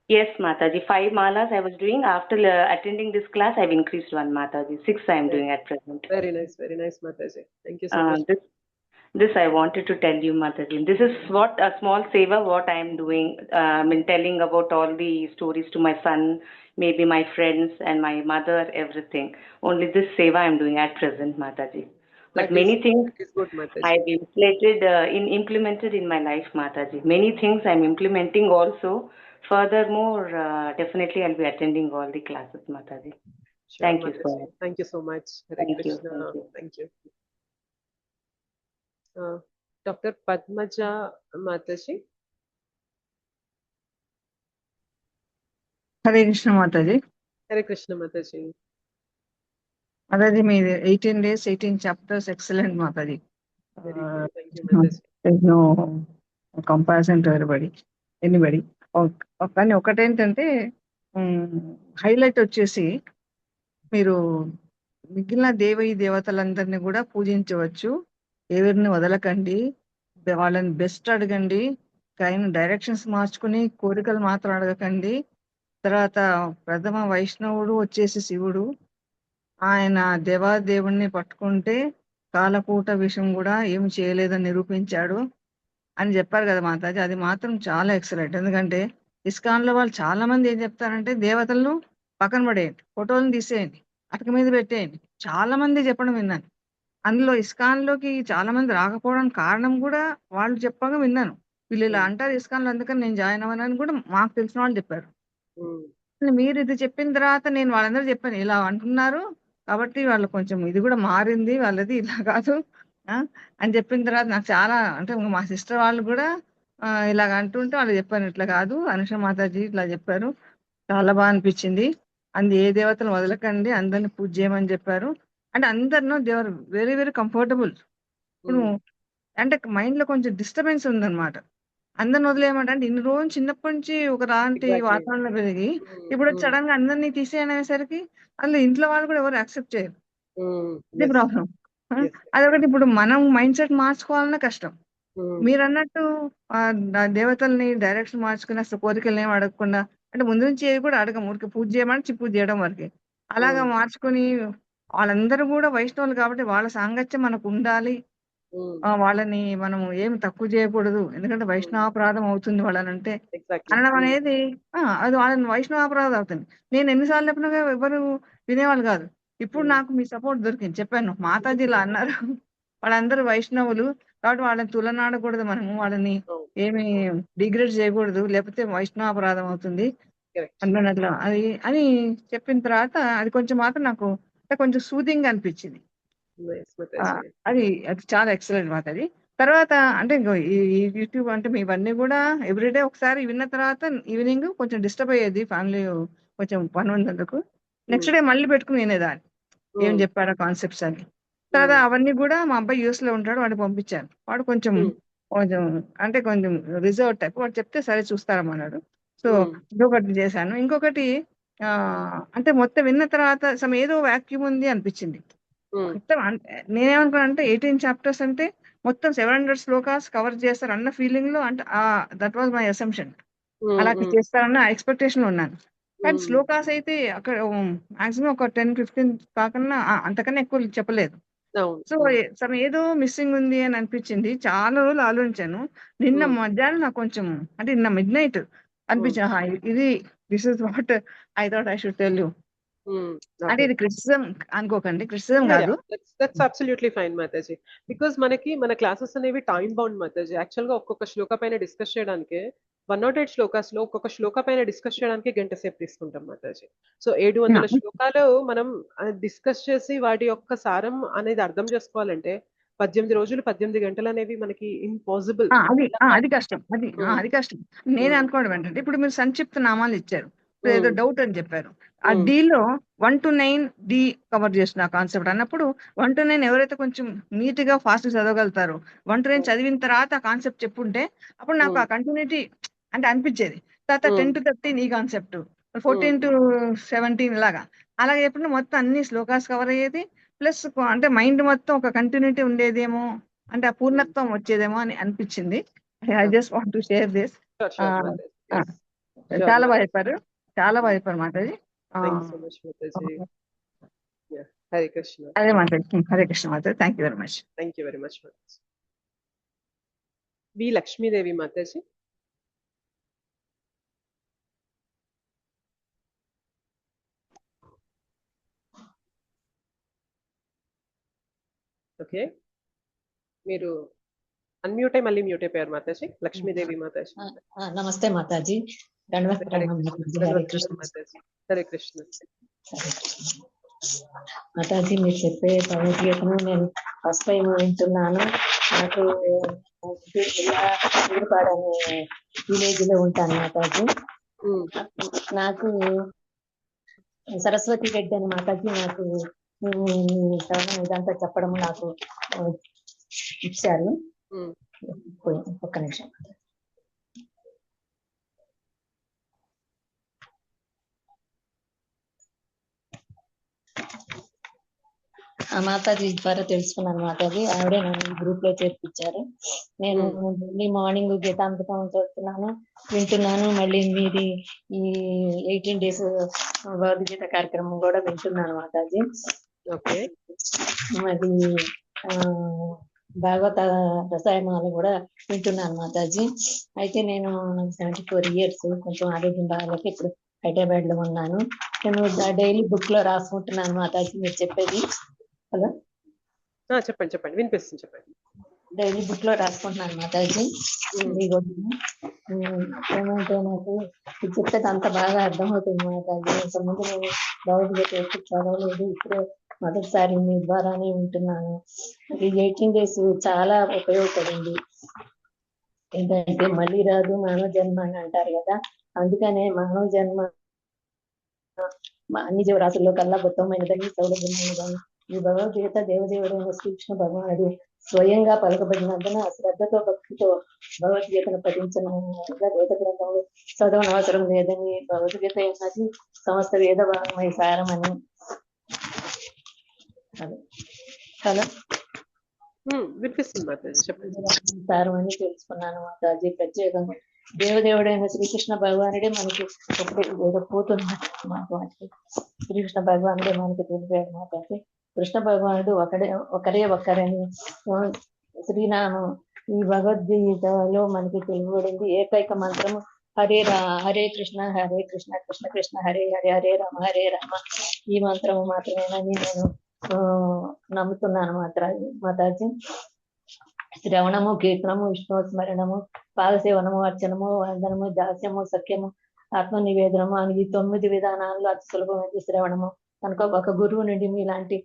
Yes, Mataji. 5 malas I was doing. After attending this class, I've increased 1, Mataji. 6 I am doing at present. Very nice, Mataji. Thank you so much. This I wanted to tell you, Mataji. This is what a small seva, what I am doing. Telling about all the stories to my son, maybe my friends and my mother, everything. Only this seva I am doing at present, Mataji. But many things I've implemented in my life, Mataji. Many things I'm implementing also. Furthermore, definitely I'll be attending all the classes, Mataji. Sure, Thank you Mataji. so much. Thank you so much. Hare Thank you. Krishna. Thank you. Dr. Padmaja Mataji. Hare Krishna Mataji. Hare Krishna, Mataji. Mataji మీది 18 days 18 chapters excellent Mataji. Very good. Thank you, Mataji. No comparison to anybody. కానీ ఒకటేంటంటే highlight వచ్చేసి, మీరు మిగిలిన దేవతలందరినీ కూడా పూజించవచ్చు, ఎవరిని వదలకండి, వాళ్ళని బెస్ట్ అడగండి, కానీ డైరెక్షన్స్ మార్చుకుని కోరికలు మాత్రం అడగకండి. తర్వాత ప్రథమ వైష్ణవుడు వచ్చేసి శివుడు, ఆయన దేవాదేవుణ్ణి పట్టుకుంటే కాలకూట విషయం కూడా ఏమి చేయలేదని నిరూపించాడు అని చెప్పారు కదా మాతాజీ. అది మాత్రం చాలా ఎక్సలెంట్. ఎందుకంటే ఇస్కాన్ లో వాళ్ళు చాలా మంది ఏం చెప్తారంటే, దేవతలను పక్కన పడేయండి, ఫోటోలను తీసేయండి, అటక మీద పెట్టేయండి, చాలా మంది చెప్పడం విన్నాను. అందులో ఇస్కాన్ లోకి చాలా మంది రాకపోవడానికి కారణం కూడా వాళ్ళు చెప్పగా విన్నాను. వీళ్ళు ఇలా అంటారు ఇస్కాన్ లో, అందుకని నేను జాయిన్ అవ్వనని కూడా మాకు తెలిసిన వాళ్ళు చెప్పారు. మీరు ఇది చెప్పిన తర్వాత నేను వాళ్ళందరూ చెప్పాను, ఇలా అంటున్నారు కాబట్టి వాళ్ళు కొంచెం ఇది కూడా మారింది, వాళ్ళది ఇలా కాదు అని చెప్పిన తర్వాత నాకు చాలా, అంటే మా సిస్టర్ వాళ్ళు కూడా ఇలాగ అంటుంటే వాళ్ళు చెప్పాను, ఇట్లా కాదు అనుష మాతాజీ ఇట్లా చెప్పారు, చాలా బాగా అనిపించింది. ఏ దేవతలు వదలకండి, అందరిని పూజ చేయమని చెప్పారు. అంటే అందరినో దేవర్ వెరీ వెరీ కంఫర్టబుల్. ఇప్పుడు అంటే మైండ్ లో కొంచెం డిస్టర్బెన్స్ ఉందన్నమాట. అందరిని వదిలేయమంటే, అంటే ఇన్ని రోజులు చిన్నప్పటి నుంచి ఒకలాంటి వాతావరణంలో పెరిగి ఇప్పుడు సడన్ గా అందరినీ తీసేయనేసరికి అందులో ఇంట్లో వాళ్ళు కూడా ఎవరు యాక్సెప్ట్ చేయరు. ఇది ప్రాబ్లం. అదొకటి. ఇప్పుడు మనం మైండ్ సెట్ మార్చుకోవాలన్నా కష్టం. మీరు అన్నట్టు దేవతల్ని డైరెక్షన్ మార్చుకుని అసలు కోరికలు ఏమి అడగకుండా, అంటే ముందు నుంచి ఏది కూడా అడగం, ఊరికి పూజ చేయమని పూజ చేయడం వరకే అలాగా మార్చుకొని, వాళ్ళందరూ కూడా వైష్ణవులు కాబట్టి వాళ్ళ సాంగత్యం మనకు ఉండాలి. వాళ్ళని మనం ఏమి తక్కువ చేయకూడదు, ఎందుకంటే వైష్ణవాపరాధం అవుతుంది వాళ్ళని అంటే అనడం అనేది, అది వాళ్ళని వైష్ణవాపరాధం అవుతుంది. నేను ఎన్నిసార్లు చెప్పినా ఎవరు వినేవాళ్ళు కాదు. ఇప్పుడు నాకు మీ సపోర్ట్ దొరికింది, చెప్పాను మాతాజీ ఇలా అన్నారు, వాళ్ళందరూ వైష్ణవులు కాబట్టి వాళ్ళని తులనాడకూడదు, మనము వాళ్ళని ఏమి డిగ్రేడ్ చేయకూడదు, లేకపోతే వైష్ణవ అపరాధం అవుతుంది అన్నట్లు అది అని చెప్పిన తర్వాత అది కొంచెం మాత్రం నాకు కొంచెం సూదింగ్ అనిపించింది. అది అది చాలా ఎక్సలెంట్ మాట అది. తర్వాత అంటే ఈ యూట్యూబ్ అంటే ఇవన్నీ కూడా ఎవ్రీడే ఒకసారి విన్న తర్వాత ఈవినింగ్ కొంచెం డిస్టర్బ్ అయ్యేది, ఫ్యామిలీ కొంచెం పని ఉన్నందుకు. నెక్స్ట్ డే మళ్ళీ పెట్టుకుని వినేదాన్ని ఏం చెప్పారో కాన్సెప్ట్స్ అని. తర్వాత అవన్నీ కూడా మా అబ్బాయి యూఎస్ లో ఉంటాడు, వాడిని పంపించాను. వాడు కొంచెం కొంచెం అంటే కొంచెం రిజర్వ్ టైప్, వాడు చెప్తే సరే చూస్తారమ్మన్నాడు. సో ఇంకొకటి చేశాను. ఇంకొకటి అంటే మొత్తం విన్న తర్వాత ఏదో వాక్యూమ్ ఉంది అనిపించింది. మొత్తం నేనేమనుకున్నా అంటే 18 చాప్టర్స్ అంటే మొత్తం 700 శ్లోకాస్ కవర్ చేస్తారు అన్న ఫీలింగ్ లో, అంటే దట్ వాజ్ మై అసంప్షన్. అలాగే చేస్తారన్న ఎక్స్పెక్టేషన్ లో ఉన్నాను. కానీ శ్లోకాస్ అయితే అక్కడ మాక్సిమం ఒక 10-15 కాకుండా అంతకన్నా ఎక్కువ చెప్పలేదు. సో ఏదో మిస్సింగ్ ఉంది అని అనిపించింది. చాలా రోజులు ఆలోచించాను. నిన్న మధ్యాహ్నం నాకు కొంచెం అంటే నిన్న మిడ్ నైట్ అనిపించింది, ఇది this is what I thought I should tell you. అంటే ఇది క్రిటిసిజం అనుకోకండి, క్రిటిసిజం కాదు. That's absolutely fine Mataji. Because మన క్లాసెస్ అనేవి టైం బౌండ్ మాతాజీ. యాక్చువల్ గా ఒక్కొక్క శ్లోక పైన డిస్కస్ చేయడానికి 108 శ్లోకాస్ లో ఒక్కొక్క శ్లోక పైన డిస్కస్ చేయడానికి గంట సేపు తీసుకుంటాం మాతాజీ. సో 700 శ్లోకాలు మనం డిస్కస్ చేసి వాటి యొక్క సారం అనేది అర్థం చేసుకోవాలంటే 18 రోజులు 18 గంటలు అనేవి మనకి ఇంపాసిబుల్. అది కష్టం, అది కష్టం. నేనే అనుకోవడం ఏంటంటే ఇప్పుడు మీరు సంక్షిప్త నామాలు ఇచ్చారు, ఏదో డౌట్ అని చెప్పారు. ఆ డీలో 1 to 9 డి కవర్ చేసిన కాన్సెప్ట్ అన్నప్పుడు 1 to 9 ఎవరైతే కొంచెం నీట్ గా ఫాస్ట్ చదవగలుగుతారో 1 to 9 చదివిన తర్వాత ఆ కాన్సెప్ట్ చెప్పుంటే అప్పుడు నాకు ఆ కంటిన్యూటీ అంటే అనిపించేది. తర్వాత 10 to 13 ఈ కాన్సెప్ట్, 14 to 17 లాగా అలాగే ఎప్పుడు మొత్తం అన్ని శ్లోకాస్ కవర్ అయ్యేది. ప్లస్ అంటే మైండ్ మొత్తం ఒక కంటిన్యూటీ ఉండేదేమో, అంటే ఆ పూర్ణత్వం వచ్చేదేమో అని అనిపించింది. I just want to share this. చాలా బాగా చెప్పారు, చాలా బాగా చెప్పారు మాతాజీ. హరే కృష్ణ. అదే Mataji, Hare Krishna Mataji. Thank you very much. Thank you very much Mataji. V Lakshmidevi Mataji. Okay, మీరు అన్మ్యూట్ అయి మళ్ళీ మ్యూట్ అయిపోయారు మాతాజీ. లక్ష్మీదేవి మాతాజీ. నమస్తే మాతాజీ. హరే కృష్ణ మాతాజీ. హరే కృష్ణ మాతాజీ. మీరు చెప్పే భగవద్గీతను నేను ఫస్ట్ టైం వింటున్నాను. నాకు అనే విలేజ్ లో ఉంటాను మాతాజీ. నాకు సరస్వతి రెడ్డి అని మాతాజీ నాకు ఇదంతా చెప్పడం నాకు ఇచ్చారు. ఒక్క నిమిషం. మాతాజీ ద్వారా తెలుసుకున్నాను మాతాజీ. ఆవిడే నన్ను గ్రూప్ లో చేర్పించారు. నేను మార్నింగ్ గీతామృతం చదువుతున్నాను, వింటున్నాను. మళ్ళీ మీది ఈ 18 days భగవద్గీత కార్యక్రమం కూడా వింటున్నాను మాతాజీ. మరి భాగవత రసాయనాలు కూడా వింటున్నాను మాతాజీ. అయితే నేను 74 years, కొంచెం ఆరోగ్యం బాగాలేక ఇప్పుడు హైదరాబాద్ లో ఉన్నాను. నేను డైలీ బుక్ లో రాసుకుంటున్నాను మాతాజీ మీరు చెప్పేది. హలో, చెప్పండి చెప్పండి, వినిపిస్తుంది, చెప్పండి. డైలీ బుక్ లో రాసుకుంటున్నాను మాతాజీ. ఏమంటే నాకు ఇది చెప్పేది అంత బాగా అర్థమవుతుంది మాతాజీ. ఇంతకుముందు నేను భగవద్గీత ఎప్పుడు చదవలేదు, ఇప్పుడే మొదటిసారి మీ ద్వారానే వింటున్నాను. ఈ 18 days చాలా ఉపయోగపడింది. ఏంటంటే మళ్ళీ రాదు మానవ జన్మ అని అంటారు కదా, అందుకనే మానవ జన్మ అన్ని జీవరాశుల్లో కల్లా ఉత్తమమైనదని సౌలభ్యమైనదని ఈ భగవద్గీత దేవదేవుడైన శ్రీకృష్ణ భగవానుడు స్వయంగా పలకబడినందున శ్రద్ధతో భక్తితో భగవద్గీతను పఠించిన వేద గ్రంథంలో చదవనవసరం లేదని, భగవద్గీత ఏమది సమస్త వేద భాగమై సారమని. హలో, సారం అని తెలుసుకున్నాను మాతాజీ. ప్రత్యేకంగా దేవదేవుడైన శ్రీకృష్ణ భగవానుడే మనకి ఏదో పోతుంది మాకు, శ్రీకృష్ణ భగవానుడే మనకి తెలిపాడు మాతాజీ. కృష్ణ భగవానుడు ఒకరని శ్రీనామం ఈ భగవద్గీతలో మనకి తెలుపబడింది. ఏకైక మంత్రము హరే కృష్ణ కృష్ణ కృష్ణ హరే హరే, హరే రామ హరే రామ. ఈ మంత్రము మాత్రమేనని నేను ఆ, నమ్ముతున్నాను మాతాజీ. శ్రవణము, కీర్తనము, విష్ణు స్మరణము, పాదసేవనము, అర్చనము, వందనము, దాస్యము, సఖ్యము, ఆత్మ నివేదనము అని ఈ 9 విధానాల్లో అతి సులభమైంది శ్రవణము. కనుక ఒక గురువు నుండి మీలాంటి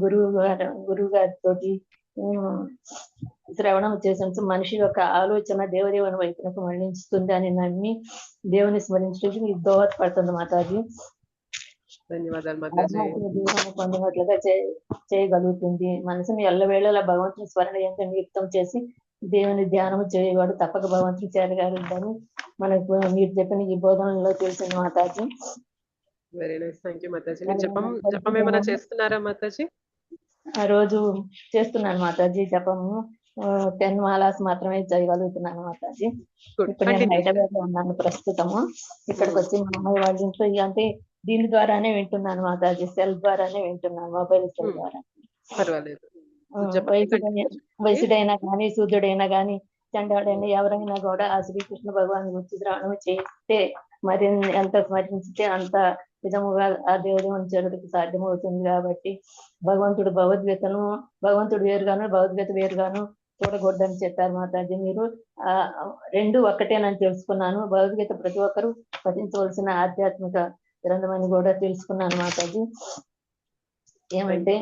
గురువు గారితో శ్రవణం చేసినట్టు మనిషి యొక్క ఆలోచన దేవదేవుని వైపునకు మళ్ళించుతుంది అని నమ్మి దేవుని స్మరించడానికి ఇది దోహదపడుతుంది మాతాజీ. ధన్యవాదాలు మాతాజీ. జీవనం పొందినట్లుగా చేయగలుగుతుంది. మనసుని ఎల్లవేళలా భగవంతుని స్మరణ ఎంత నియుక్తం చేసి దేవుని ధ్యానం చేయవాడు తప్పక భగవంతుని చేరగలుగుతాను మనకు మీరు చెప్పిన ఈ బోధనలో తెలిసింది Mataji. Very nice, thank you Mataji. మీరు జపం ఏమైనా చేస్తున్నారా మాతాజీ? ఆ రోజు చేస్తున్నాను మాతాజీ జపము. 10 మాలాస్ మాత్రమే చేయగలుగుతున్నాను మాతాజీ. ఇప్పుడు నేను హైదరాబాద్ లో ఉన్నాను ప్రస్తుతము. ఇక్కడికి వచ్చి మా అమ్మాయి వాళ్ళ ఇంట్లో అంటే దీని ద్వారానే వింటున్నాను మాతాజీ. సెల్ ద్వారానే వింటున్నాను, మొబైల్ సెల్ ద్వారా. పర్వాలేదు. వయసుడైనా కానీ సూర్యుడైనా కానీ చండాడైనా ఎవరైనా కూడా ఆ శ్రీకృష్ణ భగవాన్ గురించి శ్రవణం చేస్తే మరి ఎంత స్మరించితే అంత విధముగా ఆ దేవుని చెరుడికి సాధ్యమవుతుంది. కాబట్టి భగవంతుడు వేరుగాను భగవద్గీత వేరుగాను చూడకూడదని చెప్పారు మాతాజీ. మీరు రెండు ఒక్కటేనని తెలుసుకున్నాను. భగవద్గీత ప్రతి ఒక్కరూ పఠించవలసిన ఆధ్యాత్మిక గ్రంథమని కూడా తెలుసుకున్నాను మాతాజీ. ఏమంటే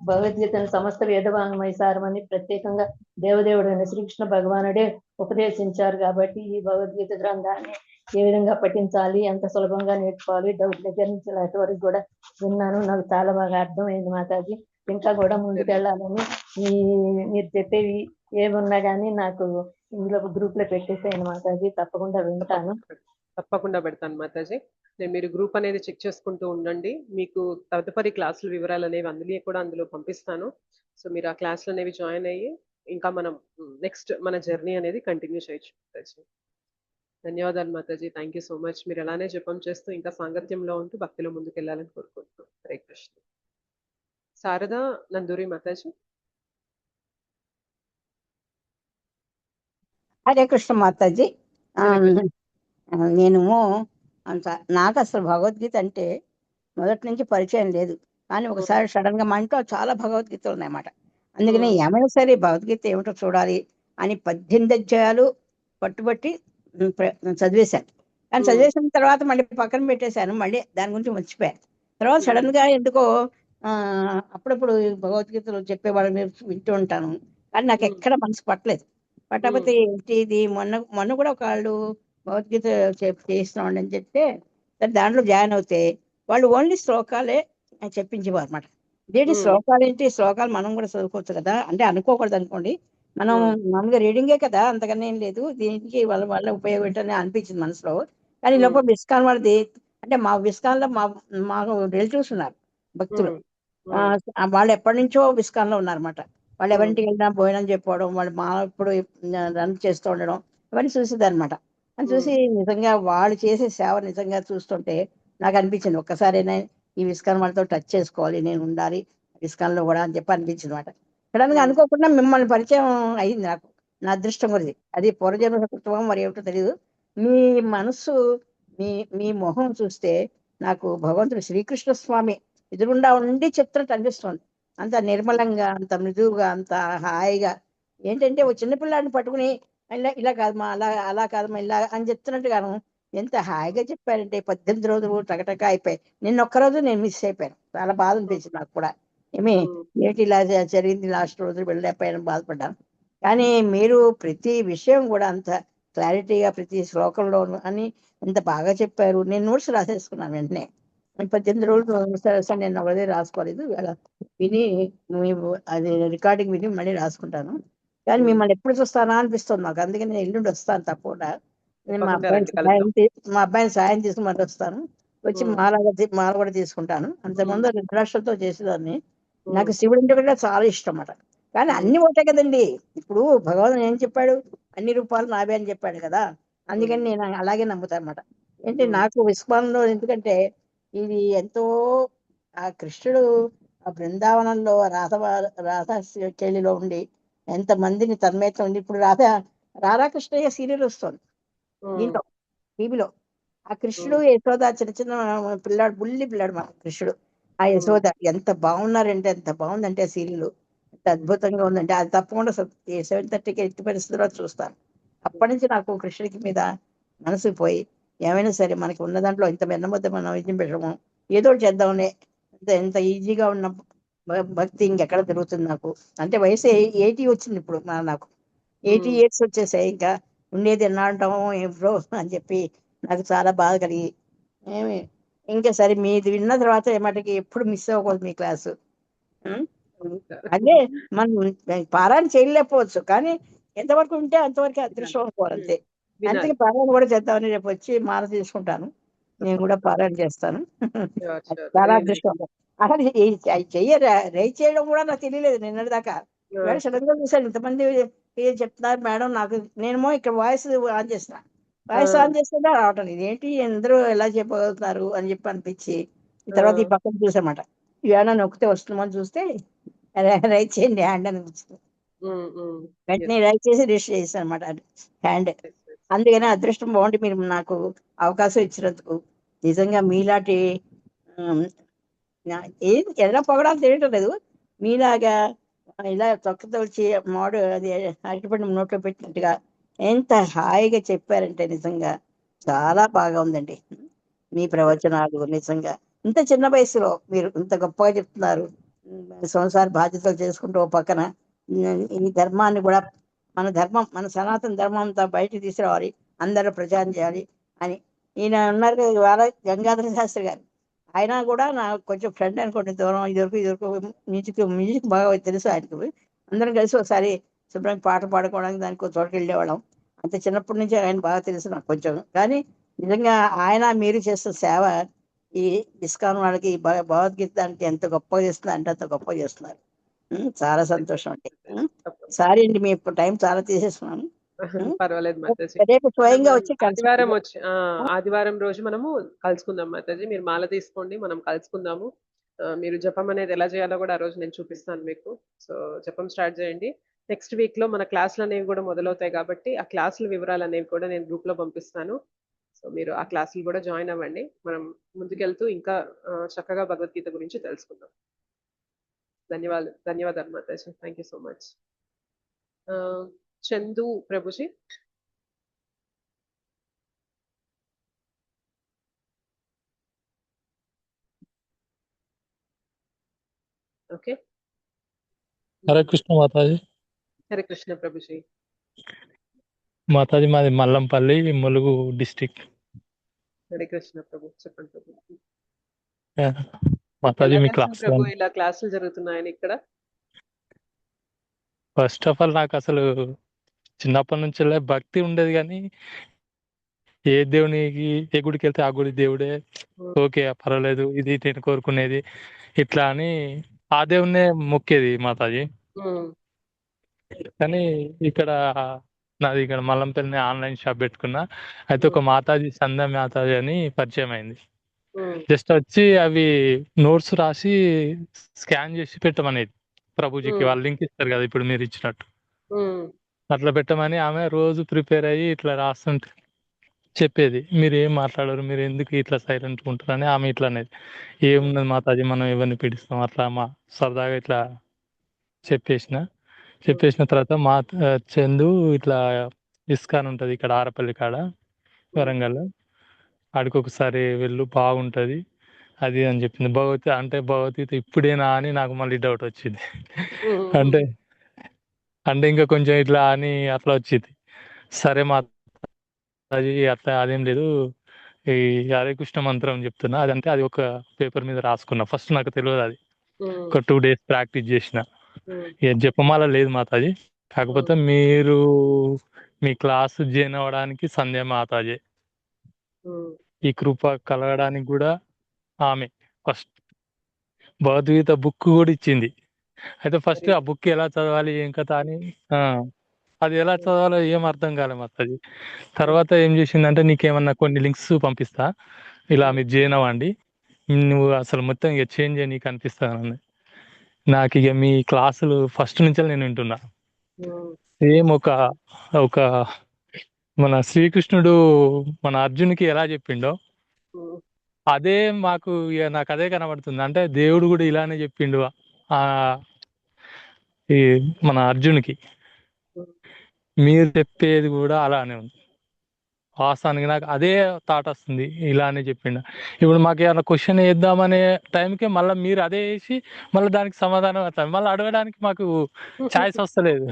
భగవద్గీతను సమస్త వేదవాంగ్మయ సారమని ప్రత్యేకంగా దేవదేవుడైన శ్రీకృష్ణ భగవానుడే ఉపదేశించారు. కాబట్టి ఈ భగవద్గీత గ్రంథాన్ని ఏ విధంగా పఠించాలి, ఎంత సులభంగా నేర్చుకోవాలి, డౌట్ దగ్గర నుంచి లాంటి వరకు కూడా విన్నాను. నాకు చాలా బాగా అర్థమైంది మాతాజీ. ఇంకా కూడా ముందుకెళ్ళాలని మీరు చెప్పేవి ఏమున్నా కానీ నాకు ఇందులో గ్రూప్ లో పెట్టేసేయండి మాతాజీ. తప్పకుండా వింటాను. తప్పకుండా పెడతాను మాతాజీ. మీరు గ్రూప్ అనేది చెక్ చేసుకుంటూ ఉండండి. మీకు తదుపరి క్లాసుల వివరాలు అనేవి అందులో పంపిస్తాను. సో మీరు ఆ క్లాసులు అనేవి జాయిన్ అయ్యి ఇంకా మనం నెక్స్ట్ మన జర్నీ అనేది కంటిన్యూ చేయొచ్చు మాతాజీ. ధన్యవాదాలు Mataji. Thank you so much. మీరు అలానే జపం చేస్తూ ఇంకా సాంగత్యంలో ఉంటూ భక్తిలో ముందుకు వెళ్ళాలని కోరుకుంటున్నాను. హరే కృష్ణ. శారదా నందూరి మాతాజీ. హరే కృష్ణ మాతాజీ. నేను నాకు అసలు భగవద్గీత అంటే మొదటి నుంచి పరిచయం లేదు. కానీ ఒకసారి సడన్ గా మా ఇంట్లో చాలా భగవద్గీతలు ఉన్నాయన్నమాట. అందుకని ఏమైనా సరే భగవద్గీత ఏమిటో చూడాలి అని 18 అధ్యాయాలు పట్టుబట్టి చదివేశాను. కానీ చదివేసిన తర్వాత మళ్ళీ పక్కన పెట్టేశాను. మళ్ళీ దాని గురించి మర్చిపోయాను. తర్వాత సడన్ గా ఎందుకో అప్పుడప్పుడు భగవద్గీతలు చెప్పేవాళ్ళు వింటూ ఉంటాను. కానీ నాకు ఎక్కడ మనసు పట్టలేదు. పట్టకపోతే ఇది మొన్న కూడా ఒకళ్ళు భగవద్గీత చేస్తున్నాం అని చెప్తే దాంట్లో జాయిన్ అవుతే వాళ్ళు ఓన్లీ శ్లోకాలే చెప్పించేవారు అనమాట. ఏంటి శ్లోకాలు ఏంటి, శ్లోకాలు మనం కూడా చదువుకోవచ్చు కదా అంటే అనుకోకూడదు అనుకోండి. మనం మామూలుగా రీడింగే కదా, అంతకన్నా ఏం లేదు. దీనికి వాళ్ళ ఉపయోగం ఏంటని అనిపించింది మనసులో. కానీ లోపల విస్కాన్ వాళ్ళది అంటే మా విస్కాన్ లో మాకు రిలేటివ్స్ ఉన్నారు భక్తులు. వాళ్ళు ఎప్పటి నుంచో విస్కాన్ లో ఉన్నారన్నమాట. వాళ్ళు ఎవరింటికి వెళ్ళినా భోజనం చెప్పుకోవడం, వాళ్ళు మా ఇప్పుడు రన్ చేస్తూ ఉండడం ఇవన్నీ చూసేది అనమాట. అని చూసి నిజంగా వాళ్ళు చేసే సేవ నిజంగా చూస్తుంటే నాకు అనిపించింది ఒక్కసారైనా ఈ విస్కాన్ వాళ్ళతో టచ్ చేసుకోవాలి, నేను ఉండాలి విస్కాన్ లో కూడా అని చెప్పి అనిపించింది అనమాట. సడన్ గా అనుకోకుండా మిమ్మల్ని పరిచయం అయింది నాకు. నా అదృష్టం గురించి అది పూర్వజన్మ కృతం మరి ఏమిటో తెలియదు. మీ మనస్సు మీ మొహం చూస్తే నాకు భగవంతుడు శ్రీకృష్ణ స్వామి ఎదురుగుండా ఉండి చెప్తున్నట్టు అనిపిస్తుంది. అంత నిర్మలంగా, అంత మృదువుగా, అంత హాయిగా. ఏంటంటే ఒక చిన్నపిల్లాడిని పట్టుకుని ఇలా కాదమ్మా, అలా కాదమ్మా, ఇలా అని చెప్తున్నట్టుగాను ఎంత హాయిగా చెప్పారంటే 18 రోజులు టకటక అయిపోయాయి. ఒక్కరోజు నేను మిస్ అయిపోయాను. చాలా బాధ అనిపించింది నాకు కూడా. ఏంటి ఇలా జరిగింది, లాస్ట్ రోజు వెళ్ళలేకపోయాను, బాధపడ్డాను. కానీ మీరు ప్రతి విషయం కూడా అంత క్లారిటీగా ప్రతి శ్లోకంలో అని ఎంత బాగా చెప్పారు. నేను నోట్స్ రాసేసుకున్నాను వెంటనే. 18 రోజులు నేను అవదే రాసుకోలేదు. విని అది రికార్డింగ్ విని మళ్ళీ రాసుకుంటాను. కానీ మిమ్మల్ని ఎప్పుడు చూస్తానా అనిపిస్తుంది నాకు. అందుకని నేను ఎల్లుండి వస్తాను తప్పకుండా. నేను మా అబ్బాయిని సాయం తీసుకుని మళ్ళీ వస్తాను. వచ్చి మాల కూడా తీసుకుంటాను. అంతకుముందు రుద్రాక్షలతో చేసేదాన్ని. నాకు శివుడు అంటే కూడా చాలా ఇష్టం అన్నమాట. కానీ అన్ని ఒకటే కదండి. ఇప్పుడు భగవంతుడు ఏం చెప్పాడు, అన్ని రూపాలు నావే అని చెప్పాడు కదా. అందుకని నేను అలాగే నమ్ముతాను అన్నమాట. ఏంటి నాకు విశ్వాసంలో ఎందుకంటే ఇది ఎంతో ఆ కృష్ణుడు ఆ బృందావనంలో రాధా శైలిలో ఉండి ఎంత మందిని తన్మయత్వం ఉండి ఇప్పుడు రాధాకృష్ణయ్య సీరియల్ వస్తుంది దీంట్లో టీవీలో. ఆ కృష్ణుడు యశోద చిన్న చిన్న పిల్లాడు, బుల్లి పిల్లాడు మా కృష్ణుడు. ఆ యశోద ఎంత బాగున్నారంటే ఎంత బాగుందంటే ఆ సీరియల్ ఎంత అద్భుతంగా ఉందంటే అది తప్పకుండా 7:30కి ఎట్టి పరిస్థితుల్లో చూస్తాను. అప్పటి నుంచి నాకు కృష్ణుడికి మీద మనసు పోయి ఏమైనా సరే మనకి ఉన్న దాంట్లో ఇంత వెన్నముద్ద మనం విజయం పెట్టడము ఏదో ఒకటి చేద్దామనే ఎంత ఈజీగా ఉన్న భక్తి ఇంకెక్కడ దొరుకుతుంది నాకు. అంటే వయసు 80 వచ్చింది ఇప్పుడు నాకు 80 ఇయర్స్ వచ్చేసాయి. ఇంకా ఉండేది ఎన్నాళ్ళంటామో ఎప్పుడో అని చెప్పి నాకు చాలా బాధ కలిగి ఏమి ఇంకా సరే మీది విన్న తర్వాత ఏమాటకి ఎప్పుడు మిస్ అవ్వకూడదు మీ క్లాసు. అదే మనం పారాయణ చేయలేకపోవచ్చు కానీ ఎంతవరకు ఉంటే అంతవరకు అదృష్టం అనుకోవాలి అంతే. అందుకే పారాయణ కూడా చేద్దామని రేపు వచ్చి మాల తీసుకుంటాను. నేను కూడా పారాయణ చేస్తాను. చాలా అదృష్టం. అసలు రైట్ చేయడం కూడా నాకు తెలియలేదు నిన్నటి దాకా. ఇవాళ సడన్ గా చూసాను ఇంతమంది ఏం చెప్తున్నారు మేడం నాకు. నేనేమో ఇక్కడ వాయిస్ ఆన్ చేసిన వాయిస్ ఆన్ చేస్తే రావటం లేదు. ఏంటి అందరూ ఎలా చెప్పగలుగుతున్నారు అని చెప్పి అనిపించి తర్వాత ఈ పక్కన చూసామాట. ఇవాళ నొక్కితే వస్తుందని చూస్తే రైట్ చేయండి హ్యాండ్ అని వచ్చింది. వెంటనే రైట్ చేసి రిజిస్టర్ చేశాను అనమాట హ్యాండ్. అందుకనే అదృష్టం బాగుండి మీరు నాకు అవకాశం ఇచ్చినందుకు నిజంగా మీలాంటి ఎలా పొగడాలి తెలియటం లేదు. మీలాగా ఇలా తొక్కతో వచ్చి మాడు అది అరటిపండు నోట్లో పెట్టినట్టుగా ఎంత హాయిగా చెప్పారంటే నిజంగా చాలా బాగా ఉందండి మీ ప్రవచనాలు. నిజంగా ఇంత చిన్న వయసులో మీరు ఇంత గొప్పగా చెప్తున్నారు. సంసార బాధ్యతలు చేసుకుంటూ ఓ పక్కన ఈ ధర్మాన్ని కూడా మన ధర్మం మన సనాతన ధర్మం అంతా బయటకు తీసుకురావాలి, అందరూ ప్రచారం చేయాలి అని. ఈయన ఉన్నారు కదా ఇవాళ గంగాధర శాస్త్రి గారు. ఆయన కూడా నాకు కొంచెం ఫ్రెండ్ అనుకోండి. దూరం ఇదివరకు మ్యూజిక్ బాగా తెలుసు ఆయనకు. అందరం కలిసి ఒకసారి శుభ్రంగా పాట పాడుకోవడానికి దానికి చోటుకి వెళ్ళేవాళ్ళం. అంత చిన్నప్పటి నుంచి ఆయన బాగా తెలుసు నాకు కొంచెం. కానీ నిజంగా ఆయన మీరు చేస్తున్న సేవ ఈ ఇస్కాన్ వాళ్ళకి భగవద్గీత దానికి ఎంత గొప్పగా చేస్తున్నారు అంటే అంత గొప్పగా చేస్తున్నారు. చాలా సంతోషం అండి. సారీ అండి మీ టైం చాలా తీసేస్తున్నాను. పర్వాలేదు మాతాజీ. రేపు స్వయంగా వచ్చి ఆదివారం రోజు మనము కలుసుకుందాం మాతాజీ. మీరు మాల తీసుకోండి, మనం కలుసుకుందాము. మీరు జపం అనేది ఎలా చేయాలో కూడా ఆ రోజు నేను చూపిస్తాను మీకు. సో జపం స్టార్ట్ చేయండి. నెక్స్ట్ వీక్ లో మన క్లాసులు అనేవి కూడా మొదలవుతాయి కాబట్టి ఆ క్లాసుల వివరాలు అనేవి కూడా నేను గ్రూప్ లో పంపిస్తాను. సో మీరు ఆ క్లాసులు కూడా జాయిన్ అవ్వండి. మనం ముందుకెళ్తూ ఇంకా చక్కగా భగవద్గీత గురించి తెలుసుకుందాం. ధన్యవాదాలు Mataji. Thank you so much. Chandu Prabhuji. Okay. Hare Krishna మాతాజీ. హరే కృష్ణ ప్రభుజీ. మాతాజీ మాది మల్లంపల్లి, ములుగు డిస్టిక్. హరే కృష్ణ ప్రభు. చెప్పండి ప్రభు. మాతాజీ మీ క్లాస్ ప్రభు ఇలా క్లాసులు జరుగుతున్నాయని ఇక్కడ. ఫస్ట్ ఆఫ్ ఆల్ నాకు అసలు చిన్నప్పటి నుంచి భక్తి ఉండేది కానీ ఏ దేవునికి ఏ గుడికి వెళ్తే ఆ గుడి దేవుడే ఓకే పర్వాలేదు ఇది నేను కోరుకునేది ఇట్లా అని ఆ దేవునే మొక్కేది మాతాజీ. కానీ ఇక్కడ నాది ఇక్కడ మల్లంపల్లి ఆన్లైన్ షాప్ పెట్టుకున్నా. అయితే ఒక మాతాజీ సంధ్య మాతాజీ అని పరిచయం అయింది. జస్ట్ వచ్చి అవి నోట్స్ రాసి స్కాన్ చేసి పెట్టమనేది ప్రభుజీకి. వాళ్ళు లింక్ ఇస్తారు కదా ఇప్పుడు మీరు ఇచ్చినట్టు, అట్లా పెట్టమని ఆమె రోజు ప్రిపేర్ అయ్యి ఇట్లా రాస్తుంటే చెప్పేది. మీరు ఏం మాట్లాడరు, మీరు ఎందుకు ఇట్లా సైలెంట్ ఉంటారని ఆమె ఇట్లా అనేది. ఏమున్నది మాతాజీ మనం ఎవరిని పీడిస్తాం అట్లా మా సరదాగా ఇట్లా చెప్పేసిన తర్వాత మా చందు ఇట్లా ఇస్కాన్ ఉంటది ఇక్కడ ఆరపల్లి కాడ వరంగల్, ఆడికి ఒకసారి వెళ్ళు బాగుంటది అది అని చెప్పింది. భగవద్గీత ఇప్పుడేనా అని నాకు మళ్ళీ డౌట్ వచ్చింది. అంటే ఇంకా కొంచెం ఇట్లా అని అట్లా వచ్చింది. సరే మాతాజీ అట్లా అదేం లేదు, ఈ హరే కృష్ణ మంత్రం చెప్తున్నా అదంటే అది ఒక పేపర్ మీద రాసుకున్నా. ఫస్ట్ నాకు తెలియదు, అది ఒక 2 days ప్రాక్టీస్ చేసిన. జపమాల లేదు మాతాజీ. కాకపోతే మీరు మీ క్లాసు జాయిన్ అవ్వడానికి సంధ్య మాతాజీ, ఈ కృప కలగడానికి కూడా ఆమె ఫస్ట్ భగవద్గీత బుక్ కూడా ఇచ్చింది. అయితే ఫస్ట్ ఆ బుక్ ఎలా చదవాలి ఏం కథ అని అది ఎలా చదవాలో ఏం అర్థం కాలే మాతాజీ. తర్వాత ఏం చేసిందంటే నీకేమన్నా కొన్ని లింక్స్ పంపిస్తా, ఇలా మీరు జాయిన్ అవ్వండి, నువ్వు అసలు మొత్తం ఇక చేంజ్ అయ్యి నీకు అనిపిస్తానని. నాకు ఇక మీ క్లాసులు ఫస్ట్ నుంచి నేను వింటున్నా. సేమ్ ఒక మన శ్రీకృష్ణుడు మన అర్జునికి ఎలా చెప్పిండో అదే మాకు ఇక నాకు అదే కనబడుతుంది. అంటే దేవుడు కూడా ఇలానే చెప్పిండు ఆ ఈ మన అర్జున్కి. మీరు చెప్పేది కూడా అలానే ఉంది. వాస్తవానికి నాకు అదే థాట్ వస్తుంది, ఇలానే చెప్పిండు. ఇప్పుడు మాకు ఏమైనా క్వశ్చన్ వేద్దామనే టైంకి మళ్ళీ మీరు అదే వేసి మళ్ళీ దానికి సమాధానం వస్తుంది. మళ్ళీ అడగడానికి మాకు ఛాయిస్ వస్తలేదు.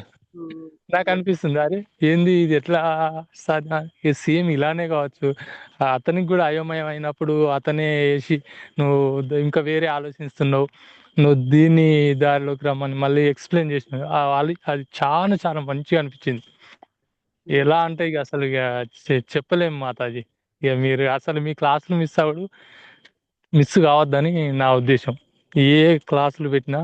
నాకు అనిపిస్తుంది అరే ఏంది ఇది ఎట్లా సేమ్ ఇలానే కావచ్చు. అతనికి కూడా అయోమయం అయినప్పుడు అతనే వేసి నువ్వు ఇంకా వేరే ఆలోచిస్తున్నావు, నువ్వు దీన్ని దారిలోకి రమ్మని మళ్ళీ ఎక్స్ప్లెయిన్ చేసినావు. అది చాలా చాలా మంచిగా అనిపించింది. ఎలా అంటే ఇక అసలు ఇక చెప్పలేము మాతాజీ. ఇక మీరు అసలు మీ క్లాసులు మిస్ కావద్దని నా ఉద్దేశం. ఏ క్లాసులు పెట్టినా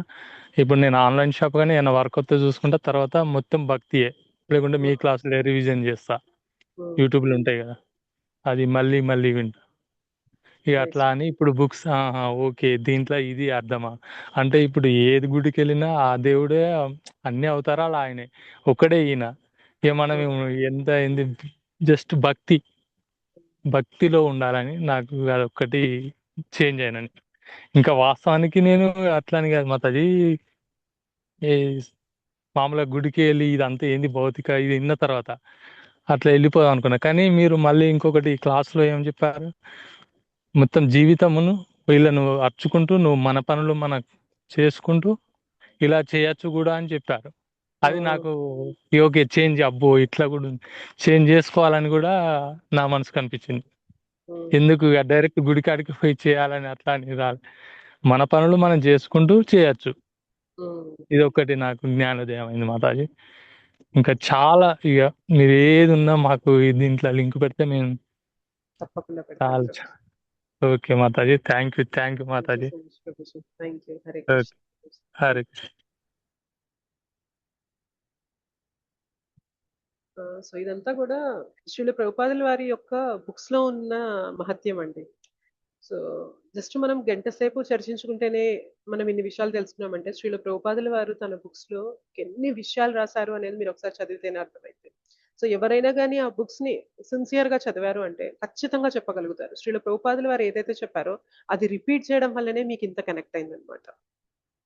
ఇప్పుడు నేను ఆన్లైన్ షాప్ కానీ ఏమైనా వర్క్ వస్తే చూసుకుంటా, తర్వాత మొత్తం భక్తియే. లేకుంటే మీ క్లాసులే రివిజన్ చేస్తా, యూట్యూబ్లో ఉంటాయి కదా, అది మళ్ళీ మళ్ళీ వింటా. ఇక అట్లా అని ఇప్పుడు బుక్స్ ఓకే దీంట్లో ఇది అర్థమా అంటే ఇప్పుడు ఏది గుడికి వెళ్ళినా ఆ దేవుడే, అన్ని అవతారాలు ఆయనే, ఒక్కడే ఈయన. ఇక మనం ఎంత ఏంది జస్ట్ భక్తిలో ఉండాలని నాకు అదొక్కటి చేంజ్ అయినని. ఇంకా వాస్తవానికి నేను అట్లాని కాదు మాతాజీ, ఏ మామూలుగా గుడికి వెళ్ళి ఇదంతా ఏంది భౌతిక ఇది విన్న తర్వాత అట్లా వెళ్ళిపోదాం అనుకున్నా. కానీ మీరు మళ్ళీ ఇంకొకటి క్లాస్లో ఏం చెప్పారు, మొత్తం జీవితమును వీళ్ళను అర్చుకుంటూ నువ్వు మన పనులు మనం చేసుకుంటూ ఇలా చేయొచ్చు కూడా అని చెప్పారు. అది నాకు ఓకే చేంజ్, అబ్బో ఇట్లా కూడా చేంజ్ చేసుకోవాలని కూడా నా మనసుకు అనిపించింది. ఎందుకు డైరెక్ట్ గుడికాడికి పోయి చేయాలని అట్లా అని రాలి, మన పనులు మనం చేసుకుంటూ చేయొచ్చు. ఇది ఒకటి నాకు జ్ఞానోదయం అయింది మాతాజీ. ఇంకా చాలా ఇక మీరు ఏది ఉన్నా మాకు దీంట్లో లింక్ పెడితే మేము తప్పకుండా చాలా పెడతాను. Okay Mataji. Thank you Mataji. Thank you. Hare okay, Krishna. Hare Krishna. So ఇదంతా కూడా శ్రీల ప్రభుపాదుల వారి యొక్క బుక్స్ లో ఉన్న మహత్యం అండి. సో జస్ట్ మనం గంట సేపు చర్చించుకుంటేనే మనం ఇన్ని విషయాలు తెలుసుకున్నామంటే శ్రీల ప్రభుపాదుల వారు తన బుక్స్ లో ఎన్ని విషయాలు రాశారు అనేది మీరు ఒకసారి చదివితేనే అర్థమైంది. సో ఎవరైనా కానీ ఆ బుక్స్ ని సిన్సియర్ గా చదివారు అంటే ఖచ్చితంగా చెప్పగలుగుతారు. శ్రీల ప్రభుపాదుల వారు ఏదైతే చెప్పారో అది రిపీట్ చేయడం వల్లనే మీకు ఇంత కనెక్ట్ అయిందనమాట.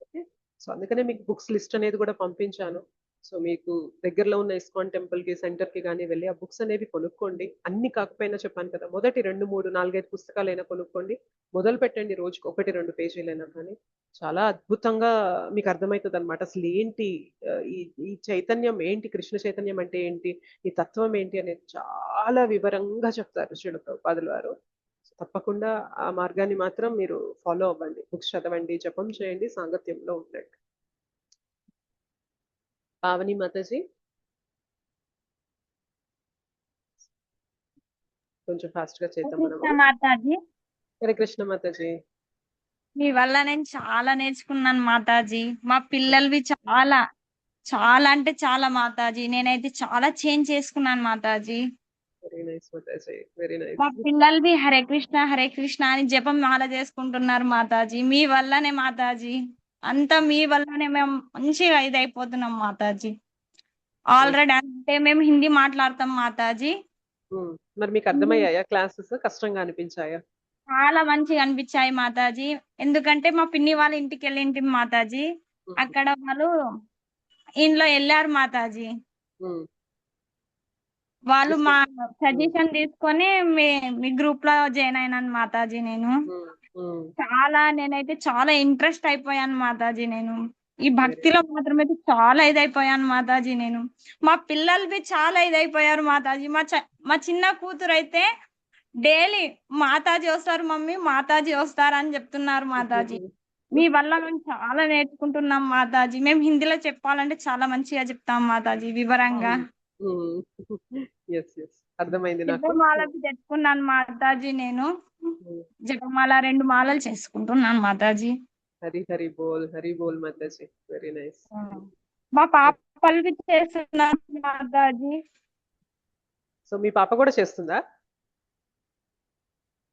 ఓకే, సో అందుకనే మీకు బుక్స్ లిస్ట్ అనేది కూడా పంపించాను. సో మీకు దగ్గరలో ఉన్న ఇస్కాన్ టెంపుల్ కి సెంటర్ కి కానీ వెళ్ళి ఆ బుక్స్ అనేవి కొనుక్కోండి. అన్ని కాకపోయినా చెప్పాను కదా, మొదటి 2, 3, 4, 5 పుస్తకాలైనా కొనుక్కోండి. మొదలు పెట్టండి, రోజుకి 1, 2 పేజీలైనా కానీ. చాలా అద్భుతంగా మీకు అర్థమవుతుంది అనమాట. అసలు ఏంటి ఈ చైతన్యం ఏంటి, కృష్ణ చైతన్యం అంటే ఏంటి, ఈ తత్వం ఏంటి అనేది చాలా వివరంగా చెప్తారు శ్రీల ప్రభుపాదుల వారు. తప్పకుండా ఆ మార్గాన్ని మాత్రం మీరు ఫాలో అవ్వండి. బుక్స్ చదవండి, జపం చేయండి, సాంగత్యంలో ఉండండి. పావని మాతాజీ కొంచెం ఫాస్ట్ గా చేద్దాం మనము. మాతాజీ హరే కృష్ణ మాతాజీ. మీ వల్ల నేను చాలా నేర్చుకున్నాను మాతాజీ. మా పిల్లలవి చాలా చాలా అంటే చాలా మాతాజీ. నేనైతే చాలా చేంజ్ చేసుకున్నాను మాతాజీ. వెరీ నైస్ మాతాజీ, వెరీ నైస్. మా పిల్లలవి హరే కృష్ణ అని జపం మాల చేసుకుంటున్నారు మాతాజీ. మీ వల్లనే మాతాజీ, అంతా మీ వల్లనే మేము మంచిగా ఇదైపోతున్నాం మాతాజీ. ఆల్రెడీ అంటే మేము హిందీ మాట్లాడతాం మాతాజీ. మరి మీకు అర్థమయ్యాయా క్లాసెస్? కష్టంగా అనిపించాయా? చాలా మంచిగా అనిపించాయి మాతాజీ. ఎందుకంటే మా పిన్ని వాళ్ళ ఇంటికి వెళ్ళింటి మాతాజీ. అక్కడ వాళ్ళు ఇంట్లో వెళ్ళారు మాతాజీ. వాళ్ళు మా సజెషన్ తీసుకొని మీ గ్రూప్ లో జాయిన్ అయినాను మాతాజీ. నేనైతే చాలా ఇంట్రెస్ట్ అయిపోయాను మాతాజీ. నేను ఈ భక్తిలో మాత్రమైతే చాలా ఇదైపోయాను మాతాజీ. మా పిల్లలు చాలా ఇదైపోయారు మాతాజీ. మా చిన్న కూతురు అయితే డైలీ మాతాజీ వస్తారు మమ్మీ, మాతాజీ వస్తారు అని చెప్తున్నారు మాతాజీ. మీ వల్ల మేము చాలా నేర్చుకుంటున్నాం మాతాజీ. మేము హిందీలో చెప్పాలంటే చాలా మంచిగా చెప్తాం మాతాజీ, వివరంగా. అర్థమైంది నాకు. జపమాలకి తెచ్చుకున్నాను మాతాజీ. నేను జపమాల 2 మాలలు చేసుకుంటున్నాను మాతాజీ. హరి బోల్ మాతాజీ. Very nice. మా పాపలకి చేస్తున్నాను మాతాజీ. సో మీ పాప కూడా చేస్తుందా?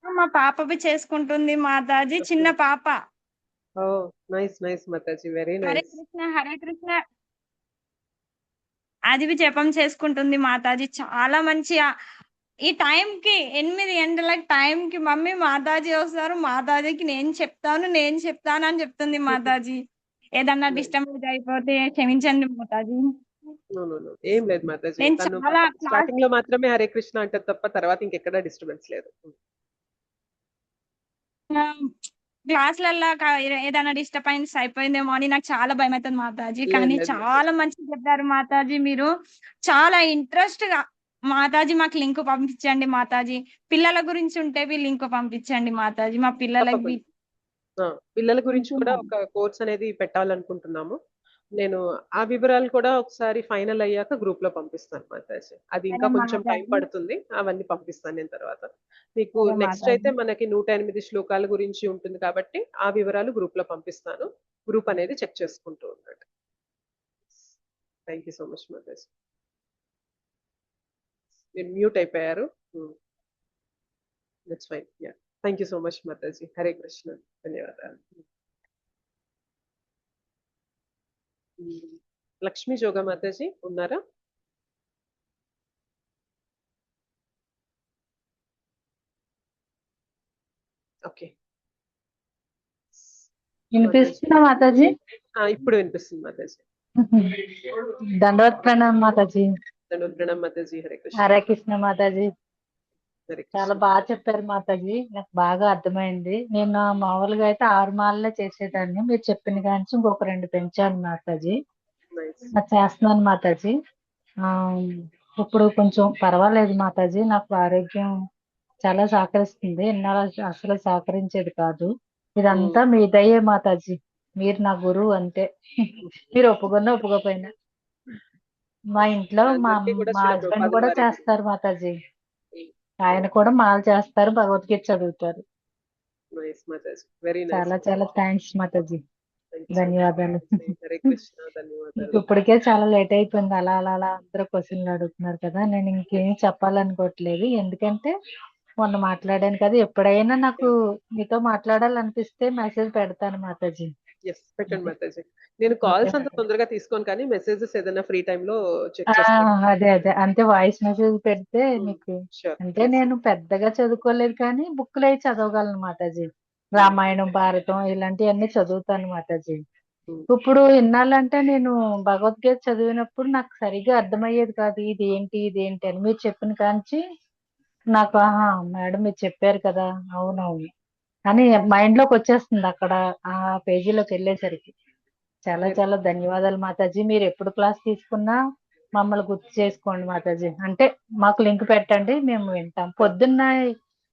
మా పాపవి చేసుకుంటుంది మాతాజీ, చిన్న పాప. ఓ నైస్ నైస్ మాతాజీ, వెరీ నైస్. హరే కృష్ణ అది జపం చేసుకుంటుంది మాతాజీ. చాలా మంచిగా ఈ టైంకి 8 గంటలకు టైంకి మమ్మీ మాతాజీ వస్తారు, మాతాజీకి నేను చెప్తాను అని చెప్తుంది మాతాజీ. ఏదన్నా డిస్టర్బెన్స్ అయిపోతే క్షమించండి మాతాజీ. ఏం లేదు మాతాజీ, నేను తను చాలా క్లాస్ స్టార్టింగ్ లో మాత్రమే హరే కృష్ణ అంటారు తప్ప తర్వాత ఇంకెక్కడా డిస్టర్బెన్స్ లేదు. క్లాస్లల్లో ఏదైనా డిస్టర్బెన్స్ అయిపోయిందేమో అని నాకు చాలా భయం అవుతుంది మాతాజీ. లేదు కానీ లేదు చాలా మంచిగా చెప్పారు మాతాజీ మీరు. చాలా ఇంట్రెస్ట్ గా మాతాజీ మాకు లింక్ పంపించండి మాతాజీ. పిల్లల గురించి ఉంటే లింక్ పంపించండి మాతాజీ. మా పిల్లలకి తప్పకుండా. పిల్లల గురించి థ్యాంక్ యూ కూడా ఒక కోర్స్ అనేది పెట్టాలనుకుంటున్నాము. నేను ఆ వివరాలు కూడా ఒకసారి ఫైనల్ అయ్యాక గ్రూప్ లో పంపిస్తాను మాతాజీ. అది ఇంకా సరే కొంచెం టైం మాతాజీ. పడుతుంది, అవన్నీ పంపిస్తాను నేను తర్వాత. మీకు సరే నెక్స్ట్ అయితే మాతాజీ. మనకి 108 శ్లోకాల గురించి ఉంటుంది కాబట్టి ఆ వివరాలు గ్రూప్ లో పంపిస్తాను. గ్రూప్ అనేది చెక్ చేసుకుంటూ ఉండండి. Thank you so much Mataji. మీరు మ్యూట్ అయిపోయారు. That's fine. Yeah, thank you so much Mataji. Hare Krishna. ధన్యవాదాలు. లక్ష్మీ జోగా మాతాజీ ఉన్నారా? ఓకే, వినిపిస్తుందా మాతాజీ? ఇప్పుడు వినిపిస్తుంది మాతాజీ. దండవత్ ప్రణామ్ మాతాజీ. ప్రణామ్ మాతాజీ. హరే కృష్ణ. హరే కృష్ణ మాతాజీ. హరే చాలా కృష్ణ. బాగా చెప్పారు మాతాజీ, నాకు బాగా అర్థమైంది. నేను మామూలుగా అయితే 6 మాలలే చేసేదాన్ని, మీరు చెప్పిన కాంచి ఇంకొక 2 పెంచాను మాతాజీ. నైస్. నాకు చేస్తున్నాను మాతాజీ. ఆ, ఇప్పుడు కొంచెం పర్వాలేదు మాతాజీ, నాకు ఆరోగ్యం చాలా సహకరిస్తుంది. ఇన్నాళ్ళు అసలు సహకరించేది కాదు. ఇదంతా మీ దయే మాతాజీ, మీరు నా గురువు అంతే. మీరు ఒప్పుకున్నా ఒప్పుకోపోయినా. మా ఇంట్లో మా అందరికీ కూడా మా శ్రీల హస్బెండ్ ప్రభుపాదుల కూడా వారి చేస్తారు మాతాజీ. ఆయన కూడా మాల చేస్తారు, భగవద్గీత చదువుతారు. నైస్ మాతాజీ. Very nice. చాలా చాలా థ్యాంక్స్ మాతాజీ. థ్యాంక్ యూ సో మచ్ ధన్యవాదాలు. మాతాజీ. హరే కృష్ణ. మీకు ధన్యవాదాలు. ఇప్పటికే చాలా లేట్ అయిపోయింది. అలా అలా అలా అందరూ క్వశ్చన్లు అడుగుతున్నారు కదా, నేను ఇంకేం చెప్పాలనుకోవట్లేదు. ఎందుకంటే మొన్న మాట్లాడాను కదా, ఎప్పుడైనా నాకు మీతో మాట్లాడాలనిపిస్తే మెసేజ్ పెడతాను మాతాజీ. ఎస్, పెట్టండి మాతాజీ. నేను కాల్స్ అంత తొందరగా తీసుకోను కానీ మెసేజెస్ ఏదైనా ఫ్రీ టైమ్ లో చెక్ ఆ, చేస్తాను. అదే అదే అంతే, వాయిస్ మెసేజ్ పెడితే మీకు. షూర్. అంటే నేను పెద్దగా చదువుకోలేదు కానీ బుక్లు అయి చదవగలను మాతాజీ. రామాయణం, భారతం ఇలాంటివన్నీ చదువుతాను మాతాజీ. ఇప్పుడు ఇన్నాళ్ళంటే నేను భగవద్గీత చదివినప్పుడు నాకు సరిగా అర్థమయ్యేది కాదు, ఇది ఏంటి ఇది ఏంటి అని. మీరు చెప్పిన కాంచి నాకు ఆహా మేడం మీరు చెప్పారు కదా, అవునవును అని మైండ్ లోకి వచ్చేస్తుంది అక్కడ ఆ పేజీలోకి వెళ్ళేసరికి. చాలా చాలా ధన్యవాదాలు మాతాజీ. మీరు ఎప్పుడు క్లాస్ తీసుకున్నా మమ్మల్ని గుర్తు చేసుకోండి మాతాజీ. అంటే మాకు లింక్ పెట్టండి, మేము వింటాం. పొద్దున్న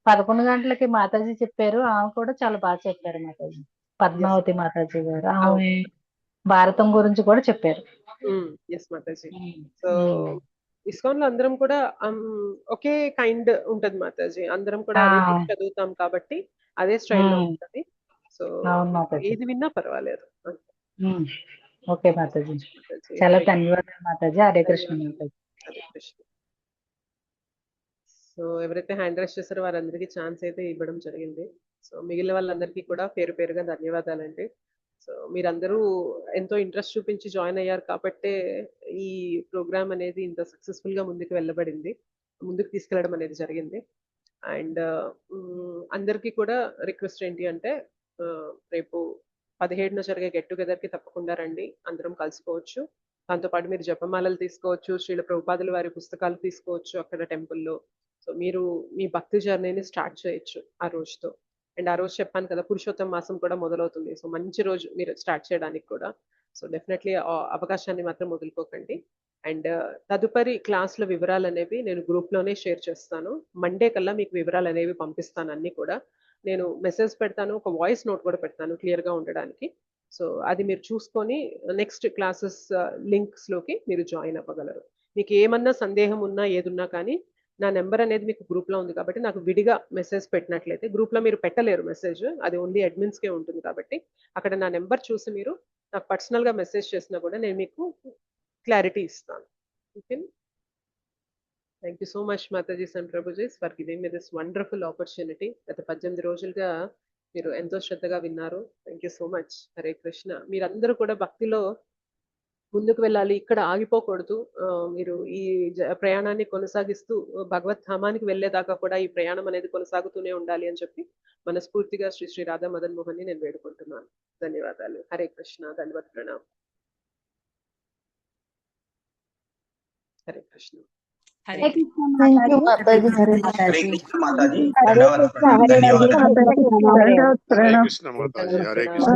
11 గంటలకి మాతాజీ చెప్పారు, ఆమె కూడా చాలా బాగా చెప్పారు మాతాజీ. పద్మావతి మాతాజీ గారు, ఆమె భారతం గురించి కూడా చెప్పారు. ఎస్ మాతాజీ. సో ఇస్కాన్ లో అందరం కూడా ఒకే కైండ్ ఉంటది మాతాజీ. అందరం కూడా అదే book చదువుతాం కాబట్టి అదే స్టైల్లో ఉంటది. సో అవును మాతాజీ. ఏది విన్నా పర్వాలేదు. ఓకే మాతాజీ. మాతాజీ. చాలా హరే కృష్ణ. ధన్యవాదాలు మాతాజీ. హరే కృష్ణ ధన్యవాదాలు. మాతాజీ. హరే కృష్ణ. సో ఎవరైతే హ్యాండ్ రైస్ చేస్తారో వారందరికీ ఛాన్స్ అయితే ఇవ్వడం జరిగింది. సో మిగిలిన వాళ్ళందరికీ కూడా పేరు పేరుగా ధన్యవాదాలండి. సో మీరందరూ ఎంతో ఇంట్రెస్ట్ చూపించి జాయిన్ అయ్యారు కాబట్టే ఈ ప్రోగ్రామ్ అనేది ఇంత సక్సెస్ఫుల్ గా ముందుకు వెళ్ళబడింది, ముందుకు తీసుకెళ్లడం అనేది జరిగింది. అండ్ అందరికీ కూడా రిక్వెస్ట్ ఏంటి అంటే రేపు 17న జరిగే గెట్ టుగెదర్ కి తప్పకుండా రండి, అందరం కలుసుకోవచ్చు. దాంతోపాటు మీరు జపమాలలు తీసుకోవచ్చు, శ్రీల ప్రభుపాదుల వారి పుస్తకాలు తీసుకోవచ్చు అక్కడ టెంపుల్లో. సో మీరు మీ భక్తి జర్నీని స్టార్ట్ చేయొచ్చు ఆ రోజుతో. అండ్ ఆ రోజు చెప్పాను కదా, పురుషోత్తమ మాసం కూడా మొదలవుతుంది. సో మంచి రోజు మీరు స్టార్ట్ చేయడానికి కూడా. సో డెఫినెట్లీ అవకాశాన్ని మాత్రం వదులుకోకండి. అండ్ తదుపరి క్లాసుల వివరాలు అనేవి నేను గ్రూప్ లోనే షేర్ చేస్తాను. మండే కల్లా మీకు వివరాలు అనేవి పంపిస్తాను. అన్ని కూడా నేను మెసేజ్ పెడతాను, ఒక వాయిస్ నోట్ కూడా పెడతాను క్లియర్ గా ఉండడానికి. సో అది మీరు చూసుకొని నెక్స్ట్ క్లాసెస్ లింక్స్ లోకి మీరు జాయిన్ అవ్వగలరు. మీకు ఏమన్నా సందేహం ఉన్నా ఏదున్నా కానీ నా నెంబర్ అనేది మీకు గ్రూప్ లో ఉంది కాబట్టి నాకు విడిగా మెసేజ్ పెట్టినట్లయితే, గ్రూప్ లో మీరు పెట్టలేరు మెసేజ్, అది ఓన్లీ అడ్మిన్స్ కే ఉంటుంది కాబట్టి అక్కడ నా నెంబర్ చూసి మీరు నాకు పర్సనల్ గా మెసేజ్ చేసినా కూడా నేను మీకు క్లారిటీ ఇస్తాను. Okay, thank you so much Mataji and prabhujis for giving me this wonderful opportunity. గత 18 రోజులుగా మీరు ఎంతో శ్రద్ధగా విన్నారు. Thank you so much. Hare Krishna. మీరందరూ కూడా భక్తిలో ముందుకు వెళ్ళాలి, ఇక్కడ ఆగిపోకూడదు. మీరు ఈ ప్రయాణాన్ని కొనసాగిస్తూ భగవత్ ధామానికి వెళ్ళేదాకా కూడా ఈ ప్రయాణం అనేది కొనసాగుతూనే ఉండాలి అని చెప్పి మనస్ఫూర్తిగా శ్రీ శ్రీ రాధా మదన్ మోహన్ ని నేను వేడుకుంటున్నాను. ధన్యవాదాలు. హరే కృష్ణ. ధన్యవాద ప్రణామ్. హరే కృష్ణ. హరే కృష్ణ థ్యాంక్ యూ మాతాజీ. మాతాజీ. హరే కృష్ణ మాతాజీ, హరే ధన్యవాదాలు కృష్ణ. ప్రణామ్, హరే ధన్యవాదాలు. కృష్ణ. హరే ప్రణామ్. కృష్ణ మాతాజీ. హరే కృష్ణ.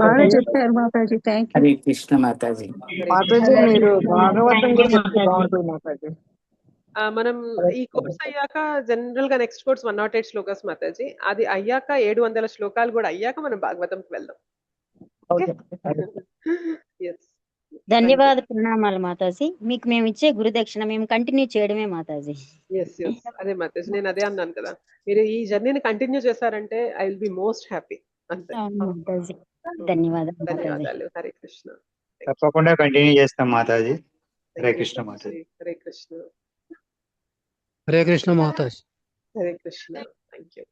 బాగా చెప్పారు మాతాజీ. థ్యాంక్ యూ హరే కృష్ణ మాతాజీ. మాతాజీ. మీరు భాగవతం కూడా చెప్తే బాగుంటుంది మాతాజీ. మనం ఈ కోర్స్ అయ్యాక జనరల్ గా నెక్స్ట్ కోర్స్ 108 శ్లోకాస్ మాతాజీ. అది అయ్యాక 700 శ్లోకాలు కూడా అయ్యాక మనం భాగవతంకి వెళ్దాం. ధన్యవాద ప్రణామాలు మాతాజీ. మీకు మేము ఇచ్చే గురుదక్షిణ మేము కంటిన్యూ చేయడమే మాతాజీ. అదే మాతాజీ, నేను అదే అన్నాను కదా, మీరు ఈ జర్నీని కంటిన్యూ చేశారంటే I will be most happy. అంతే. మాతాజీ ధన్యవాదాలు మాతాజీ. ధన్యవాదాలు. హరే కృష్ణ. తప్పకుండా కంటిన్యూ చేస్తాం మాతాజీ. హరే కృష్ణ మాతాజీ. హరే కృష్ణ. హరే కృష్ణ మాతాజీ. హరే కృష్ణ. Thank you.